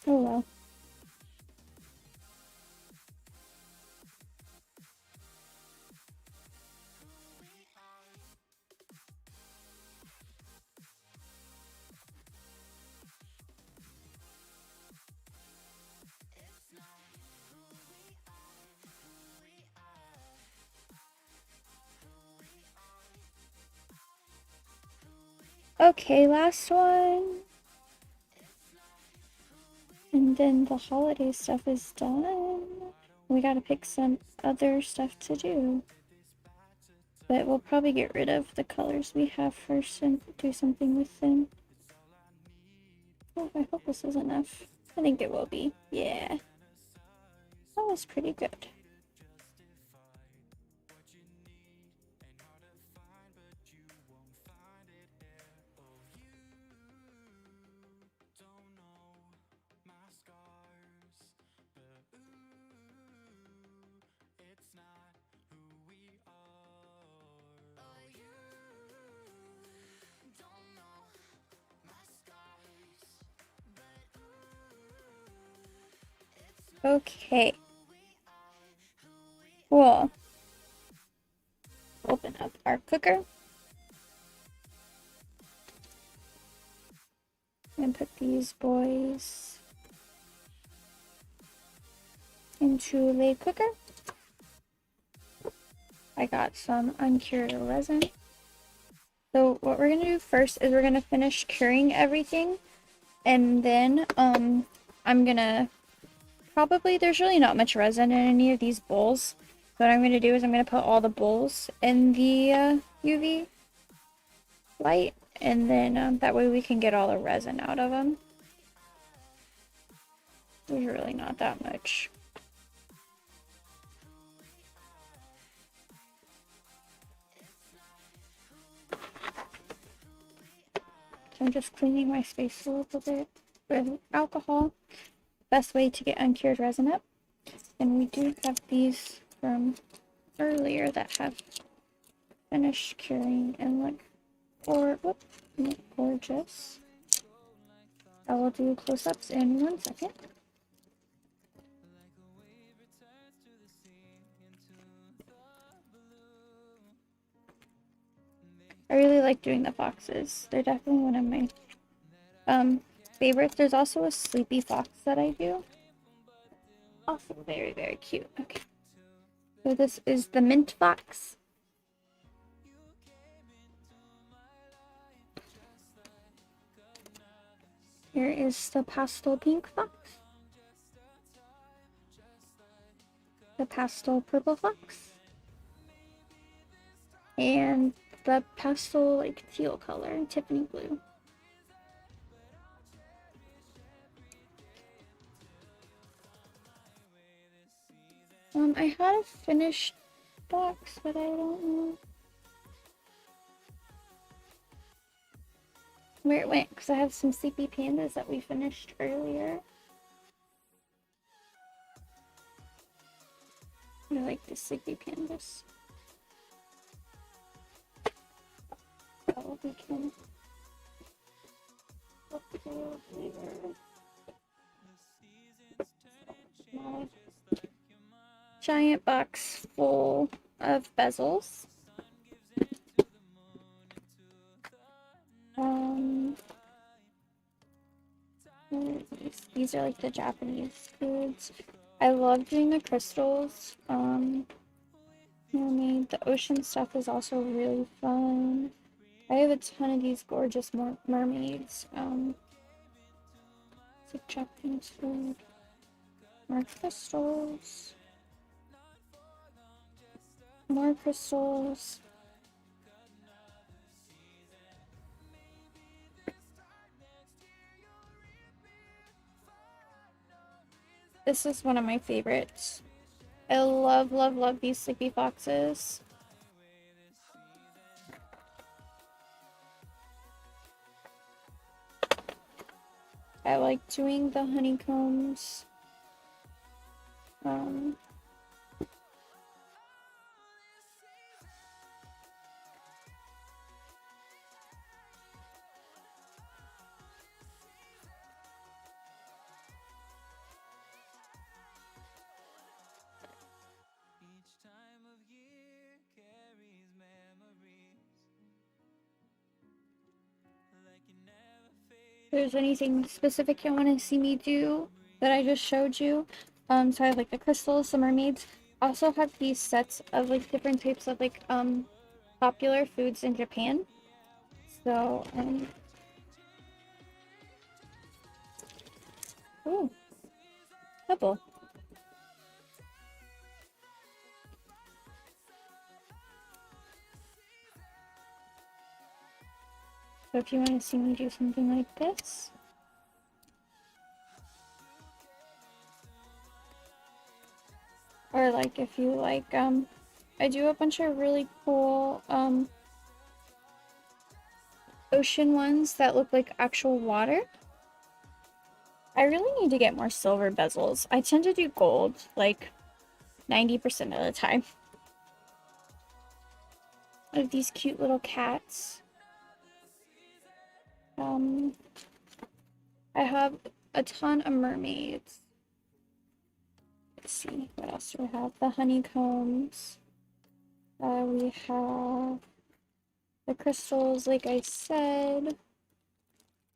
Oh well. Okay, last one. And then the holiday stuff is done. We gotta pick some other stuff to do. But we'll probably get rid of the colors we have first and do something with them. Oh, I hope this is enough. I think it will be. Yeah. That was pretty good. Okay. Cool. Open up our cooker. And put these boys into a cooker. I got some uncured resin. So what we're gonna do first is we're gonna finish curing everything, and then I'm gonna probably, there's really not much resin in any of these bowls. So what I'm gonna do is I'm gonna put all the bowls in the UV light, and then that way we can get all the resin out of them. There's really not that much. So I'm just cleaning my space a little bit with alcohol. Best way to get uncured resin up. And we do have these from earlier that have finished curing and look gorgeous. I will do close-ups in 1 second. I really like doing the foxes. They're definitely one of my favorites. There's also a sleepy fox that I do. Also very, very cute. Okay. So this is the mint fox. Here is the pastel pink fox. The pastel purple fox. And the pastel like teal color, Tiffany blue. I had a finished box, but I don't know where it went because I have some sleepy pandas that we finished earlier. I like the sleepy pandas. Oh, we can look through later. My giant box full of bezels. These are like the Japanese foods. I love doing the crystals. Mermaid. The ocean stuff is also really fun. I have a ton of these gorgeous mermaids. It's like Japanese food. More crystals. More crystals. This is one of my favorites. I love, love, love these sleepy foxes. I like doing the honeycombs. Each time of year carries memories like you never fade. If there's anything specific you want to see me do that I just showed you, so I have like the crystals, the mermaids. I also have these sets of like different types of like popular foods in Japan. So oh, pebble. So if you want to see me do something like this, or like if you like, I do a bunch of really cool ocean ones that look like actual water. I really need to get more silver bezels. I tend to do gold like 90% of the time. I have these cute little cats. I have a ton of mermaids. Let's see, what else do we have? The honeycombs. We have the crystals, like I said.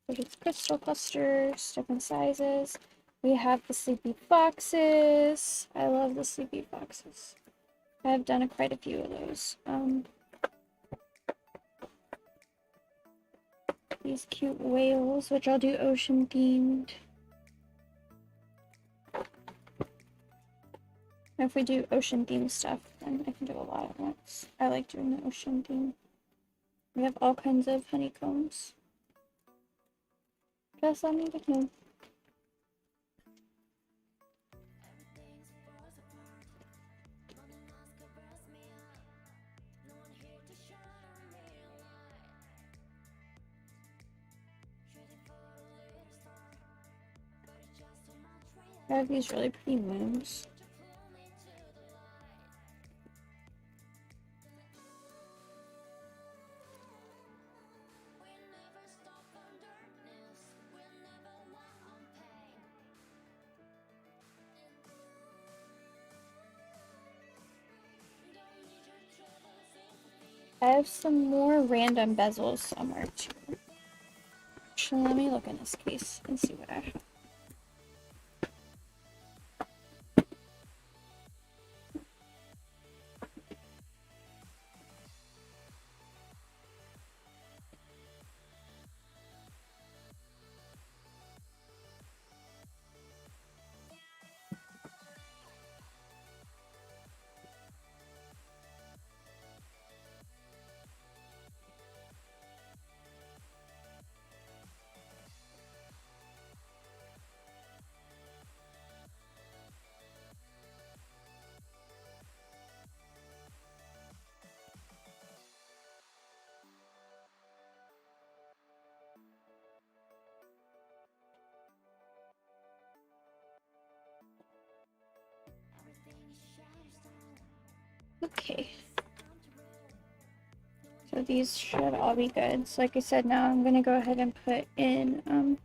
There's crystal clusters, different sizes. We have the sleepy foxes. I love the sleepy foxes. I've done quite a few of those. These cute whales, which I'll do ocean themed. If we do ocean themed stuff, then I can do a lot at once. I like doing the ocean theme. We have all kinds of honeycombs. Just let me know. I have these really pretty moons. I have some more random bezels somewhere too. Actually, let me look in this case and see what I have. Okay. So these should all be good. So like I said, now I'm gonna go ahead and put in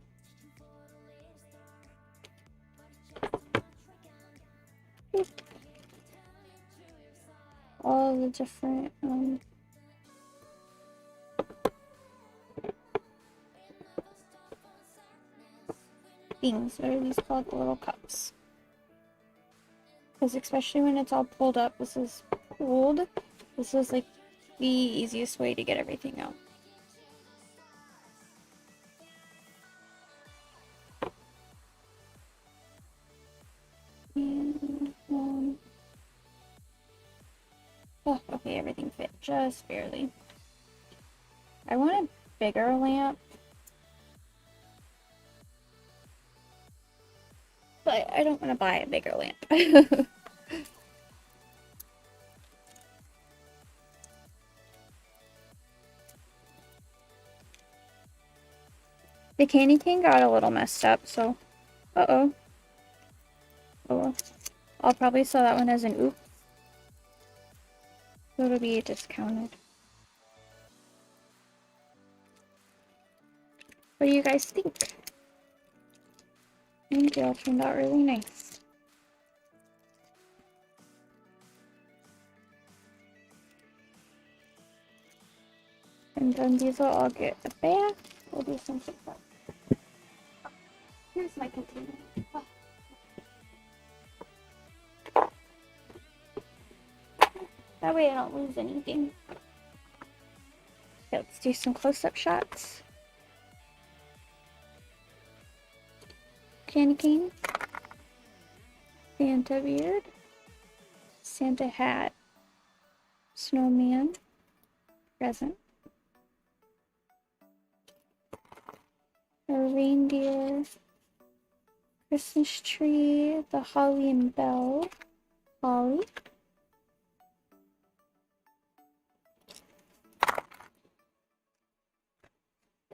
all the different things. What are these called? The little cups. Because especially when it's all pulled up, this is pulled. This is like the easiest way to get everything out. And, oh, okay, everything fit just barely. I want a bigger lamp, but I don't want to buy a bigger lamp. The candy cane got a little messed up, so... Uh-oh. Oh well. I'll probably sell that one as an oop. So it'll be discounted. What do you guys think? I think they all turned out really nice. And then these will all get a bath. We'll do something fun. Here's my container. Oh. That way I don't lose anything. Okay, let's do some close-up shots. Candy cane. Santa beard. Santa hat. Snowman. Present. A reindeer. Christmas tree. The holly and bell. Holly.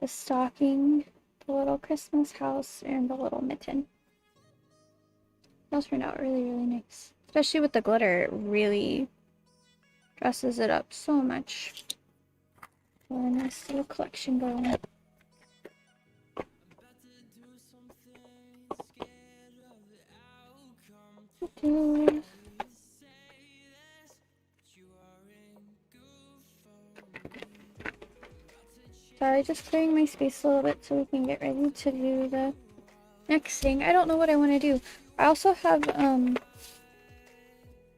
The stocking, the little Christmas house, and the little mitten. Those turned out really, really nice. Especially with the glitter, it really dresses it up so much. So a nice little collection going. Sorry, just clearing my space a little bit so we can get ready to do the next thing. I don't know what I want to do. I also have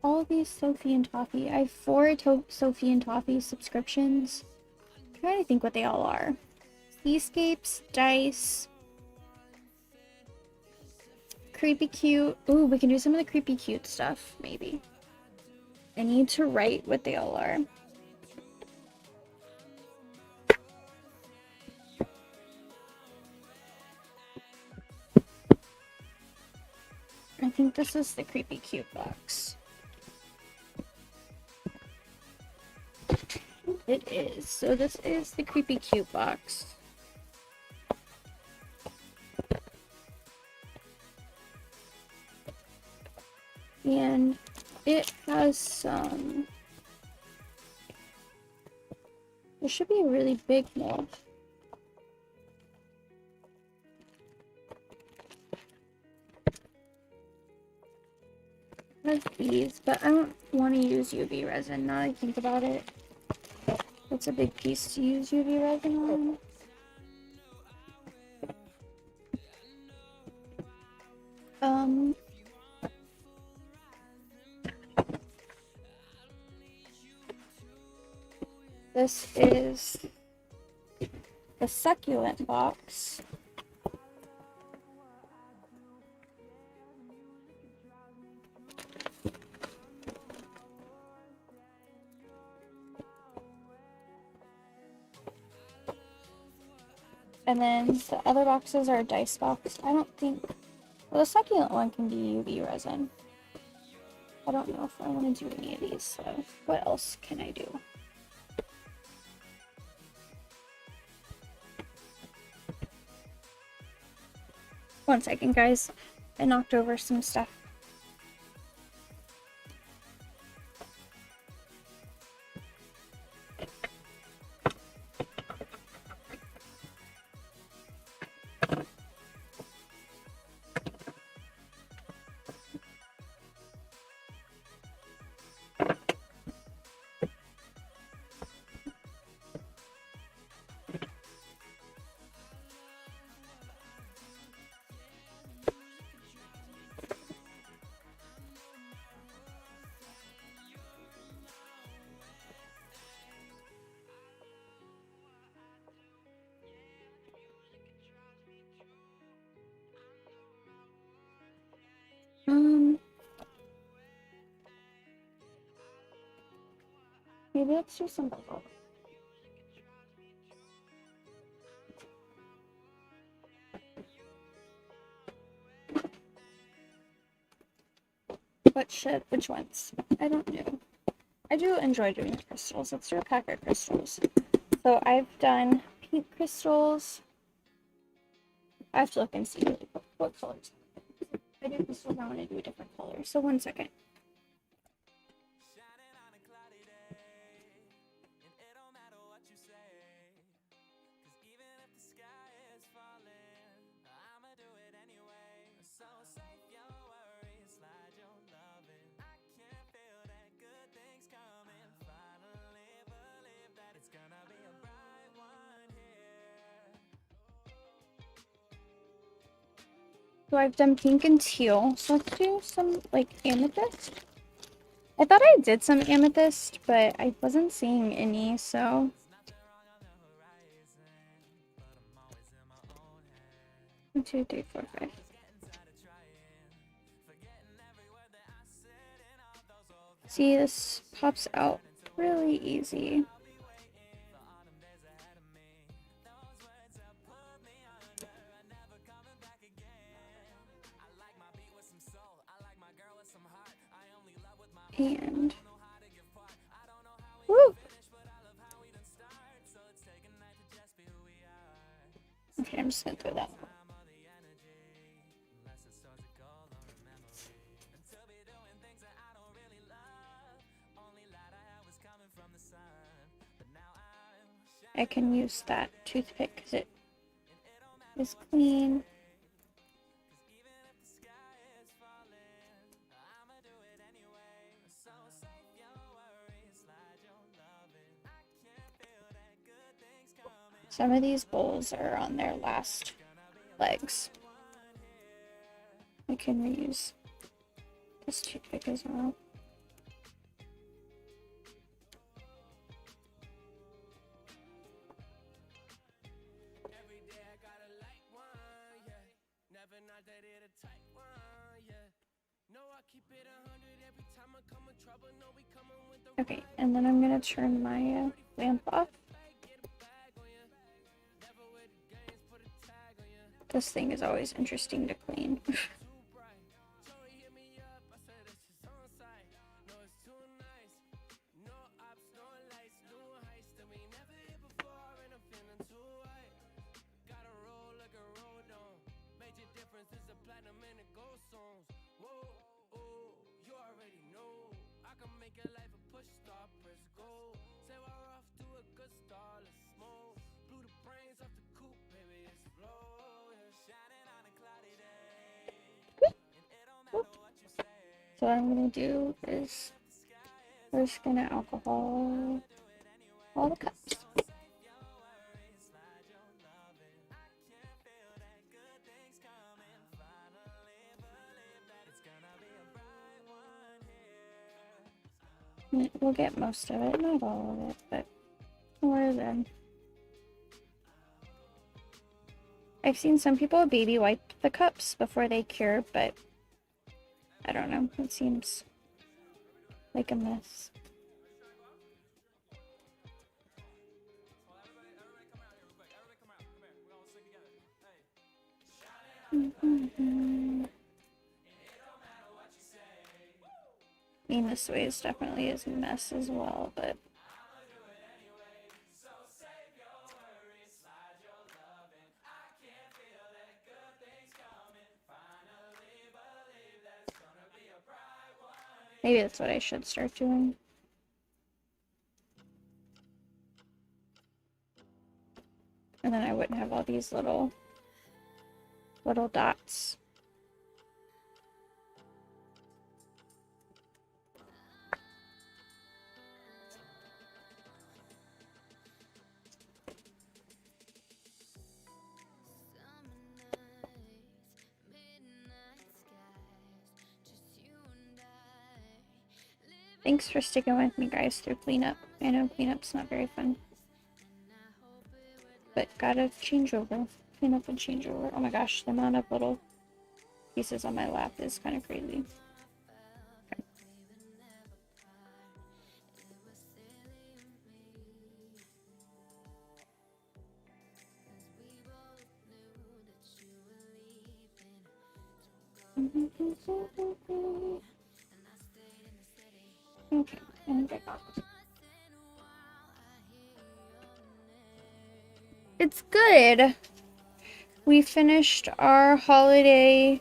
all these Sophie and Toffee. I have 4 Sophie and Toffee subscriptions. I'm trying to think what they all are. Seascapes, dice, creepy cute. Ooh, we can do some of the creepy cute stuff, maybe. I need to write what they all are. I think this is the creepy cute box. It is. So this is the creepy cute box. And it has some... There should be a really big mold. It has these, but I don't want to use UV resin now that I think about it. It's a big piece to use UV resin on. This is the succulent box. And then the other boxes are dice box. I don't think... Well, the succulent one can be UV resin. I don't know if I want to do any of these, so what else can I do? One second, guys. I knocked over some stuff. Maybe let's do some bubble. Which ones? I don't know. I do enjoy doing crystals. Let's do a pack of crystals. So I've done pink crystals, I have to look and see what colors. If I do this one, I want to do a different color. So 1 second. Shining on a cloudy day, and it don't matter what you say. 'Cause even if the sky is falling, I'ma do it anyway. So save your worries, slide your loving. I can feel that good things coming. Finally believe that it's gonna be a bright one here. So I've done pink and teal. So let's do some like amethyst. I thought I did some amethyst, but I wasn't seeing any, so. Nothing wrong on the horizon, but I'm always in my own head. 1, 2, 3, 4, 5. Just getting tired of trying, forgetting every word that I said in all those old See, this pops out really easy. I'll be waiting for autumn days ahead of me. Those words that pulled me under are never coming back again. I like my beat with some soul, I like my girl with some heart. I only love with my heart, And don't know how to give part. I don't know how we woo! finish, but I love how we done start. So let's take a night to just be who we are. Okay, I'm just gonna throw that one. Time or the energy, unless it's towards a goal or a memory. And to be doing things that I don't really love. Only light I had was coming from the sun. But now I'm I can use that toothpick because it is clean. even if the sky is falling, I'ma do it anyway. So save your worries, slide your loving. I can feel that good things coming. Some of these bowls are on their last legs. I can reuse this toothpick as well. Every day I gotta light one, yeah. Never not that it a tight one, yeah. No, I keep it 100 every time I come in trouble. No, we coming with the Okay, and then I'm gonna turn my lamp off. This thing is always interesting to clean. So what I'm gonna do is we're just gonna alcohol all the cups. We'll get most of it, not all of it, but we're good. I've seen some people baby wipe the cups before they cure, but I don't know. It seems like a mess. I mean, this way is definitely is a mess as well, but maybe that's what I should start doing. And then I wouldn't have all these little dots. Thanks for sticking with me, guys, through cleanup. I know cleanup's not very fun. But gotta change over. Clean up and change over. Oh my gosh, the amount of little pieces on my lap is kind of crazy. Okay. Okay, and get off. It's good. we finished our holiday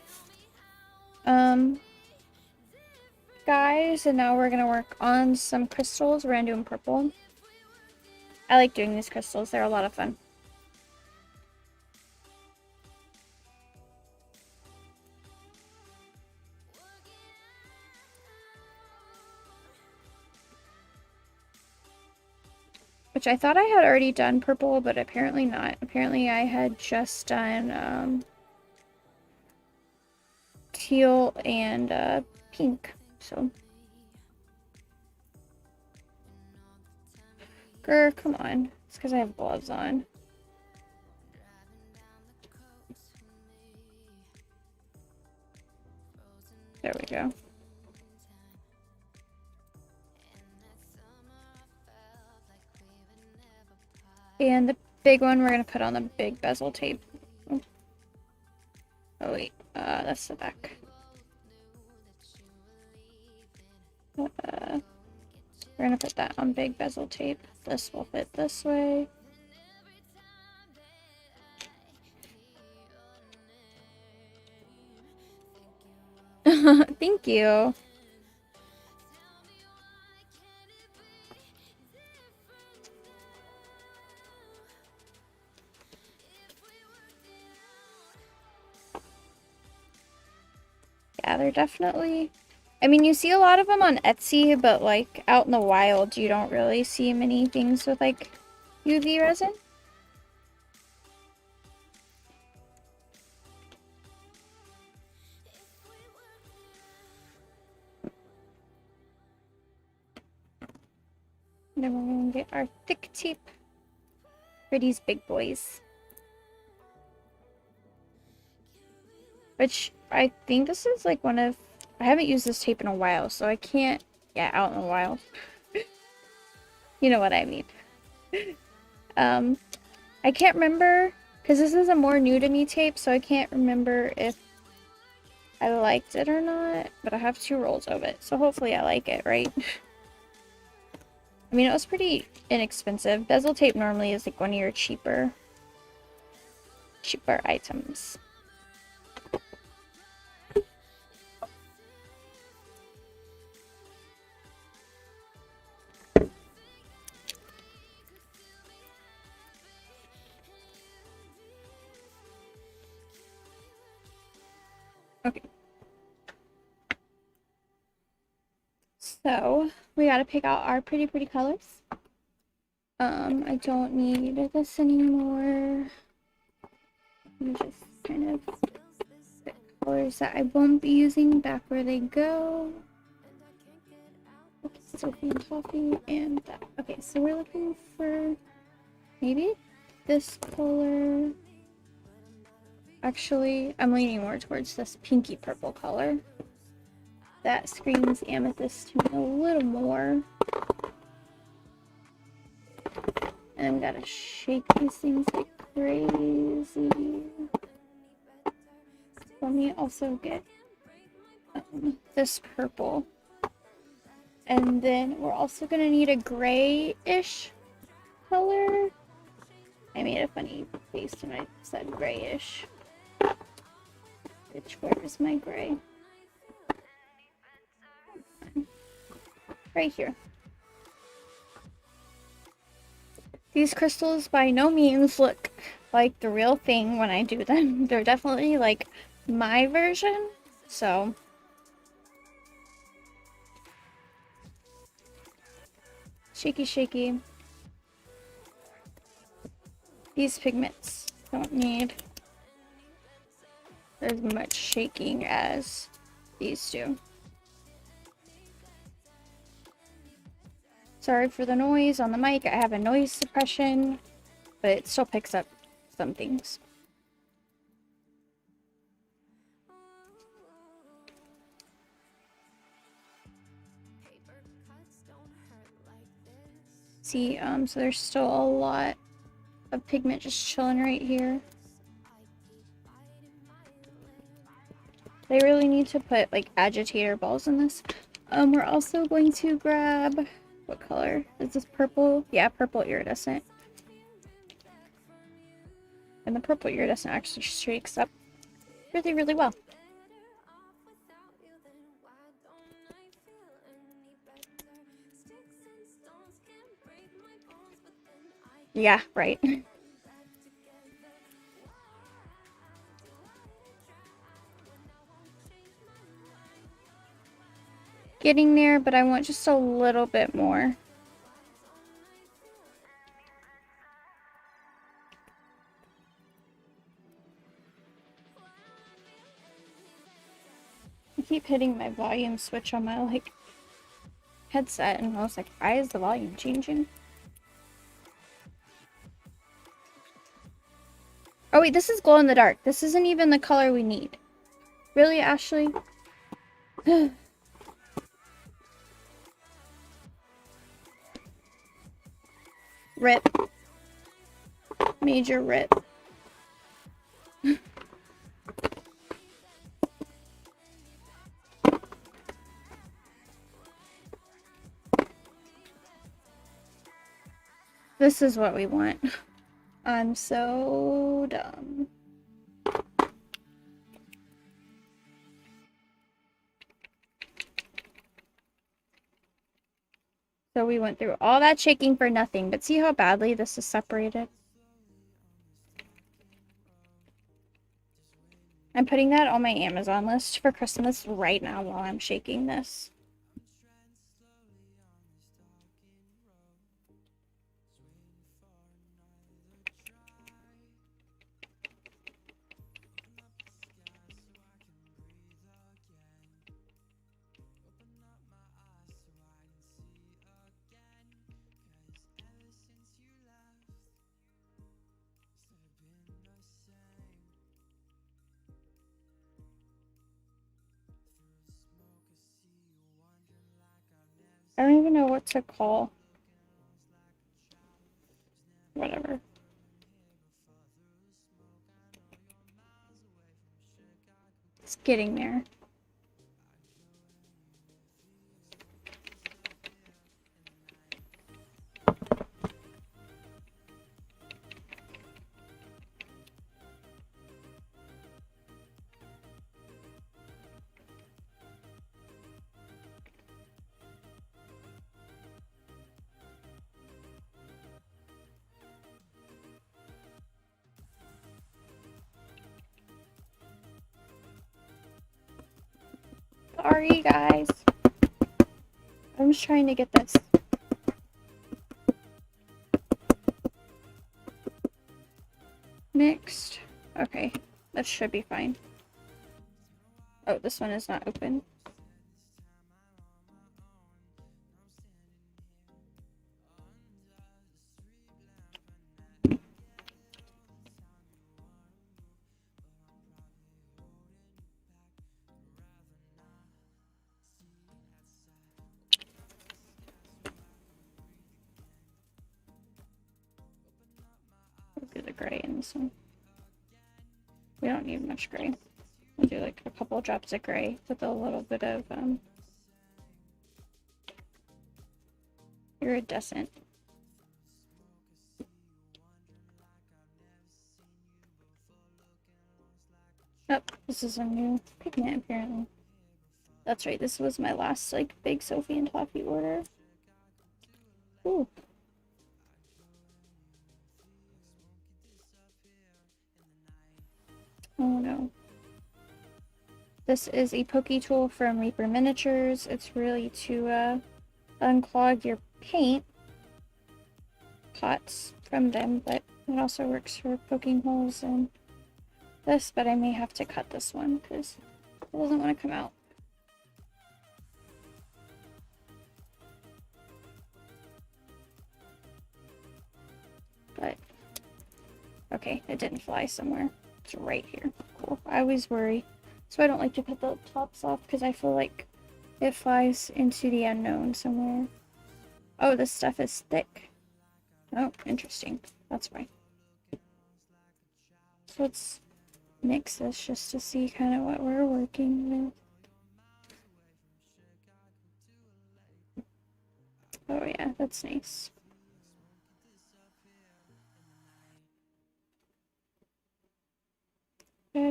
guys, and now we're gonna work on some crystals. We're gonna do them purple. I like doing these crystals, they're a lot of fun. Which I thought I had already done purple, but apparently not. Apparently I had just done teal and pink. So, grr, come on. It's because I have gloves on. There we go. And the big one we're going to put on the big bezel tape. Oh wait, that's the back. We're going to put that on big bezel tape. This will fit this way. Thank you. Yeah, they're definitely... I mean, you see a lot of them on Etsy, but like out in the wild, you don't really see many things with like UV resin. And then we're gonna get our thick tape for these big boys. Which I think this is like one of... I haven't used this tape in a while, so I can't... Yeah, out in the wild. You know what I mean. I can't remember, because this is a more new to me tape, so I can't remember if I liked it or not, but I have 2 rolls of it, so hopefully I like it, right? I mean, it was pretty inexpensive. Bezel tape normally is like one of your cheaper items. Okay. So, we gotta pick out our pretty colors. I don't need this anymore. I'm just kind of pick colors that I won't be using back where they go. Okay, Sophie and Toffee and that. Okay, so we're looking for maybe this color. Actually, I'm leaning more towards this pinky purple color. That screams amethyst to me a little more. And then we gotta shake these things like crazy. Let me also get this purple. And then we're also gonna need a grayish color. I made a funny face when I said grayish. Where is my gray? Right here. These crystals by no means look like the real thing when I do them. They're definitely like my version, so. Shaky, shaky. These pigments don't need as much shaking as these do. Sorry for the noise on the mic. I have a noise suppression, but it still picks up some things. See, so there's still a lot of pigment just chilling right here. They really need to put like agitator balls in this. We're also going to grab, what color? Is this purple? Yeah, purple iridescent. And the purple iridescent actually shakes up really, really well. Yeah, right. Getting there, but I want just a little bit more. I keep hitting my volume switch on my like headset and I was like, why is the volume changing? Oh wait, this is glow in the dark. This isn't even the color we need. Really, Ashley? Rip. Major rip. This is what we want. I'm so dumb. So we went through all that shaking for nothing, but see how badly this is separated? I'm putting that on my Amazon list for Christmas right now while I'm shaking this. I don't even know what to call. Whatever. It's getting there. Sorry, guys. I'm just trying to get this. Mixed. Okay, that should be fine. Oh, this one is not open. We'll do the gray in this one. We don't need much gray. We'll do like a couple drops of gray with a little bit of iridescent. Oh, this is a new pigment apparently. That's right, this was my last like big Sophie and Toffee order. Ooh. Oh no. This is a pokey tool from Reaper Miniatures. It's really to unclog your paint pots from them, but it also works for poking holes in this, but I may have to cut this one because it doesn't want to come out. But, okay, it didn't fly somewhere. It's right here. Cool. I always worry. So I don't like to cut the tops off because I feel like it flies into the unknown somewhere. Oh, this stuff is thick. Oh, interesting. That's why. So let's mix this just to see kind of what we're working with. Oh yeah, that's nice.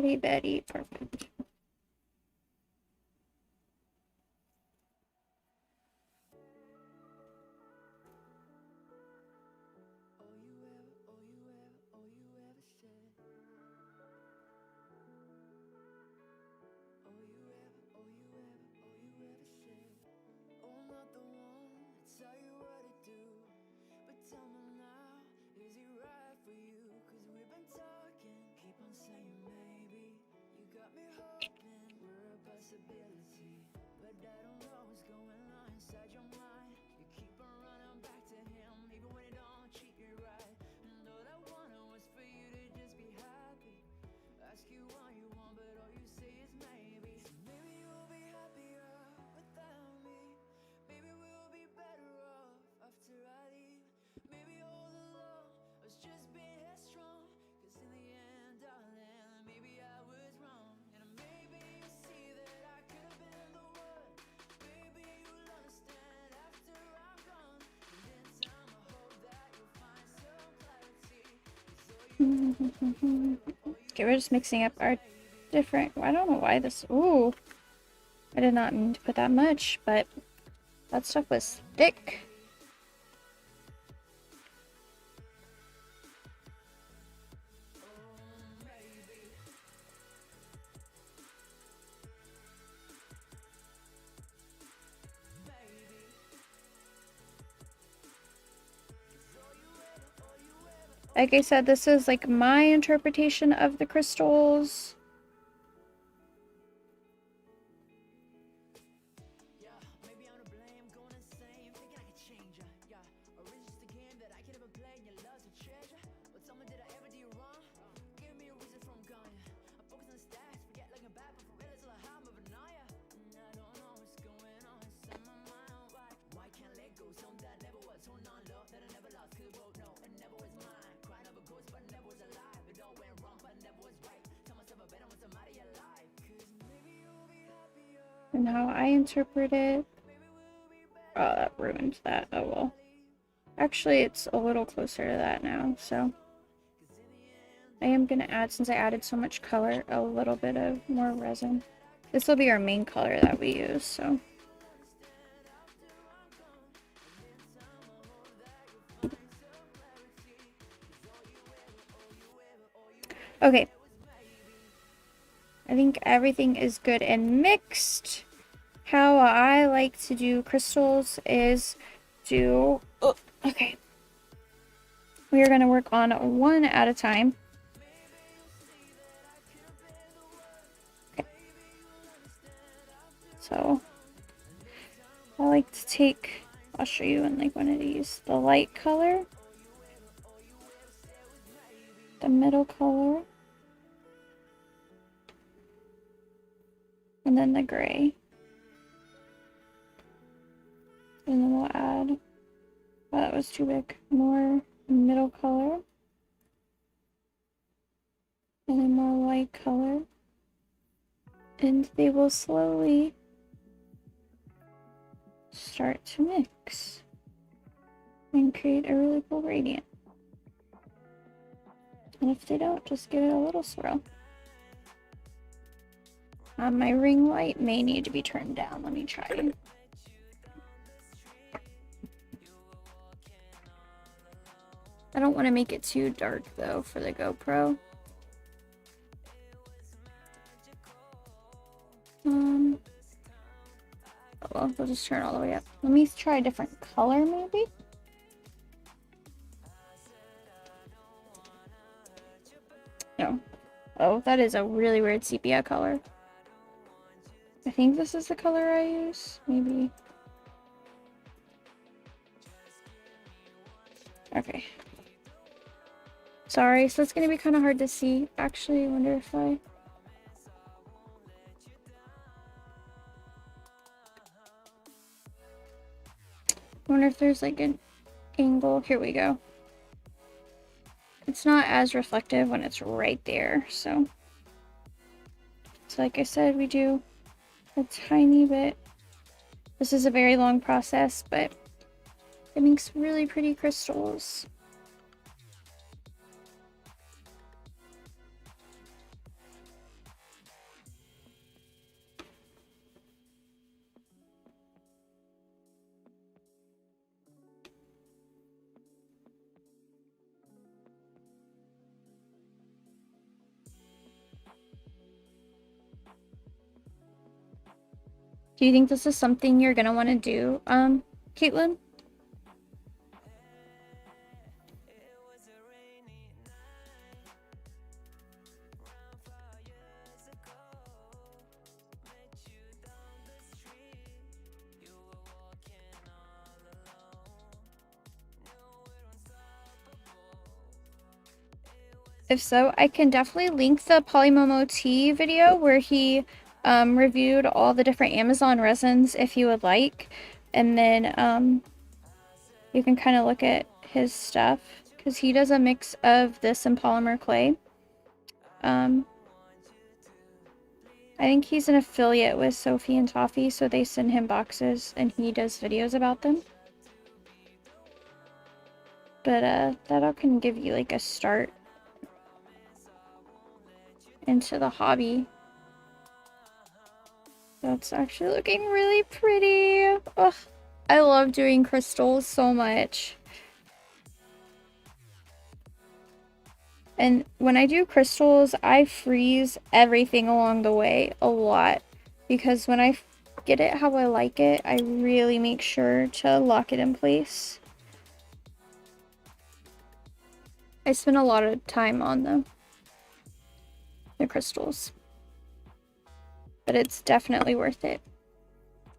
Chatty Betty, perfect. Oh, not the one to tell you what to do, but tell me now, is it right for you? 'Cause we've been talking, keep on saying maybe. You got me hoping we're a possibility, but I don't know what's going on inside your mind. You keep on running back to him, even when he don't treat you right. And all I wanted was for you to just be happy. Ask you what you want, but all you say is maybe. So maybe you'll be happier without me. Maybe we'll be better off after I leave. Maybe all along I was just being headstrong. 'Cause in the end, darling, maybe I was wrong. And maybe you see that I could have been the one. Maybe you'll understand after I'm gone. And in time, I hope that you'll find some clarity. 'Cause Okay, we're just mixing up our different. I don't know why this. Ooh, I did not mean to put that much, but that stuff was thick. Like I said, this is like my interpretation of the crystals. maybe I'm to blame, going insane, thinking I can change ya. Yeah, or is this the game that I can never play and your love's a treasure? But tell me, did I ever do you wrong? Give me a reason from gone. I focus on the stats, forget like a bad, but for real it's all a high, I'm moving on ya. And I don't know what's going on inside my mind. Why can't let go? Something that never was. Hold on, love that I never lost. Could vote no, it never was mine. Crying over ghosts, but never was alive. It all went wrong, but never was right. Tell myself I better want somebody alive. 'Cause maybe you'll be happier. And how I interpret it. Oh, that ruined that. Oh well. Actually, it's a little closer to that now, so. I am going to add, since I added so much color, a little bit of more resin. This will be our main color that we use, so. Okay. I think everything is good and mixed. How I like to do crystals is do... Oh, okay. We are going to work on one at a time. Okay. So, I like to take... I'll show you in like one of these. The light color. The middle color. And then the gray. And then we'll add, oh, that was too big, more middle color. And then more light color. And they will slowly start to mix and create a really cool gradient. And if they don't, just give it a little swirl. My ring light may need to be turned down. Let me try. I don't want to make it too dark though for the GoPro. Oh well, we'll just turn it all the way up. Let me try a different color maybe. No. Oh, that is a really weird sepia color. I think this is the color I use. Maybe. Okay. Sorry, so it's gonna be kind of hard to see. Actually, I wonder if I wonder if there's like an angle. Here we go. It's not as reflective when it's right there, so like I said, we do a tiny bit. This is a very long process, but it makes really pretty crystals. Do you think this is something you're gonna want to do, Caitlin? If so, I can definitely link the Polymomo Tea video where he reviewed all the different Amazon resins if you would like. And then you can kind of look at his stuff because he does a mix of this and polymer clay. I think he's an affiliate with Sophie and Toffee, so they send him boxes and he does videos about them. But that can give you like a start into the hobby. That's actually looking really pretty. Ugh, I love doing crystals so much. And when I do crystals, I freeze everything along the way a lot. Because when I get it how I like it, I really make sure to lock it in place. I spend a lot of time on the crystals. But it's definitely worth it.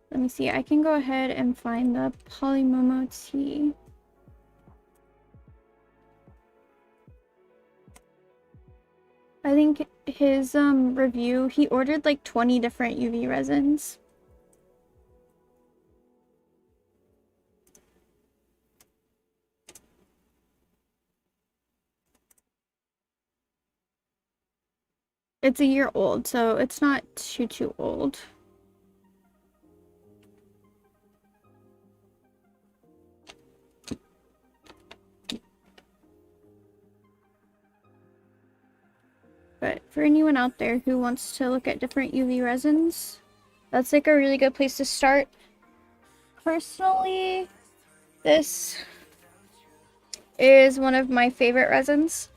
Let me see, I can go ahead and find the Polymomo Tea. I think his review, he ordered like 20 different UV resins. It's a year old, so it's not too old. But for anyone out there who wants to look at different UV resins, that's like a really good place to start. Personally, this is one of my favorite resins.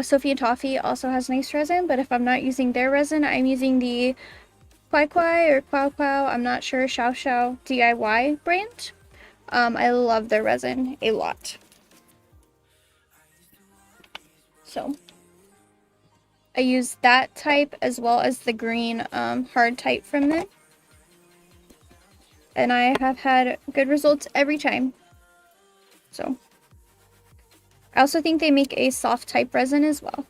Sophie and Toffee also has nice resin, but if I'm not using their resin, I'm using the Kwai Kwai or Kwao Kwao, I'm not sure, Xiao Xiao DIY brand. I love their resin a lot. So I use that type as well as the green hard type from them. And I have had good results every time. So I also think they make a soft type resin as well.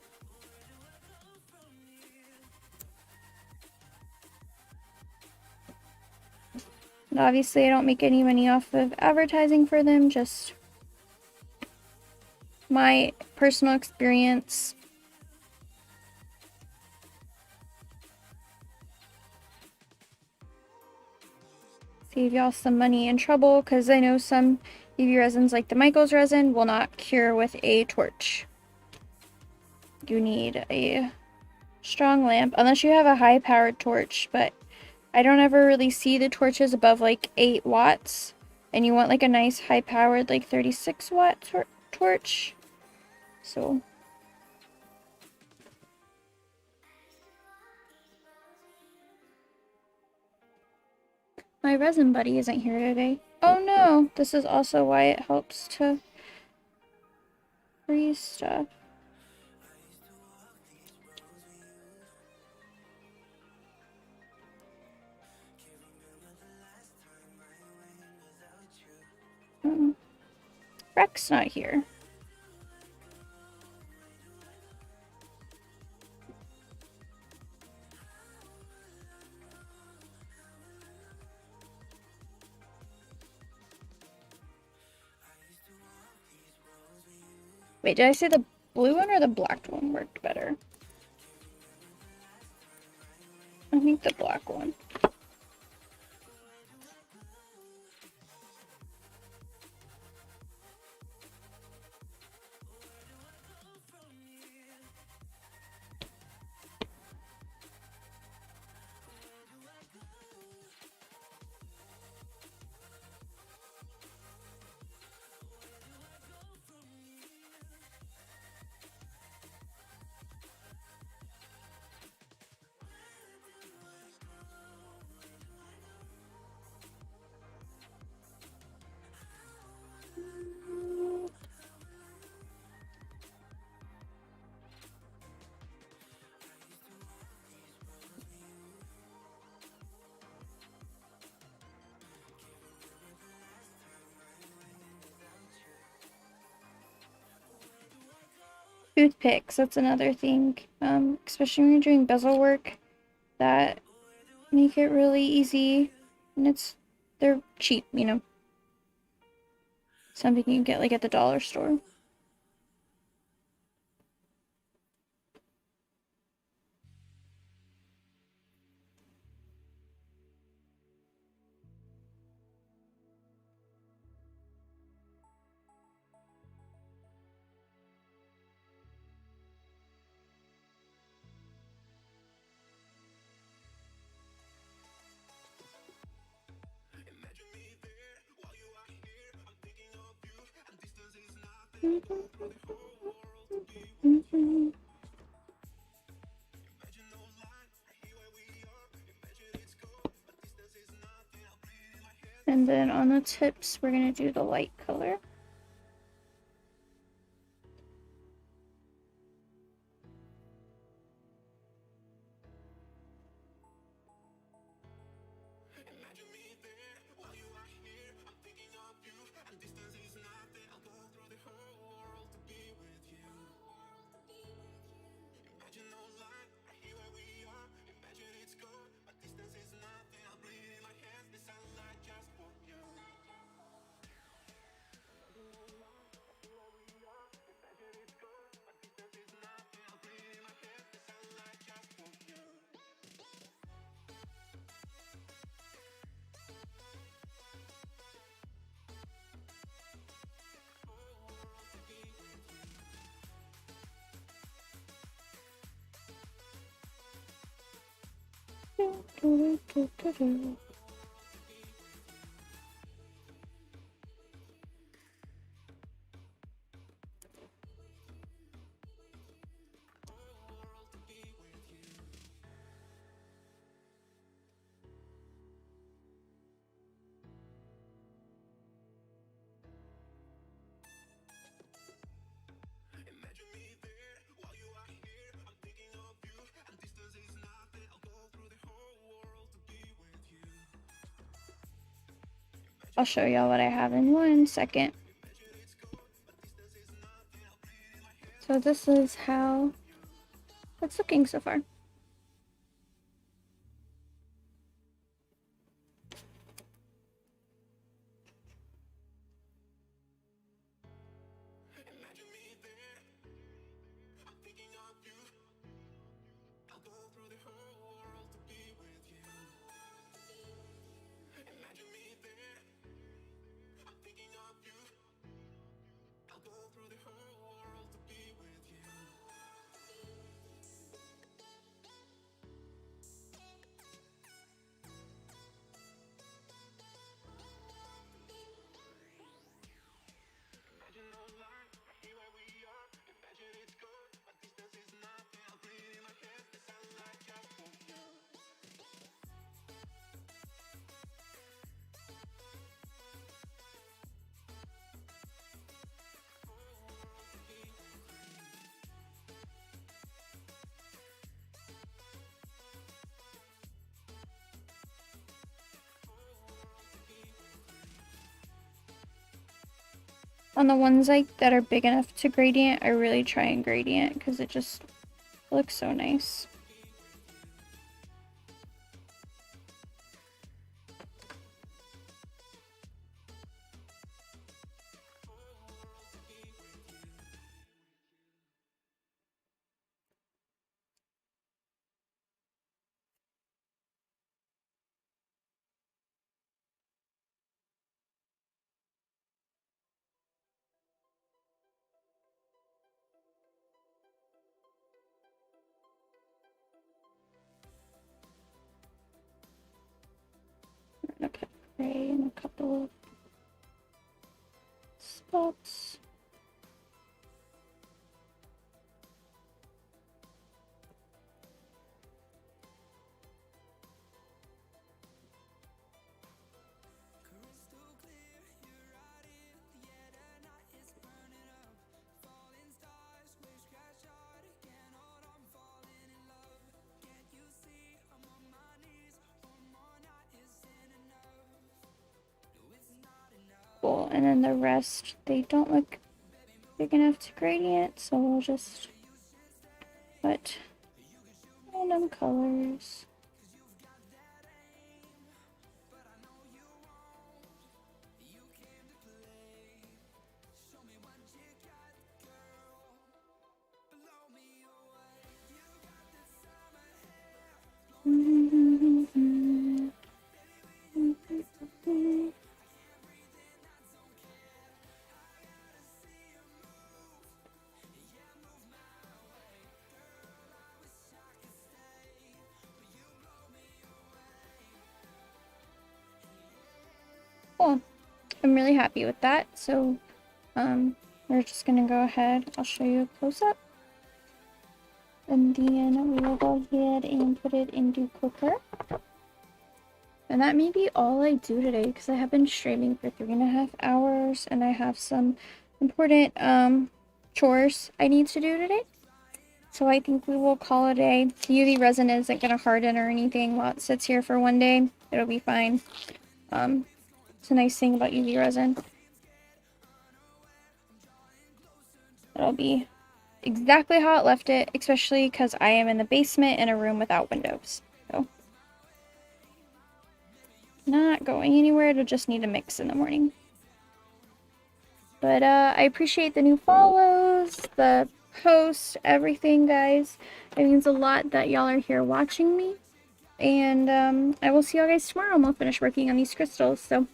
And obviously I don't make any money off of advertising for them, just my personal experience. Save y'all some money and trouble, because I know some UV resins like the Michaels resin will not cure with a torch. You need a strong lamp, unless you have a high powered torch, but I don't ever really see the torches above like 8 watts, and you want like a nice high powered like 36 watt torch. So my resin buddy isn't here today. Oh no, this is also why it helps to freeze stuff. Rex not here. Wait, did I say the blue one or the black one worked better? I think the black one. toothpicks. That's another thing. Especially when you're doing bezel work, that make it really easy, and they're cheap, you know. Something you can get like at the dollar store. Imagine me there while you are here. I'm thinking of you, and distance is nothing. I'll go through the whole world to be with you. Imagine no line, here where we are. Imagine it's cold, but distance is nothing. I'll breathe in my head. And then on the tips, we're gonna do the light color. Imagine me there while you are here. I'm thinking of you, and distance is nothing. I'll go through the whole world to be with you. Imagine no line, here where we are. Imagine it's cold, but distance is nothing. I'll breathe in my hands, the sunlight just for you. Imagine me there while you are here. I'm thinking of you, and distance is nothing. I'll go through the whole world to be with you. I'll show y'all what I have in 1 second. So this is how it's looking so far. Imagine me there. I'm thinking of you. I'll go through the whole world to be with you. Imagine me there. I'm thinking of you. I'll go through the whole world to be with you. Imagine no line, here where we are. Imagine it's good, but distance is nothing. I'll breathe in my head, the sunlight just for you. On the ones like that are big enough to gradient, I really try and gradient because it just looks so nice. I'm gonna put gray in a couple of spots. Crystal clear, you're right here. Yeah, the night is burning up. Falling stars, wish crash hard. Can't hold on, falling in love. Can't you see? I'm on my knees. One more night isn't enough. No, it's not enough. Cool. And then the rest, they don't look big enough to gradient, so we'll just put random colors. Cool. I'm really happy with that. So, we're just gonna go ahead. I'll show you a close up. And then we will go ahead and put it into cooker. And that may be all I do today because I have been streaming for 3.5 hours and I have some important chores I need to do today. So I think we will call it a day. The UV resin isn't gonna harden or anything while it sits here for one day. It'll be fine. It's a nice thing about UV resin. It'll be exactly how it left it, especially because I am in the basement in a room without windows. So, not going anywhere. It'll just need a mix in the morning. But I appreciate the new follows, the posts, everything, guys. It means a lot that y'all are here watching me. And I will see y'all guys tomorrow. I'm gonna finish working on these crystals. So